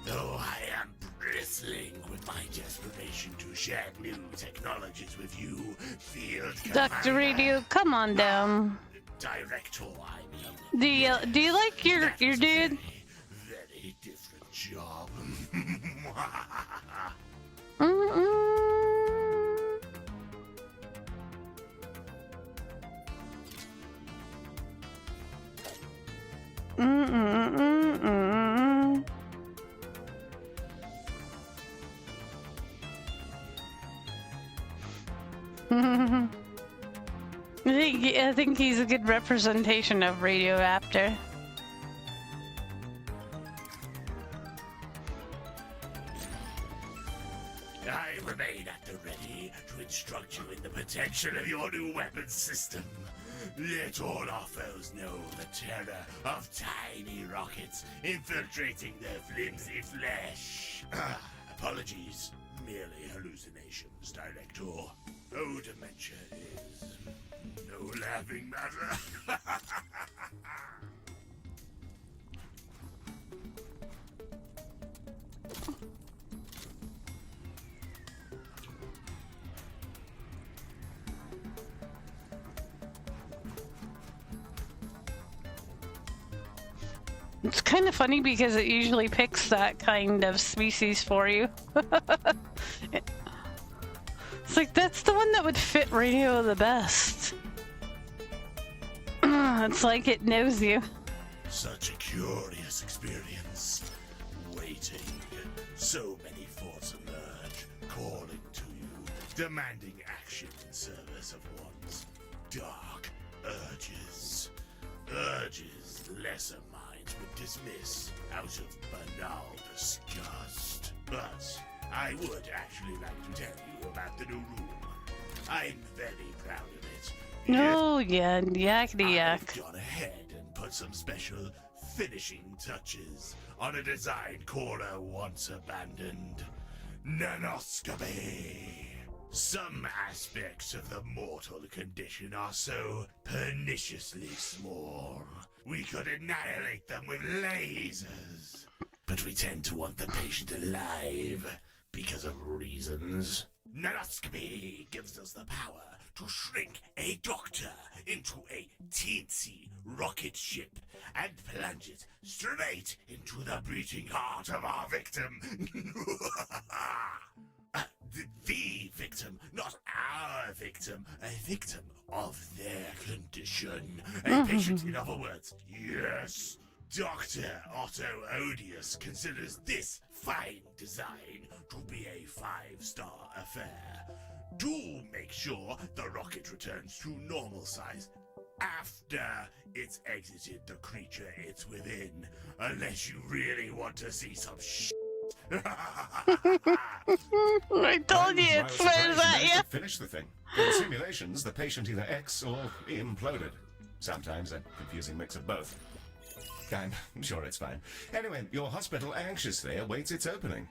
Though I am bristling with my desperation to share new technologies with you, Field Dr. Commander. Radio, come on down. Director, I mean. Do you like your That was a dude? very different job. I think he's a good representation of Radioaptor. I remain at the ready to instruct you in the potential of your new weapons system. Let all our foes know the terror of tiny rockets infiltrating their flimsy flesh. Apologies. Merely hallucinations, Director. Oh, dementia is no laughing matter. It's kind of funny because it usually picks that kind of species for you. It's like, that's the one that would fit radio the best. It's like it knows you. Such a curious experience. Waiting. So many thoughts emerge, calling to you, demanding action in service of one's dark urges. Urges lesser minds would dismiss out of banal disgust. But I would actually like to tell you about the new room. I'm very proud of it. Oh, yeah, yakety yak. I've gone ahead and put some special finishing touches on a design Cora once abandoned. Nanoscopy. Some aspects of the mortal condition are so perniciously small, we could annihilate them with lasers. But we tend to want the patient alive because of reasons. Nanoscopy gives us the power to shrink a doctor into a teensy rocket ship and plunge it straight into the beating heart of our victim. The victim, not our victim. A victim of their condition. A patient, in other words. Yes. Dr. Otto Odious considers this fine design to be a 5-star affair. Do make sure the rocket returns to normal size after it's exited the creature it's within. Unless you really want to see some I told you it swears at you. Finish the thing. In simulations, the patient either X or imploded. Sometimes a confusing mix of both. I'm sure it's fine. Anyway, your hospital anxiously awaits its opening.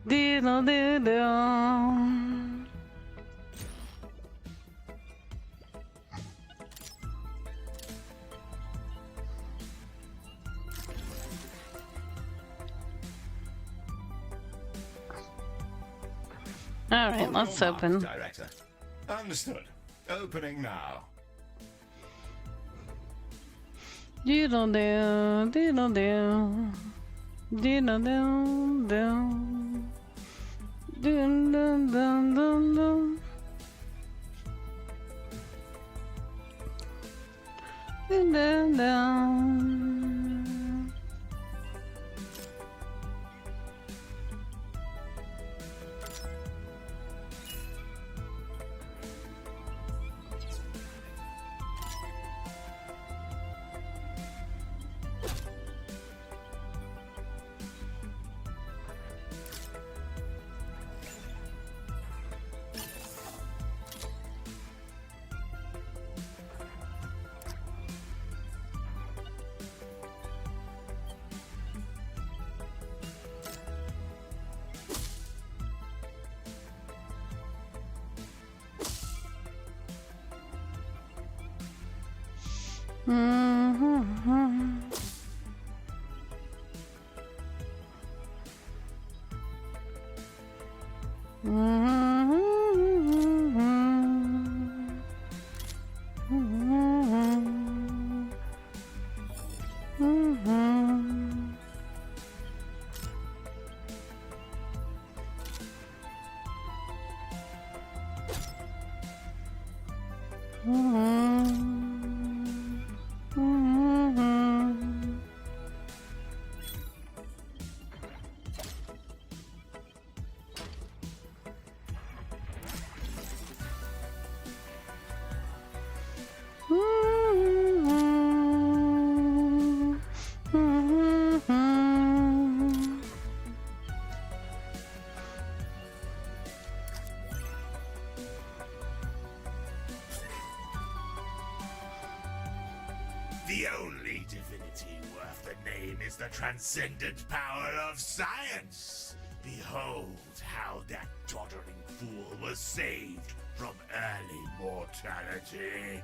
Diddle diddle. All right, let's open. Director. Understood. Opening now. Diddle do, diddle do, diddle do do, dun dun dun dun dun, dun dun dun. The only divinity worth the name is the transcendent power of science. Behold how that tottering fool was saved from early mortality.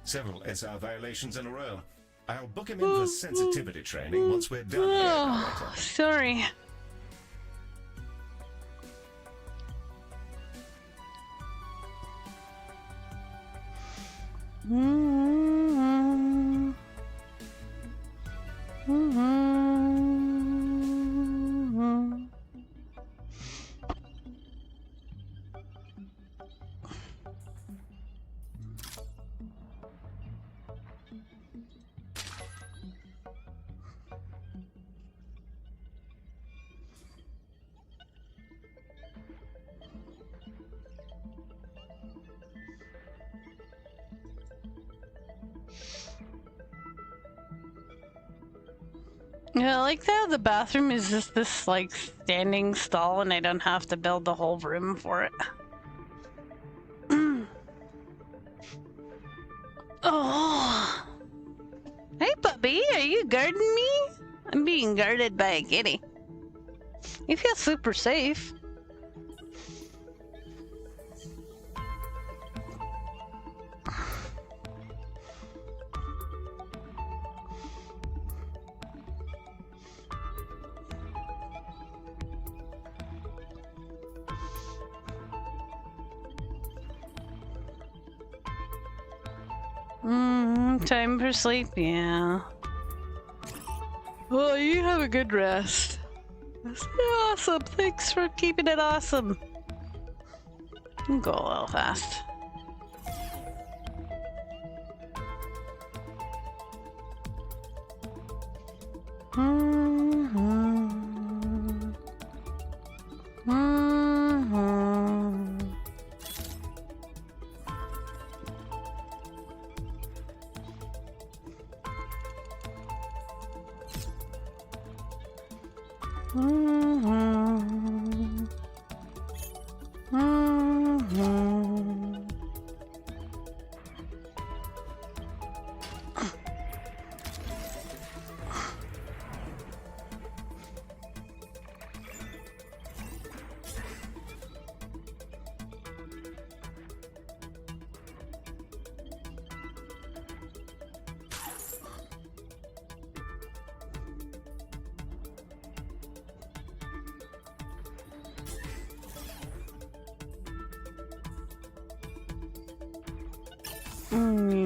Several SR violations in a row. I'll book him in for sensitivity training once we're done here, Director. Sorry. Yeah, I like that the bathroom is just this, like, standing stall and I don't have to build the whole room for it. Oh. Hey, puppy, are you guarding me? I'm being guarded by a kitty. You feel super safe. Time for sleep, yeah. Well, you have a good rest. That's awesome. Thanks for keeping it awesome. Go a little fast.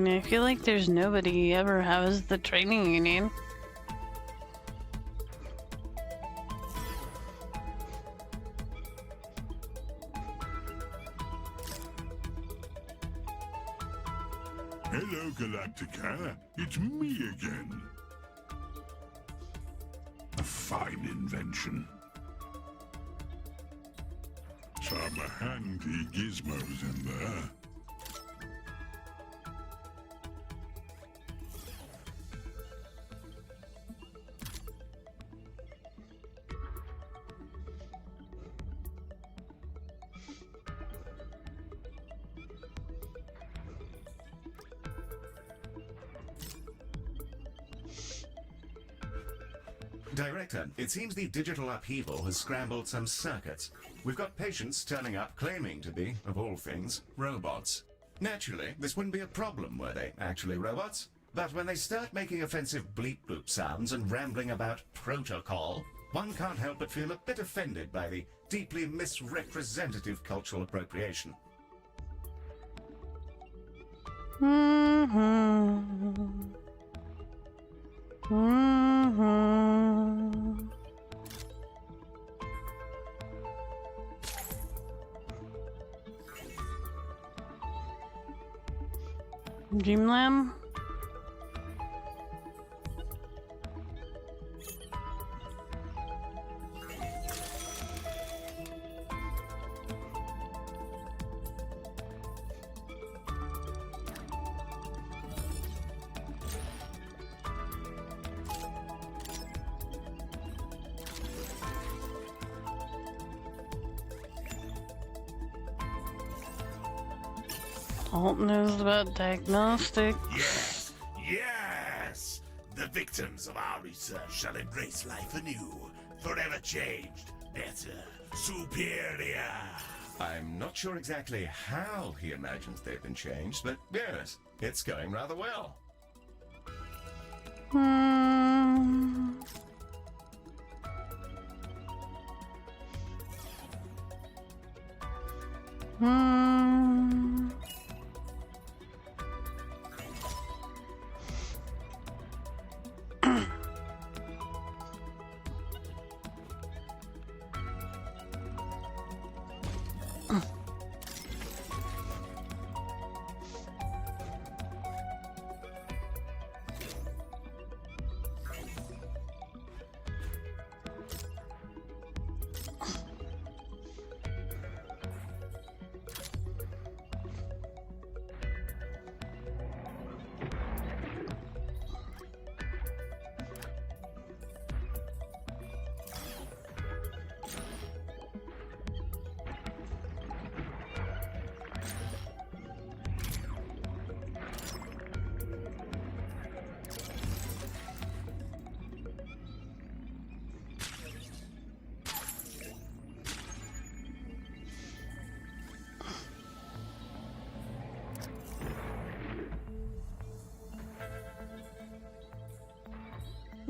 I feel like there's nobody ever has the training you need. Hello, Galacticare. It's me again. A fine invention. Some handy gizmos in there. Director, it seems the digital upheaval has scrambled some circuits. We've got patients turning up claiming to be, of all things, robots. Naturally, this wouldn't be a problem were they actually robots. But when they start making offensive bleep-bloop sounds and rambling about protocol, one can't help but feel a bit offended by the deeply misrepresentative cultural appropriation. Dreamland? Alt knows about diagnostic. Yes, yes! The victims of our research shall embrace life anew, forever changed, better, superior. I'm not sure exactly how he imagines they've been changed, but yes, it's going rather well. Hmm. Hmm.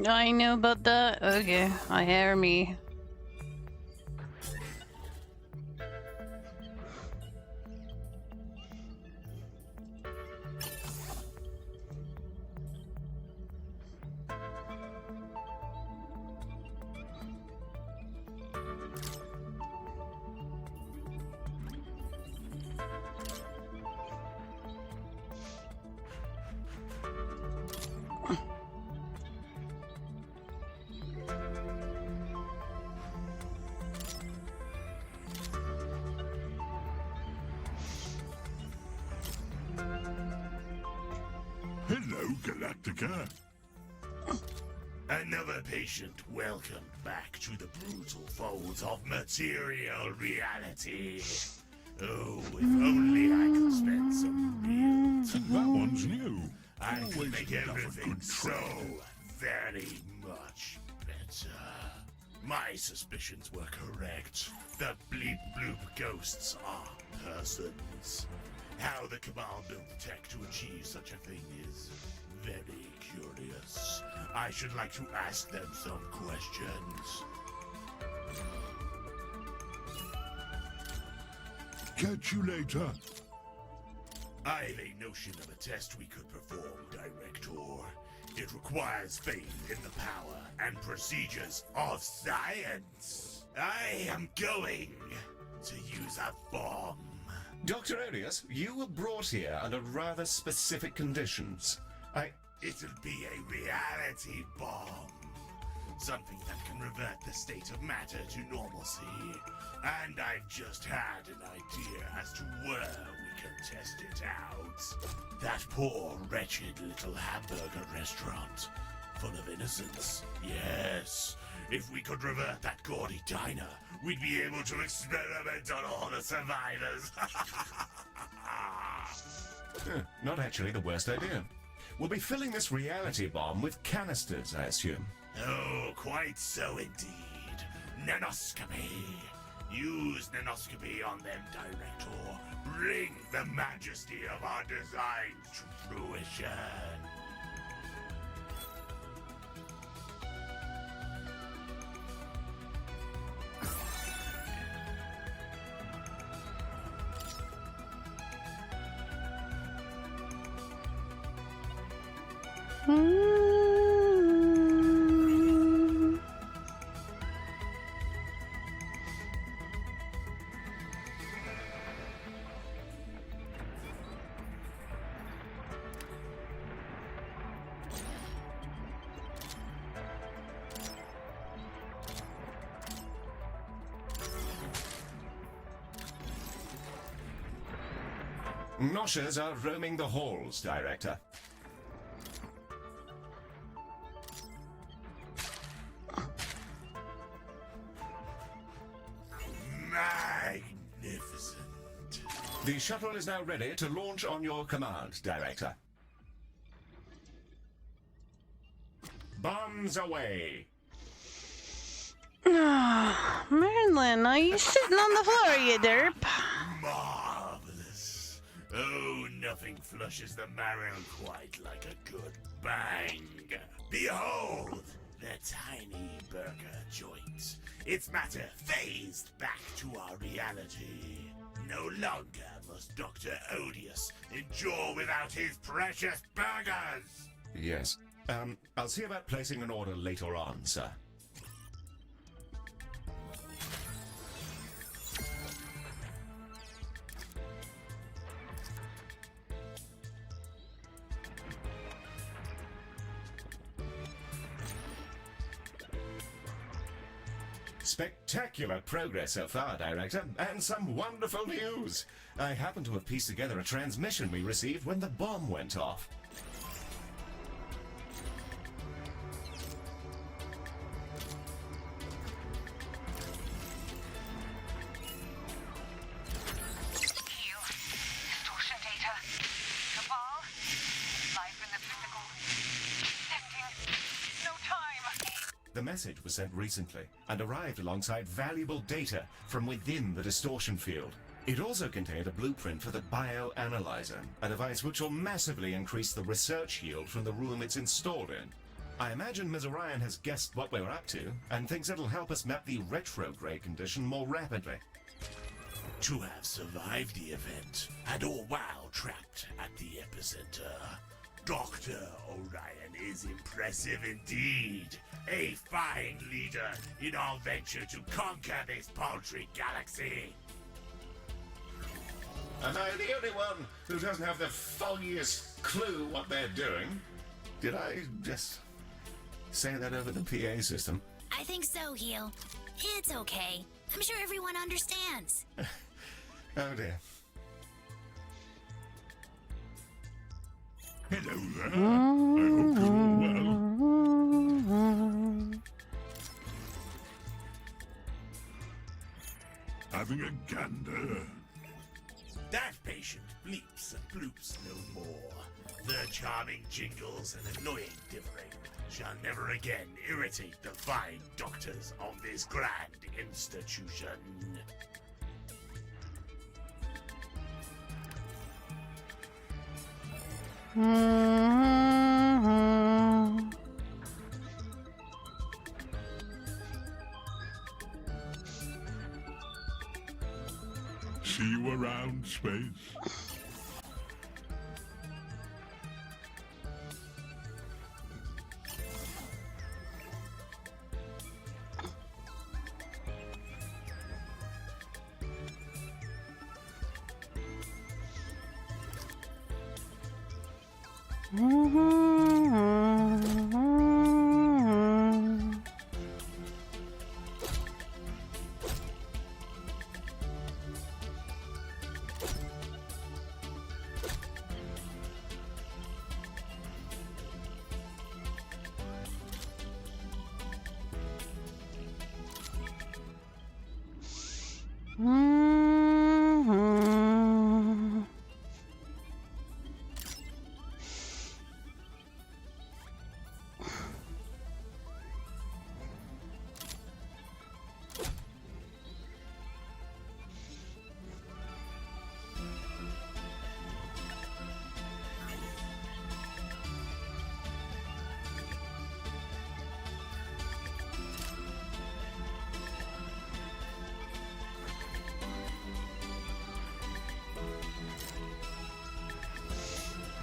I know about that. Okay, I hear me. Hello, Galactica. Another patient welcomed back to the brutal folds of material reality. Oh, if only I could spend some real time. That one's new. I could Always make love a everything good so trade. very much better. My suspicions were correct. The bleep bloop ghosts are persons. How the Cabal built tech to achieve such a thing is very curious. I should like to ask them some questions. Catch you later. I've a notion of a test we could perform, Director. It requires faith in the power and procedures of science. I am going to use a bomb. Dr. Odious, you were brought here under rather specific conditions. It'll be a reality bomb. Something that can revert the state of matter to normalcy. And I've just had an idea as to where we can test it out. That poor, wretched little hamburger restaurant. Full of innocence. Yes. If we could revert that gaudy diner, we'd be able to experiment on all the survivors. Not actually the worst idea. We'll be filling this reality bomb with canisters, I assume. Oh, quite so indeed. Nanoscopy. Use nanoscopy on them, Director. Bring the majesty of our design to fruition. Noshers are roaming the halls, Director. Magnificent. The shuttle is now ready to launch on your command, Director. Bombs away! Merlin, are you sitting on the floor, you derp? Marvelous. Oh, nothing flushes the marrow quite like a good bang. Behold, the tiny burger joint. Its matter phased back to our reality. No longer must Dr. Odious endure without his precious burgers. Yes. I'll see about placing an order later on, sir. Spectacular progress so far, Director, and some wonderful news. I happen to have pieced together a transmission we received when the bomb went off. Distortion data. Cabal. Life in the physical. Sending. No time. The message was sent recently and arrived alongside valuable data from within the distortion field. It also contained a blueprint for the bioanalyzer, a device which will massively increase the research yield from the room it's installed in. I imagine Ms. Orion has guessed what we're up to and thinks it'll help us map the retrograde condition more rapidly. To have survived the event, and all while trapped at the epicenter, Dr. Orion is impressive indeed. A fine leader in our venture to conquer this paltry galaxy. Am I the only one who doesn't have the foggiest clue what they're doing? Did I just say that over the PA system? I think so, Heel. It's okay. I'm sure everyone understands. Oh dear. Hello there. I hope you're all well. Having a gander. That patient bleeps and bloops no more. The charming jingles and annoying differing shall never again irritate the fine doctors of this grand institution. See you around, Space.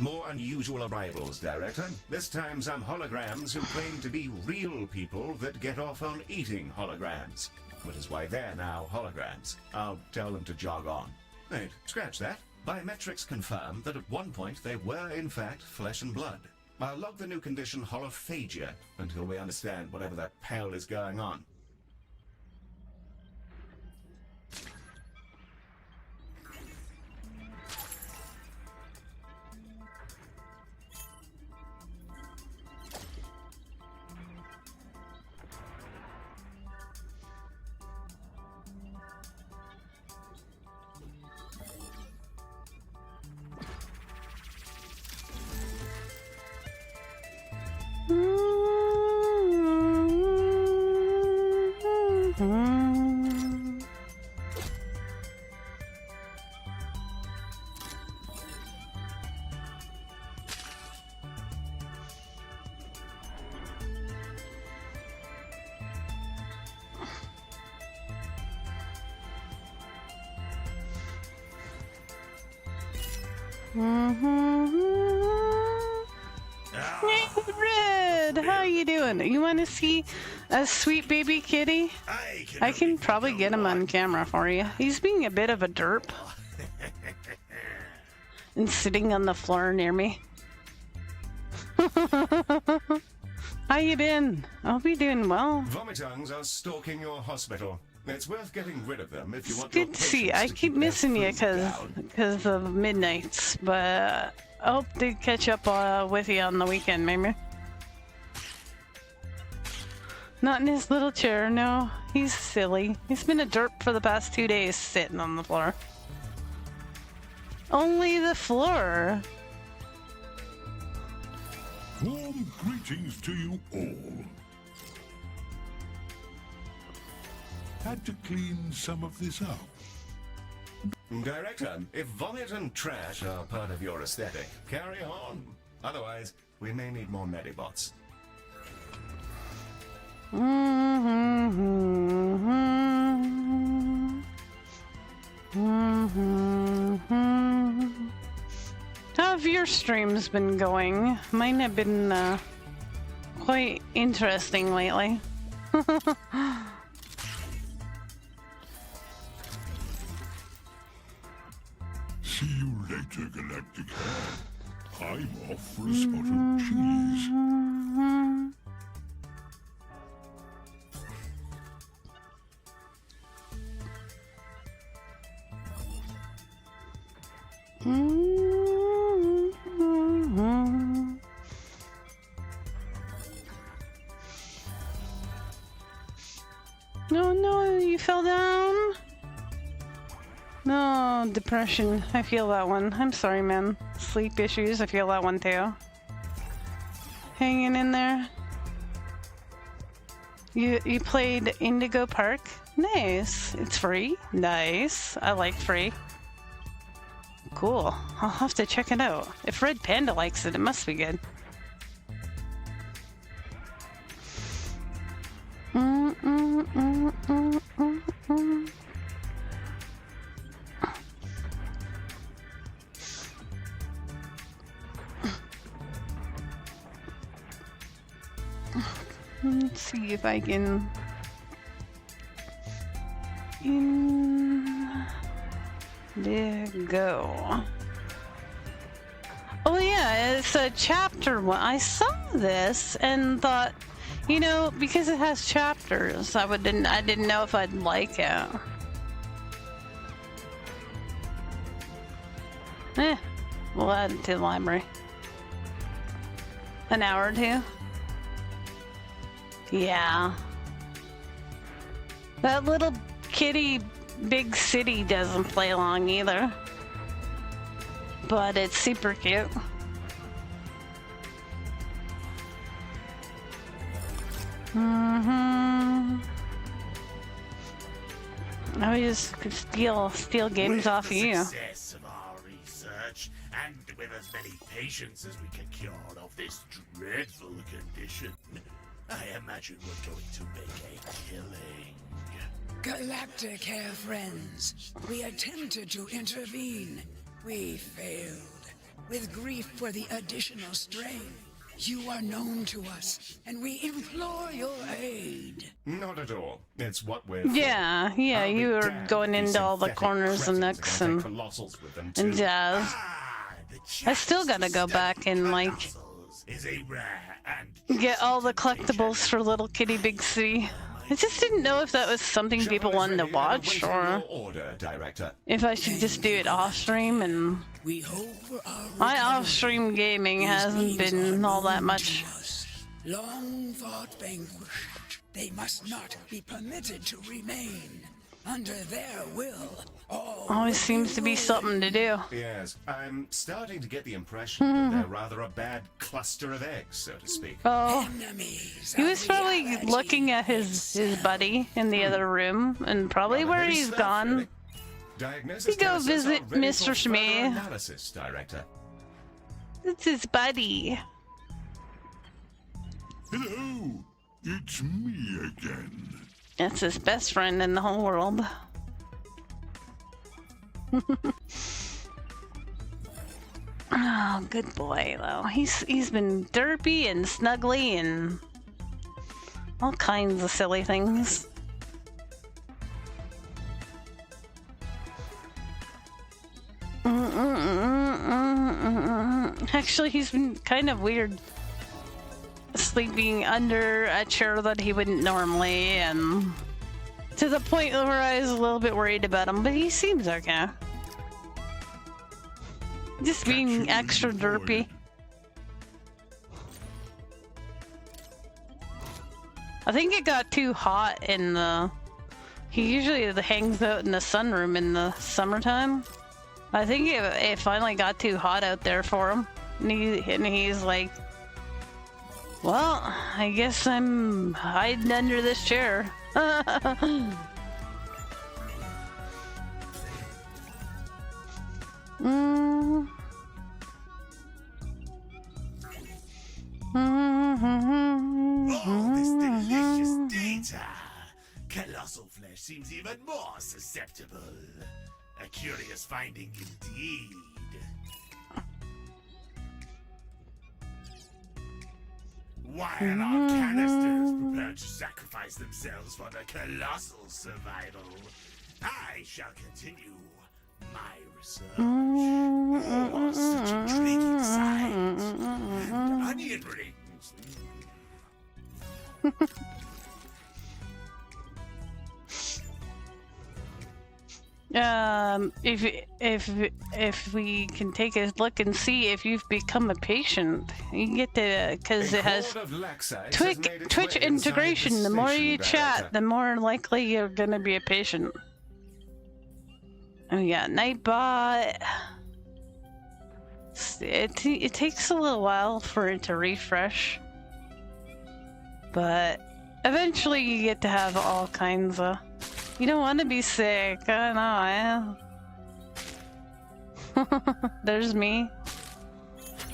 More unusual arrivals, Director. This time some holograms who claim to be real people that get off on eating holograms. Which is why they're now holograms. I'll tell them to jog on. Wait, scratch that. Biometrics confirm that at one point they were in fact flesh and blood. I'll log the new condition holophagia until we understand whatever the hell is going on. Hey, Red, how you doing? You want to see a sweet baby kitty? I can probably get him on camera for you. He's being a bit of a derp and sitting on the floor near me. How you been? I hope you're doing well. Vomitungs are stalking your hospital. It's worth getting rid of them if you It's want your good to see. patients I to keep their missing you food down. because of midnights, but I hope to catch up with you on the weekend, maybe. Not in his little chair, no. He's silly. He's been a derp for the past 2 days sitting on the floor. Only the floor. Warm greetings to you all. Had to clean some of this up. Director, if vomit and trash are part of your aesthetic, carry on. Otherwise, we may need more Medibots. How have your streams been going? Mine have been quite interesting lately. See you later, Galaticare. I'm off for a spot of cheese. No, you fell down? No, depression. I feel that one. I'm sorry, man. Sleep issues. I feel that one too. Hanging in there. You played Indigo Park? Nice. It's free? Nice. I like free. Cool. I'll have to check it out. If Red Panda likes it, it must be good. Let's see if I can... There we go. Oh yeah, it's a chapter one. I saw this and thought, you know, because it has chapters, I didn't know if I'd like it. We'll add it to the library. An hour or two. Yeah. That little kitty big city doesn't play long either. But it's super cute. I just could steal games off the you. Success of our research, and with as many patients as we can cure of this dreadful condition, I imagine we're going to make a killing. Galacticare friends, we attempted to intervene. We failed. With grief for the additional strain, you are known to us, and we implore your aid. Not at all. It's what we're Yeah, for. I'll be you were damned going if these into all the synthetic corners and cretins are nooks gonna and take colossals with them and too. jazz. I still gotta go back and like Is a rare and get all the collectibles for Little Kitty Big City. I just didn't know if that was something people wanted to watch or Order, Director. if I should just do it off stream. And We hope for our my off stream gaming hasn't been all that much. long thought vanquished. They must not be permitted to remain. Under their will, all Always seems to be something to do. Yes, I'm starting to get the impression that they're rather a bad cluster of eggs, so to speak. Oh, enemies. he was probably looking at his buddy in the other room, and probably where he's gone. Diagnosis You go tests are visit ready Mr. for further Shmee. Analysis, Director. It's his buddy. Hello, it's me again. That's his best friend in the whole world. Oh, good boy, though. He's been derpy and snuggly and all kinds of silly things. Actually, he's been kind of weird. Sleeping under a chair that he wouldn't normally, and to the point where I was a little bit worried about him, but he seems okay. Just being extra derpy. I think it got too hot in the... He usually hangs out in the sunroom in the summertime. I think it finally got too hot out there for him. And he's like, well, I guess I'm hiding under this chair. Oh, this delicious data! Colossal flesh seems even more susceptible. A curious finding indeed. Why are our canisters prepared to sacrifice themselves for the colossal survival? I shall continue my research. Oh, such intriguing signs. And onion rings. If we can take a look and see if you've become a patient, you can get to, because it has Twitch integration. The more you chat, the more likely you're gonna be a patient. And we got Nightbot. It takes a little while for it to refresh, but eventually you get to have all kinds of. You don't want to be sick. I know. There's me.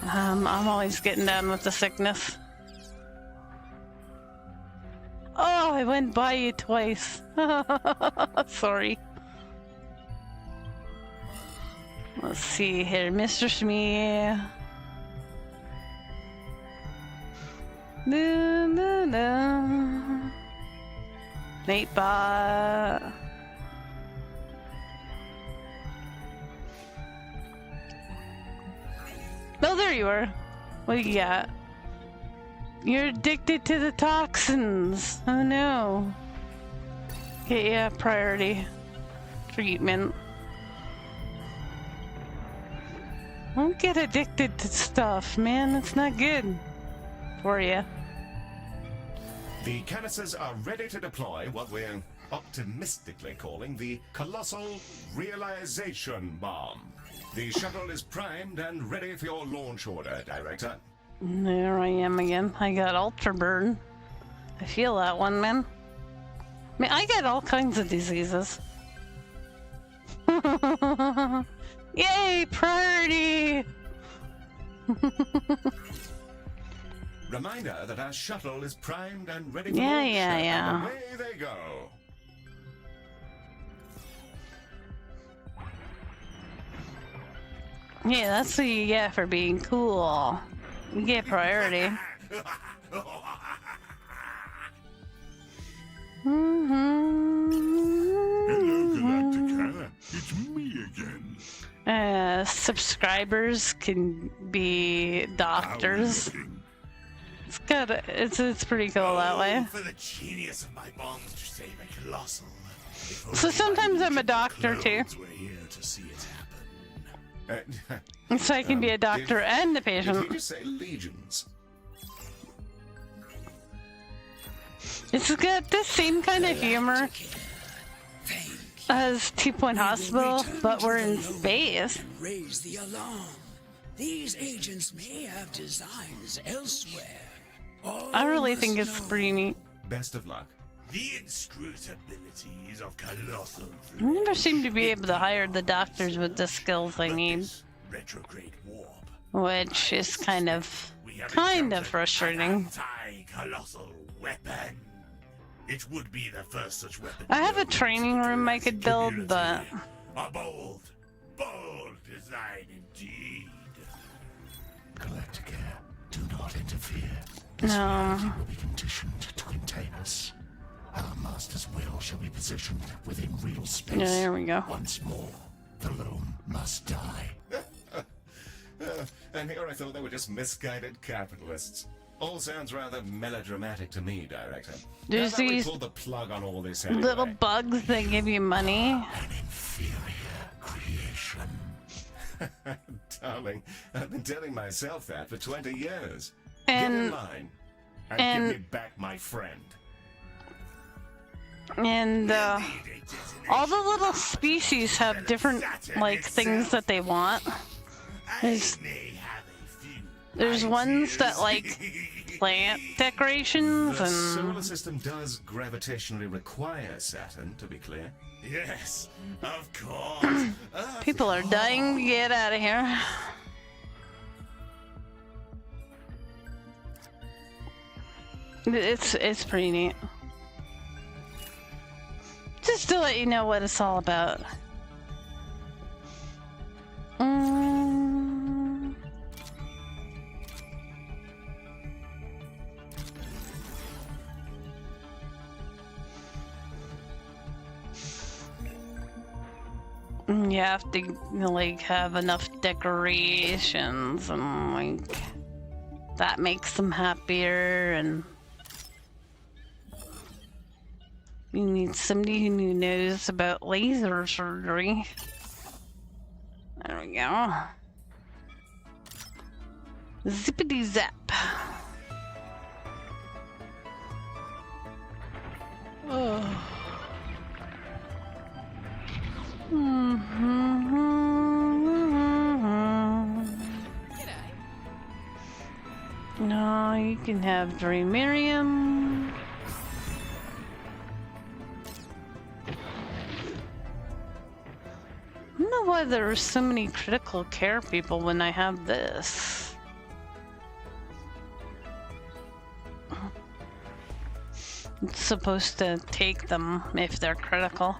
I'm always getting down with the sickness. Oh, I went by you twice. Sorry. Let's see here, Mr. Smee. Nightbot. Oh, there you are. What do you got? You're addicted to the toxins. Oh no. Yeah, priority treatment. Don't get addicted to stuff, man. It's not good for you. The canisters are ready to deploy what we're optimistically calling the Colossal Realization Bomb. The shuttle is primed and ready for your launch order, Director. There I am again. I got Ultra Burn. I feel that one, man. I mean, I get all kinds of diseases. Yay, priority! Reminder that our shuttle is primed and ready for Yeah, launch. yeah. And away they go. Yeah, that's what you get for being cool. You get priority. Hello, Galacticare. It's me again. Subscribers can be doctors. It's good. It's pretty cool that way. For the genius of my bombs to save a colossal. So sometimes I'm a doctor too. We're here to see it happen. So I can be a doctor and a patient. Did he just say legions? It's got the same kind of humor as 2 Point Hospital, but we're in space. Raise the alarm. These agents may have designs elsewhere. I really think it's pretty neat. Best of luck. The inscrutabilities of colossal. I never seem to be able to hire the doctors with the skills I need, Retrograde warp. which is kind of frustrating. Anti-colossal weapon. It would be the first such weapon. I have a training room I could build, but A bold design indeed. Galacticare, do not interfere. No. Reality will be conditioned to contain us. Our master's will shall be positioned within real space. Yeah, there we go. Once more, the loom must die. And here I thought they were just misguided capitalists. All sounds rather melodramatic to me, Director. There's How about we these pull the plug on all this anyway? little bugs that give you money. An inferior creation. Darling, I've been telling myself that for 20 years. Get in And line and- give me back my friend. and all the little species have different like things that they want. There's, there's ones that like plant decorations The solar and system does gravitationally require Saturn, to be clear. Yes, of course. people are dying to get out of here. It's pretty neat. Just to let you know what it's all about. Mm. You have to like have enough decorations and like that makes them happier, and you need somebody who knows about laser surgery. There we go. Zippity zap. Oh. No, you can have Dreamarium. I don't know why there are so many critical care people when I have this. It's supposed to take them if they're critical.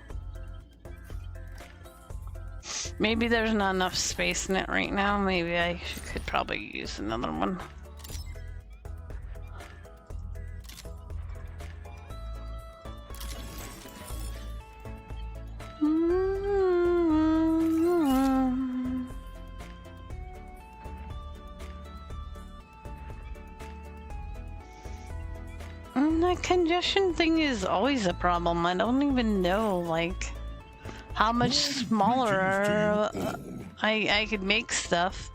Maybe there's not enough space in it right now. Maybe I could probably use another one. That congestion thing is always a problem. I don't even know, like, how much smaller I could make stuff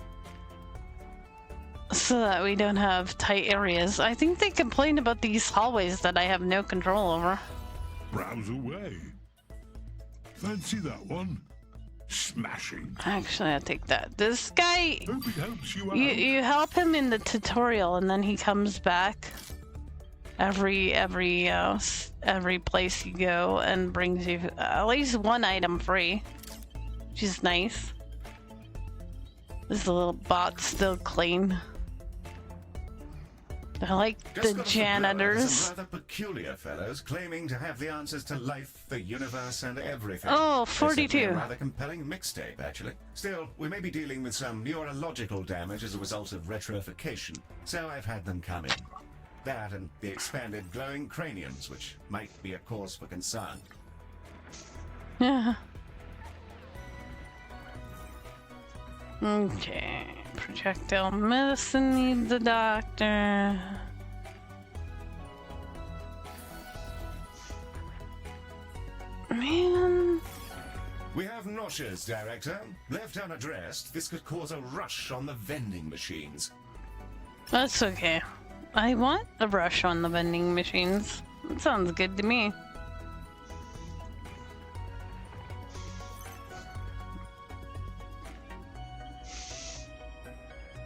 so that we don't have tight areas. I think they complain about these hallways that I have no control over. Browse away. Fancy that one? Smashing. Actually, I'll take that. This guy, Hope it helps you out. you help him in the tutorial, and then he comes back every place you go and brings you at least one item free, which is nice. This little bot's still clean. They're like the janitors. Some rather peculiar fellows claiming to have the answers to life, the universe, and everything. Oh, They sent me 42. a rather compelling mixtape, actually. Still, we may be dealing with some neurological damage as a result of retrofication, so I've had them come in. That and the expanded glowing craniums, which might be a cause for concern. Yeah. Okay. Projectile medicine needs a doctor. Man. We have nausea, Director. Left unaddressed, this could cause a rush on the vending machines. That's okay. I want a rush on the vending machines. That sounds good to me.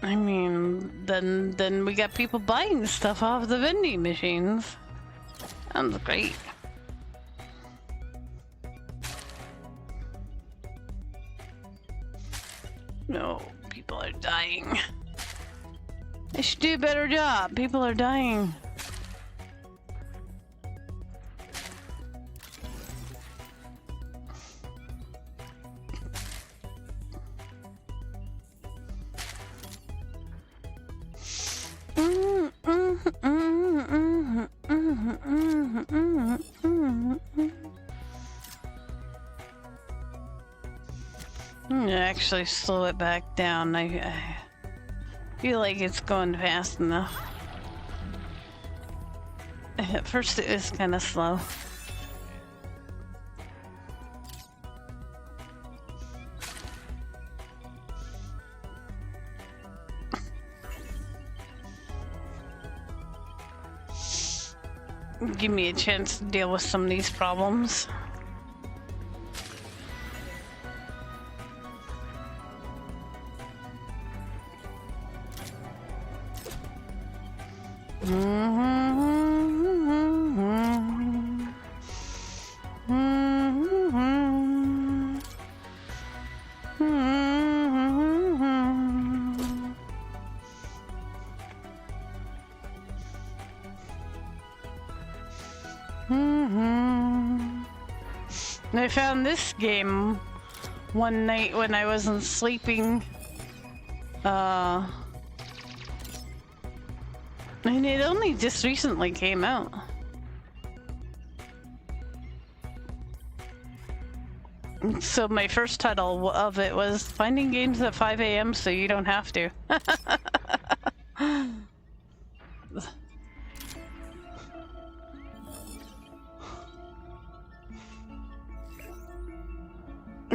I mean, then we got people buying stuff off the vending machines. Sounds great. No, people are dying. They should do a better job. People are dying. actually slow it back down. I feel like it's going fast enough. At first it was kind of slow. Give me a chance to deal with some of these problems. I found this game one night when I wasn't sleeping. And it only just recently came out. So my first title of it was finding games at 5 a.m. so you don't have to.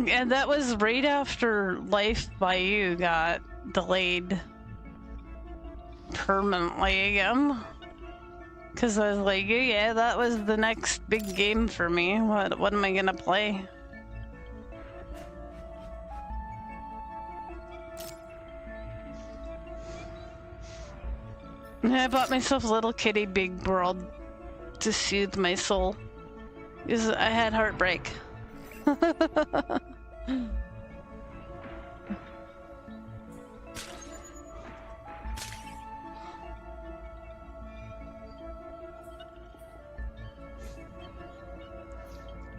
And that was right after Life by You got delayed permanently again. Because I was like, yeah, that was the next big game for me. What am I gonna play? I bought myself a Little Kitty Big World to soothe my soul. Because I had heartbreak. I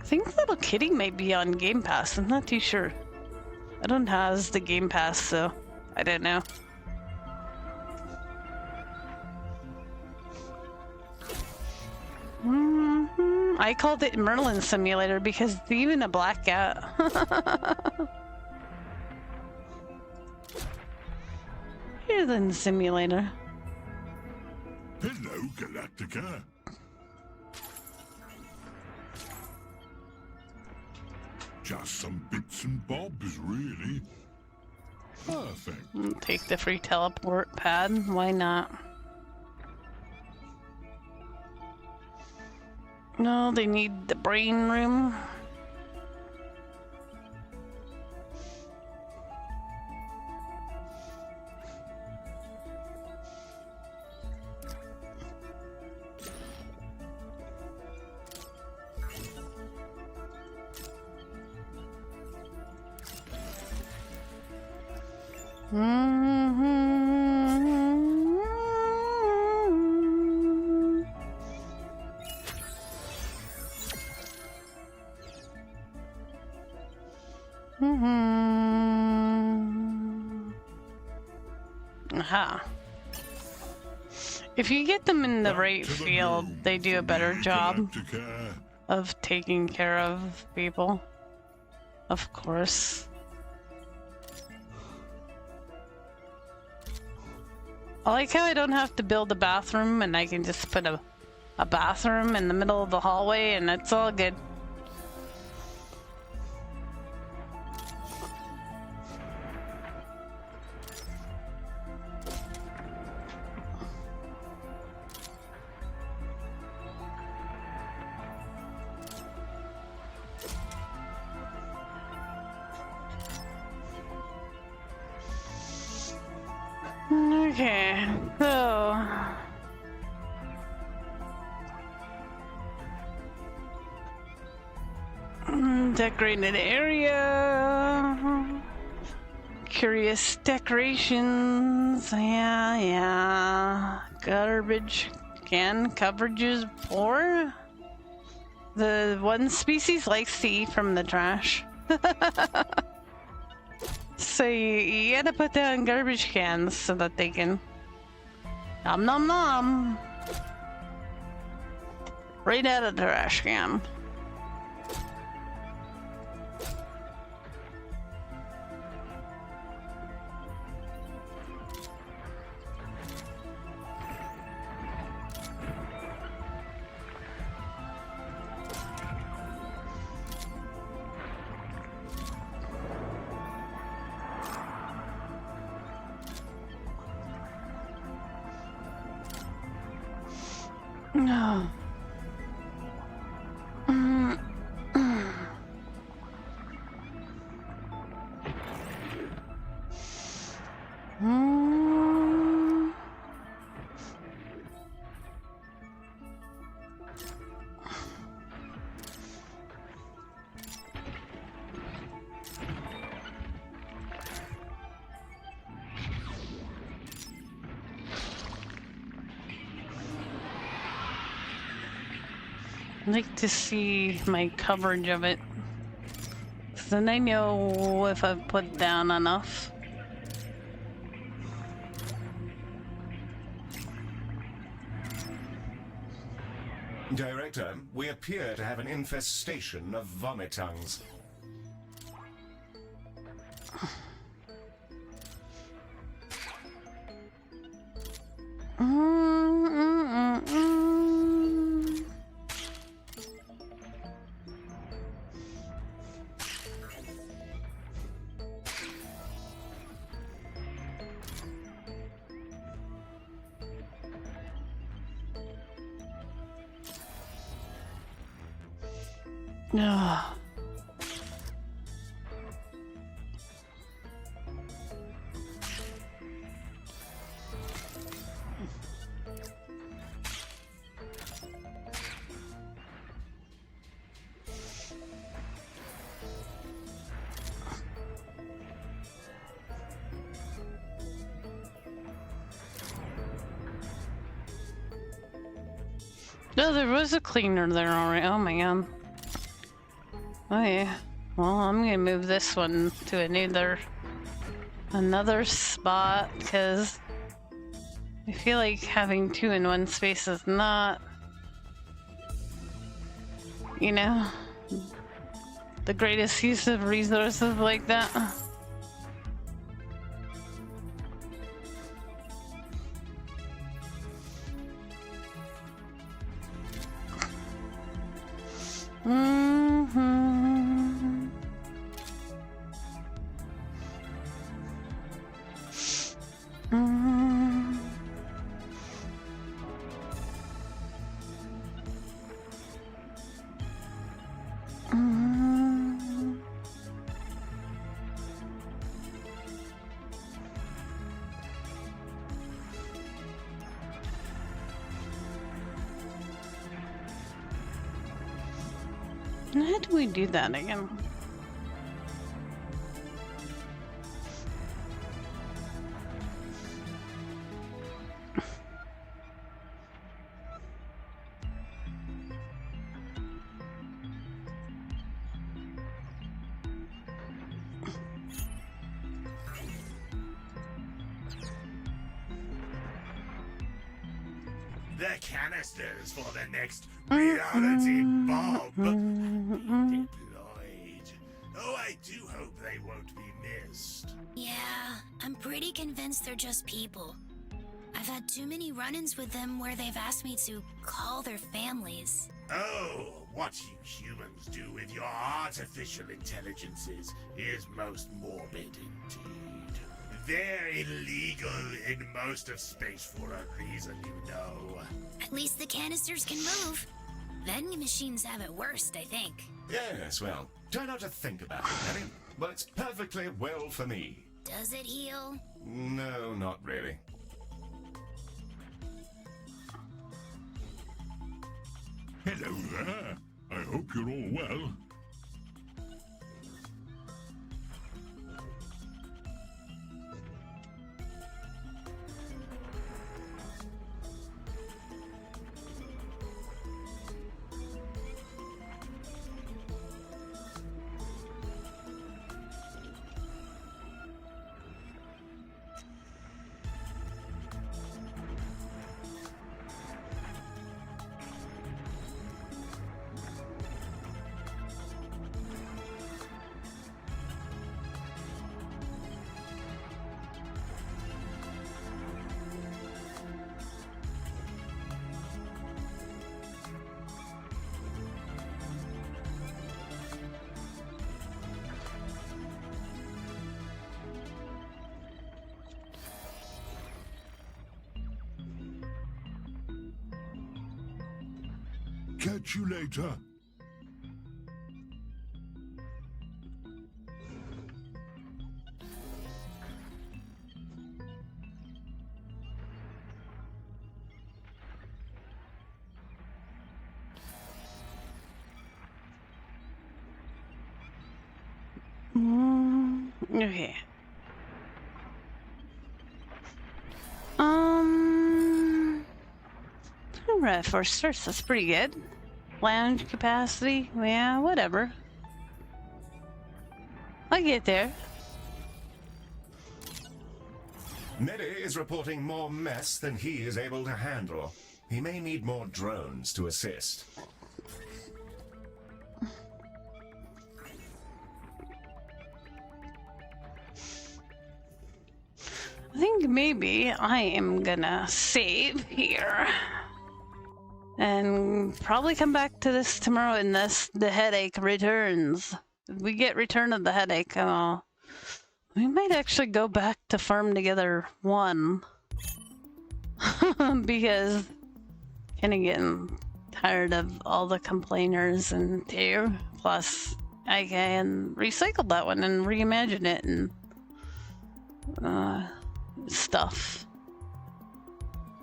think Little Kitty might be on Game Pass. I'm not too sure. I don't have the Game Pass, so I don't know. I called it Merlin Simulator because it's even a black cat. Merlin Simulator. Hello, Galaticare. Just some bits and bobs, really. Perfect. Take the free teleport pad. Why not? No, they need the brain room. Aha. If you get them in the right field, they do a better job of taking care of people. Of course. I like how I don't have to build a bathroom and I can just put a bathroom in the middle of the hallway and it's all good. Okay, so decorated area, curious decorations, yeah, garbage can coverages poor. The one species likes to eat from the trash. So you gotta put down garbage cans so that they can nom nom nom right out of the trash can. No. Mm. Mm. I'd like to see my coverage of it. So then I know if I've put down enough. Director, we appear to have an infestation of vomitongues. No. No, there was a cleaner there already. Oh my god. Oh yeah. Well, I'm gonna move this one to another spot because I feel like having two in one space is not, you know, the greatest use of resources like that. Mm-hmm. Mm-hmm. Mm-hmm. How do we do that again? The canisters for the next reality bulb be deployed. Oh, I do hope they won't be missed. Yeah, I'm pretty convinced they're just people. I've had too many run-ins with them where they've asked me to call their families. Oh, what you humans do with your artificial intelligences is most morbid indeed. They're illegal in most of space for a reason, you know. At least the canisters can move. Vending machines have it worst, I think. Yes, well, try not to think about it, Penny. Works perfectly well for me. Does it heal? No, not really. Hello there. I hope you're all well. Catch you later. Okay. Alright, for starts, that's pretty good. Lounge capacity, yeah, whatever. I get there. Neddy is reporting more mess than he is able to handle. He may need more drones to assist. I think maybe I am gonna save here. And probably come back to this tomorrow unless the headache returns. If we get return of the headache, we might actually go back to Farm Together 1. Because kind of getting tired of all the complainers and 2. Plus, I can recycle that one and reimagine it and stuff.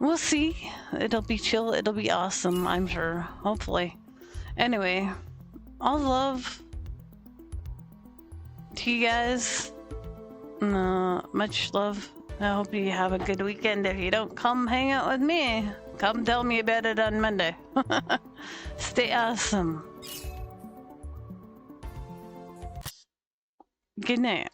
We'll see. It'll be chill. It'll be awesome, I'm sure. Hopefully. Anyway, all love to you guys. Much love. I hope you have a good weekend. If you don't come hang out with me, come tell me about it on Monday. Stay awesome. Good night.